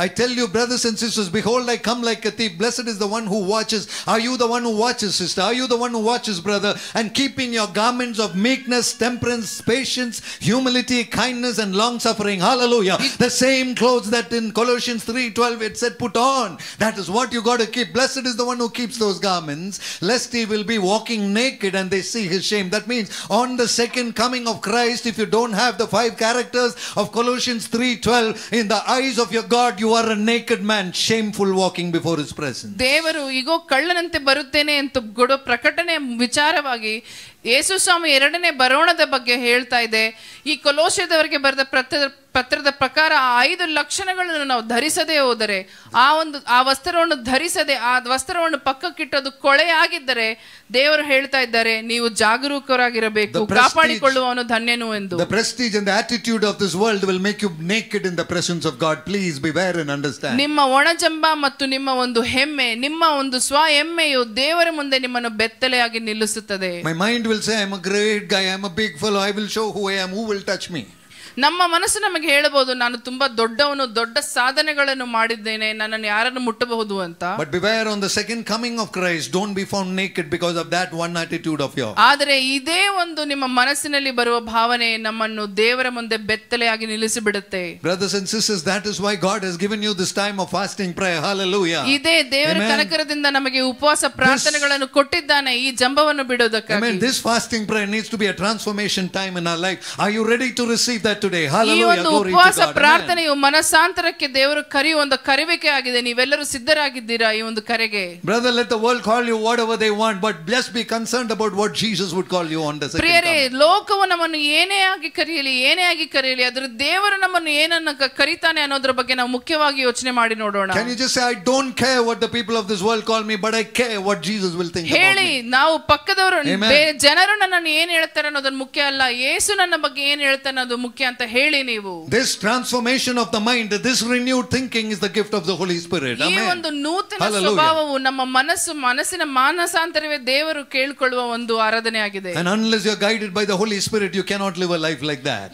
I tell you, brothers and sisters, behold, I come like a thief. Blessed is the one who watches. Are you the one who watches, sister? Are you the one who watches, brother? And keeping your garments of meekness, temperance, patience, humility, kindness, and long suffering. Hallelujah. The same clothes that in Colossians 3:12 it said put on. That is what you got to keep. Blessed is the one who keeps those garments, lest he will be walking naked and they see his shame. That means on the second coming of Christ, if you don't have the 5 characters of Colossians 3:12, in the eyes of your God you are a naked man, shameful walking before his presence. ದೇವರು ಇಗೋ ಕಳ್ಳನಂತೆ ಬರುತ್ತೇನೆ ಅಂತ ಕೊಡೋ ಪ್ರಕಟಣೆ ವಿಚಾರವಾಗಿ ಯೇಸು ಸ್ವಾಮಿ ಎರಡನೇ ಬರೋಣದ ಬಗ್ಗೆ ಹೇಳ್ತಾ ಇದೆ. ಈ ಕೊಲೋಸ್ಯದವರಿಗೆ ಬರೆದ ಪತ್ರದ ಪ್ರಕಾರ ಆ 5 ಲಕ್ಷಣಗಳನ್ನು ನಾವು ಧರಿಸದೇ ಹೋದರೆ, ಆ ವಸ್ತ್ರವನ್ನು ಧರಿಸದೆ ಆ ವಸ್ತ್ರವನ್ನು ಪಕ್ಕಕ್ಕಿಟ್ಟದು ಕೊಳೆಯಾಗಿದ್ದರೆ ದೇವರು ಹೇಳ್ತಾ ಇದ್ದಾರೆ ನೀವು ಜಾಗರೂಕರಾಗಿರಬೇಕು, ಕಾಪಾಡಿಕೊಳ್ಳುವವನು ಧನ್ಯನು ಎಂದು. The prestige and the attitude of this world will make you naked in the presence of God. Please beware and understand. ನಿಮ್ಮ ಒಣಜಂಬ ಮತ್ತು ನಿಮ್ಮ ಒಂದು ಹೆಮ್ಮೆ, ನಿಮ್ಮ ಒಂದು ಸ್ವ ಹೆಮ್ಮೆಯು ದೇವರ ಮುಂದೆ ನಿಮ್ಮನ್ನು ಬೆತ್ತಲೆಯಾಗಿ ನಿಲ್ಲಿಸುತ್ತದೆ. My mind will say, I'm a great guy, I'm a big fellow, I will show who I am, who will touch me. ನಮ್ಮ ಮನಸ್ಸು ನಮಗೆ ಹೇಳಬಹುದು, ನಾನು ತುಂಬಾ ದೊಡ್ಡವನು, ದೊಡ್ಡ ಸಾಧನೆಗಳನ್ನು ಮಾಡಿದ್ದೇನೆ, ನನ್ನನ್ನು ಯಾರನ್ನು ಮುಟ್ಟಬಹುದು ಅಂತ. But beware, on the second coming of Christ, don't be found naked because of that one attitude of yours. ಆದರೆ ಇದೇ ಒಂದು ನಿಮ್ಮ ಮನಸ್ಸಿನಲ್ಲಿ ಬರುವ ಭಾವನೆ ನಮ್ಮನ್ನು ದೇವರ ಮುಂದೆ ಬೆತ್ತಲೆಯಾಗಿ ನಿಲ್ಲಿಸಿ ಬಿಡುತ್ತೆ. Brothers and sisters, that is why God has given you this time of fasting prayer. Hallelujah. ಇದೇ ದೇವರ ಕನಕರದಿಂದ ನಮಗೆ ಉಪವಾಸ ಪ್ರಾರ್ಥನೆಗಳನ್ನು ಕೊಟ್ಟಿದ್ದಾನೆ ಈ ಜಂಬವನ್ನು ಬಿಡೋದಕ್ಕಾಗಿ. Amen. This fasting prayer needs to be a transformation time in our life. Are you ready to receive that today? ಈ Hallelujah. ಒಂದು ಉಪವಾಸ ಪ್ರಾರ್ಥನೆಯು ಮನಸಾಂತರಕ್ಕೆ ದೇವರು ಕರೆಯುವ ಒಂದು ಕರೆವಿಕೆ ಆಗಿದೆ. ನೀವೆಲ್ಲರೂ ಸಿದ್ಧರಾಗಿದ್ದೀರಾ ಈ ಒಂದು ಕರೆಗೆ? Brother, let the world call you whatever they want, but just be concerned about what Jesus would call you on the second ಪ್ರಿಯರೇ, coming. ಲೋಕವು ನಮ್ಮನ್ನು ಏನೇ ಆಗಿ ಕರೆಯಲಿ, ಅದರ ದೇವರು ನಮ್ಮನ್ನು ಏನನ್ನ ಕರೀತಾನೆ ಅನ್ನೋದ್ರ ಬಗ್ಗೆ ನಾವು ಮುಖ್ಯವಾಗಿ ಯೋಚನೆ ಮಾಡಿ ನೋಡೋಣ. Can you just say, I don't care what the people of this world call me, but I care what Jesus will think about ಹೇಳಿ, me. ನಾವು ಪಕ್ಕದವರು ಜನರು ನನ್ನನ್ನು ಏನ್ ಹೇಳ್ತಾರೆ ಅನ್ನೋದು ಮುಖ್ಯ ಅಲ್ಲ, ಯೇಸು ನನ್ನ ಬಗ್ಗೆ ಏನ್ ಹೇಳ್ತಾನೆ ಅನ್ನೋದು ಮುಖ್ಯ ಅಂತ ಹೇಳಿ ನೀವು. This transformation of the mind, this renewed thinking is the gift of the Holy Spirit. ಈ ಒಂದು ನೂತನ ಸ್ವಭಾವವು ನಮ್ಮ ಮನಸ್ಸಿನ ಮಾನಸಾಂತರವೇ ದೇವರು ಕೇಳಿಕೊಳ್ಳುವ ಒಂದು ಆರಾಧನೆ ಆಗಿದೆ. And unless you are guided by the Holy Spirit, you cannot live a life like that.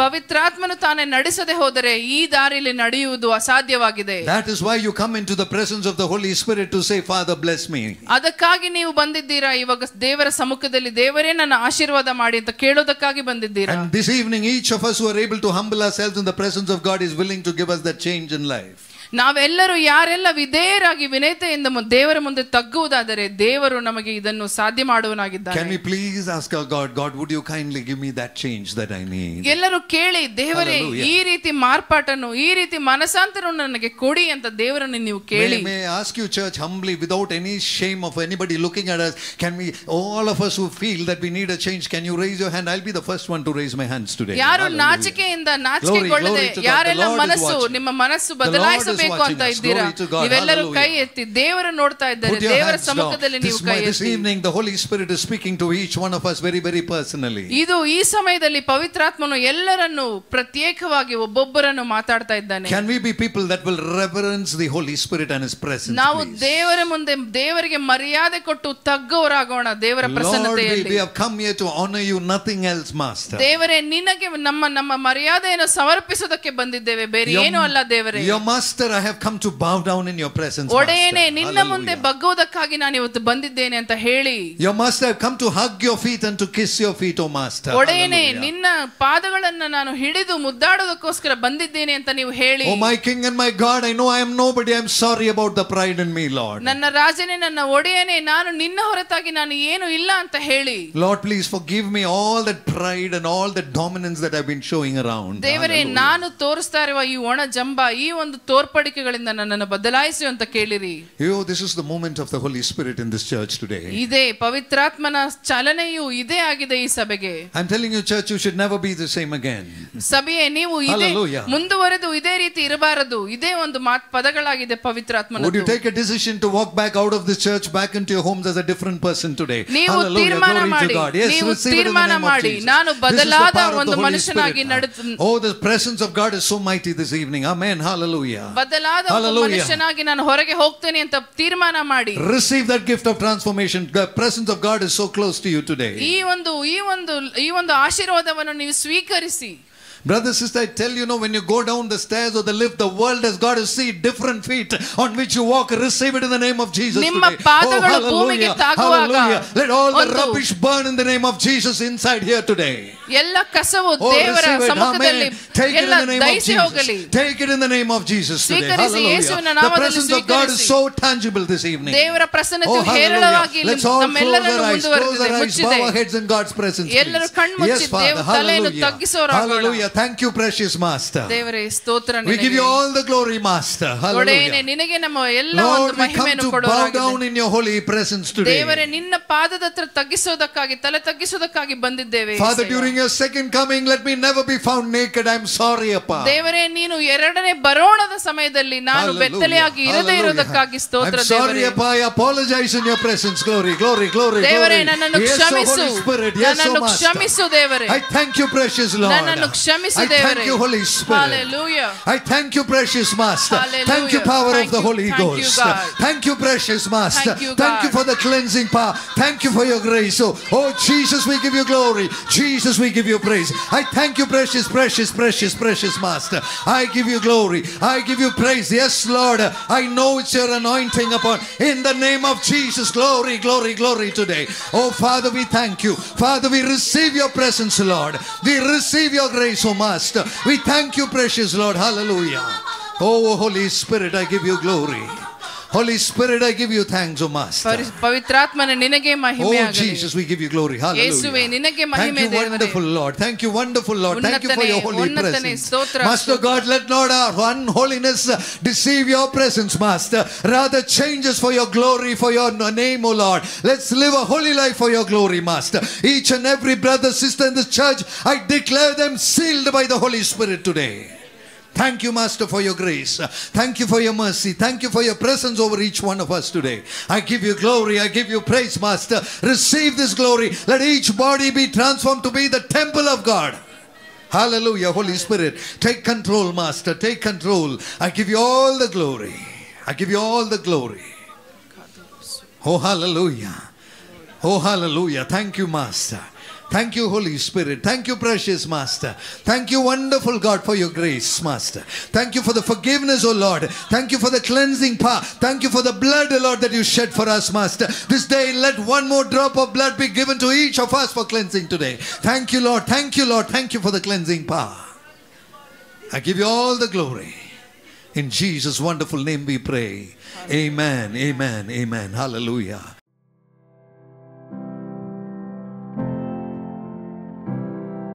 ಪವಿತ್ರಾತ್ಮನು ತಾನೇ ನಡೆಸದೆ ಹೋದರೆ ಈ ದಾರಿಯಲ್ಲಿ ನಡೆಯುವುದು ಅಸಾಧ್ಯವಾಗಿದೆ. That is why you come into the presence of the Holy Spirit to say, Father, bless me. ಅದಕ್ಕಾಗಿ ನೀವು ಬಂದಿದ್ದೀರಾ ಇವಾಗ ದೇವರ ಸಮ್ಮುಖದಲ್ಲಿ, ದೇವರೇ ನನ್ನ ಆಶೀರ್ವಾದ ಮಾಡಿ ಅಂತ ಕೇಳೋದಕ್ಕಾಗಿ ಬಂದಿದ್ದೀರಾ. And this evening, each of us who are able to humble ourselves in the presence of God is willing to give us that change in life. ನಾವೆಲ್ಲರೂ ಯಾರೆಲ್ಲ ವಿಧೇಯರಾಗಿ ವಿನಯತೆಯಿಂದ ದೇವರ ಮುಂದೆ ತಗ್ಗುವುದಾದರೆ ದೇವರು ನಮಗೆ ಇದನ್ನು ಸಾಧ್ಯ ಮಾಡುವನಾಗಿದ್ದಾನೆ. Can we please ask our God, God, would you kindly give me that change that I need? ಎಲ್ಲರೂ ಕೇಳಿ, ದೇವರೇ ಈ ರೀತಿ ಮಾರ್ಪಾಟನ್ನು, ಈ ರೀತಿ ಮನಸಾಂತರವನ್ನು ನನಗೆ ಕೊಡಿ ಅಂತ ದೇವರನ್ನು ನೀವು ಕೇಳಿ. May I ask you, church, humbly, without any shame of anybody looking at us, can we, all of us who feel that we need a change, can you raise your hand? I'll be the first one to raise my hands today. ಯಾರು ನಾಚಿಕೆಗೊಳ್ಳದೆ, ಯಾರೆಲ್ಲ ನಿಮ್ಮ ಮನಸ್ಸು ಬದಲಾಯಿಸಬೇಕು ಅಂತ ಇದ್ದೀರಾ, ನೀವೆಲ್ಲರೂ ಕೈ ಎತ್ತಿ ದೇವರು ನೋಡ್ತಾ ಇದ್ದಾರೆ. ದೇವರ ಸಮ್ಮುಖದಲ್ಲಿ ನೀವು ಕೈ ಎತ್ತಿ. This evening the Holy Spirit is speaking to each one of us very, very personally. ಇದು ಈ ಸಮಯದಲ್ಲಿ ಪವಿತ್ರಾತ್ಮನು ಎಲ್ಲರನ್ನು ಪ್ರತ್ಯೇಕವಾಗಿ ಒಬ್ಬೊಬ್ಬರನ್ನು ಮಾತಾಡ್ತಾ ಇದ್ದಾನೆ. Can we be people that will reverence the Holy Spirit and His presence? ನಾವು ದೇವರ ಮುಂದೆ ದೇವರಿಗೆ ಮರ್ಯಾದೆ ಕೊಟ್ಟು ತಗ್ಗುವರಾಗೋಣ ದೇವರ ಪ್ರಸನ್ನತೆಯಲ್ಲಿ. Lord, we have come here to honor you, nothing else, Master. ದೇವರೇ, ನಿನಗೆ ನಮ್ಮ ಮರ್ಯಾದೆಯನ್ನು ಸಮರ್ಪಿಸೋದಕ್ಕೆ ಬಂದಿದ್ದೇವೆ, ಬೇರೆ ಏನೂ ಅಲ್ಲ ದೇವರೇ. Your Master, I have come to bow down in your presence, ಒಡೆಯನೇ, ನಿನ್ನ ಮುಂದೆ ಬಗ್ಗುವುದಕ್ಕಾಗಿ ನಾನು ಇವತ್ತು ಬಂದಿದ್ದೇನೆ ಅಂತ ಹೇಳಿ. Your Master, I have come to hug your feet and to kiss your feet, O Master. ಒಡೆಯನೇ, ನಿನ್ನ ಪಾದಗಳನ್ನು ನಾನು ಹಿಡಿದು ಮುದ್ದಾಡೋದಕ್ಕೋಸ್ಕರ ಬಂದಿದ್ದೇನೆ ಅಂತ ನೀವು ಹೇಳಿ. Oh my King and my God, I know I am nobody. I am sorry about the pride in me, Lord. ನನ್ನ ರಾಜನೇ, ನನ್ನ ಒಡೆಯನೇ, ನಾನು ನಿನ್ನ ಹೊರತಾಗಿ ನಾನು ಏನು ಇಲ್ಲ ಅಂತ ಹೇಳಿ. Lord, please forgive me all that pride and all that dominance that I've been showing around. ದೇವರೇ, ನಾನು ತೋರಿಸ್ತಾ ಇರುವ ಈ ಒಣ ಜಂಬ, ಈ ಒಂದು ತೋರ್ಪಡಿ ನಡವಳಿಕೆಗಳಿಂದ ನನ್ನನ್ನು ಬದಲಾಯಿಸು ಅಂತ ಕೇಳಿರಿ. This is the moment of the Holy Spirit in this church today. ಇದೇ ಪವಿತ್ರಾತ್ಮನ ಚಾಲನೆಯು ಇದೇ ಆಗಿದೆ ಈ ಸಭೆಗೆ. I'm telling you, church, you should never be the same again. ಸಭೆಯೇ ನೀವು ಇದೇ ಮುಂದುವರೆದು ಇದೇ ರೀತಿ ಇರಬಾರದು. ಇದೇ ಒಂದು ಪದಗಳಾಗಿದೆ ಪವಿತ್ರಾತ್ಮನದು. Would you take a decision to walk back out of this church back into your homes as a different person today? ನೀವು ತೀರ್ಮಾನ ಮಾಡಿ, ನೀವು ತೀರ್ಮಾನ ಮಾಡಿ, ನಾನು ಬದಲಾದ ಒಂದು ಮನುಷ್ಯನಾಗಿ Oh, the presence of God is so mighty this evening. Amen. Hallelujah. ಬದಲಾದ ಒಂದು ಮನುಷ್ಯನಾಗಿ ನಾನು ಹೊರಗೆ ಹೋಗ್ತೇನೆ ಅಂತ ತೀರ್ಮಾನ ಮಾಡಿ. Receive that gift of transformation. The presence of God is so close to you today. ಈ ಒಂದು ಆಶೀರ್ವಾದವನ್ನು ನೀವು ಸ್ವೀಕರಿಸಿ. Brother, sister, I tell you, when you go down the stairs or the lift, the world has got to see different feet on which you walk. Receive it in the name of Jesus today. Oh, hallelujah. Hallelujah. Let all the rubbish burn in the name of Jesus inside here today. ಎಲ್ಲ ಕಸವು ದೇವರ ಸಮ್ಮುಖದಲ್ಲಿ ಎಲ್ಲ ದಹಿಸಿ ಹೋಗಲಿ. Take it in the name of Jesus today. Hallelujah. The presence of God is so tangible this evening. ದೇವರ ಪ್ರಸನ್ನತೆಯು ಹೇರಳವಾಗಿ ನಮ್ಮೆಲ್ಲರನ್ನು ಮುಂದುವರೆದಿದೆ, ಮುಚ್ಚಿದೆ. Bow our heads in God's presence. ಎಲ್ಲರೂ ಕಣ್ಮುಚ್ಚಿ ದೇವರ ತಲೆಯನ್ನು ತಗ್ಗಿಸೋರಾಗೋಣ. Hallelujah. Thank you, precious Master. ದೇವರೇ ಸ್ತೋತ್ರ ನಿನಗೆ. We give you all the glory, Master. Hallelujah. ನಿನಗೆ ನಮ್ಮ ಎಲ್ಲ ಒಂದು ಮಹಿಮೆಯನ್ನು ಕೊಡೋಣ. Lord, we come to bow down in your holy presence today. ದೇವರೇ ನಿನ್ನ ಪಾದದ ಹತ್ರ ತಗ್ಗಿಸೋದಕ್ಕಾಗಿ, ತಲೆ ತಗ್ಗಿಸೋದಕ್ಕಾಗಿ ಬಂದಿದ್ದೇವೆ. Father, during your second coming, let me never be found naked. I'm sorry, Appa. ದೇವರೇ ನೀನು ಎರಡನೇ ಬರೋಣದ ಸಮಯದಲ್ಲಿ ನಾನು ಬೆತ್ತಲೆಯಾಗಿ ಇರದೇ ಇರೋದಕ್ಕಾಗಿ ಸ್ತೋತ್ರ ದೇವರೇ. I'm sorry, Appa. I apologize in your presence. Glory, glory, glory. ದೇವರೇ ನನ್ನನ್ನು ಕ್ಷಮಿಸು. ನನ್ನನ್ನು ಕ್ಷಮಿಸು ದೇವರೇ. I thank you, precious Lord. ನನ್ನನ್ನು ಕ್ಷಮಿಸು I thank you, Holy Spirit. Hallelujah. I thank you, precious Master. Hallelujah. Thank you, power of the Holy Ghost. Thank you, precious Master. Thank you for the cleansing power. Thank you for your grace. Oh, Jesus, we give you glory. Jesus, we give you praise. I thank you, precious, precious, precious, precious Master. I give you glory. I give you praise. Yes, Lord. I know it's your anointing upon. In the name of Jesus, glory, glory, glory today. Oh, Father, we thank you. Father, we receive your presence, Lord. We receive your grace, oh Master. We thank you, precious Lord. Hallelujah. Oh, Holy Spirit, I give you glory. Holy Spirit, I give you thanks, O Master. ಪವಿತ್ರಾತ್ಮನೇ ನಿನಗೆ ಮಹಿಮೆ ಆಗಲಿ. Oh Jesus, we give you glory. Hallelujah. ಯೇಸುವೇ ನಿನಗೆ ಮಹಿಮೆ ದೇವರೇ. Thank you, wonderful Lord. Thank you, wonderful Lord. Thank you for your holy presence. Master God, let not our unholiness deceive your presence, Master. Rather change us for your glory, for your name, O Lord. Let's live a holy life for your glory, Master. Each and every brother, sister in this church, I declare them sealed by the Holy Spirit today. Thank you, Master, for your grace. Thank you for your mercy. Thank you for your presence over each one of us today. I give you glory. I give you praise, Master. Receive this glory. Let each body be transformed to be the temple of God. Hallelujah. Holy Spirit, take control, Master. Take control. I give you all the glory. I give you all the glory. Oh, hallelujah. Oh, hallelujah. Thank you, Master. Thank you, Holy Spirit. Thank you, precious Master. Thank you, wonderful God, for your grace, Master. Thank you for the forgiveness, O Lord. Thank you for the cleansing power. Thank you for the blood, O Lord, that you shed for us, Master. This day, let one more drop of blood be given to each of us for cleansing today. Thank you, Lord. Thank you, Lord. Thank you for the cleansing power. I give you all the glory. In Jesus' wonderful name we pray. Amen, amen, amen. Hallelujah.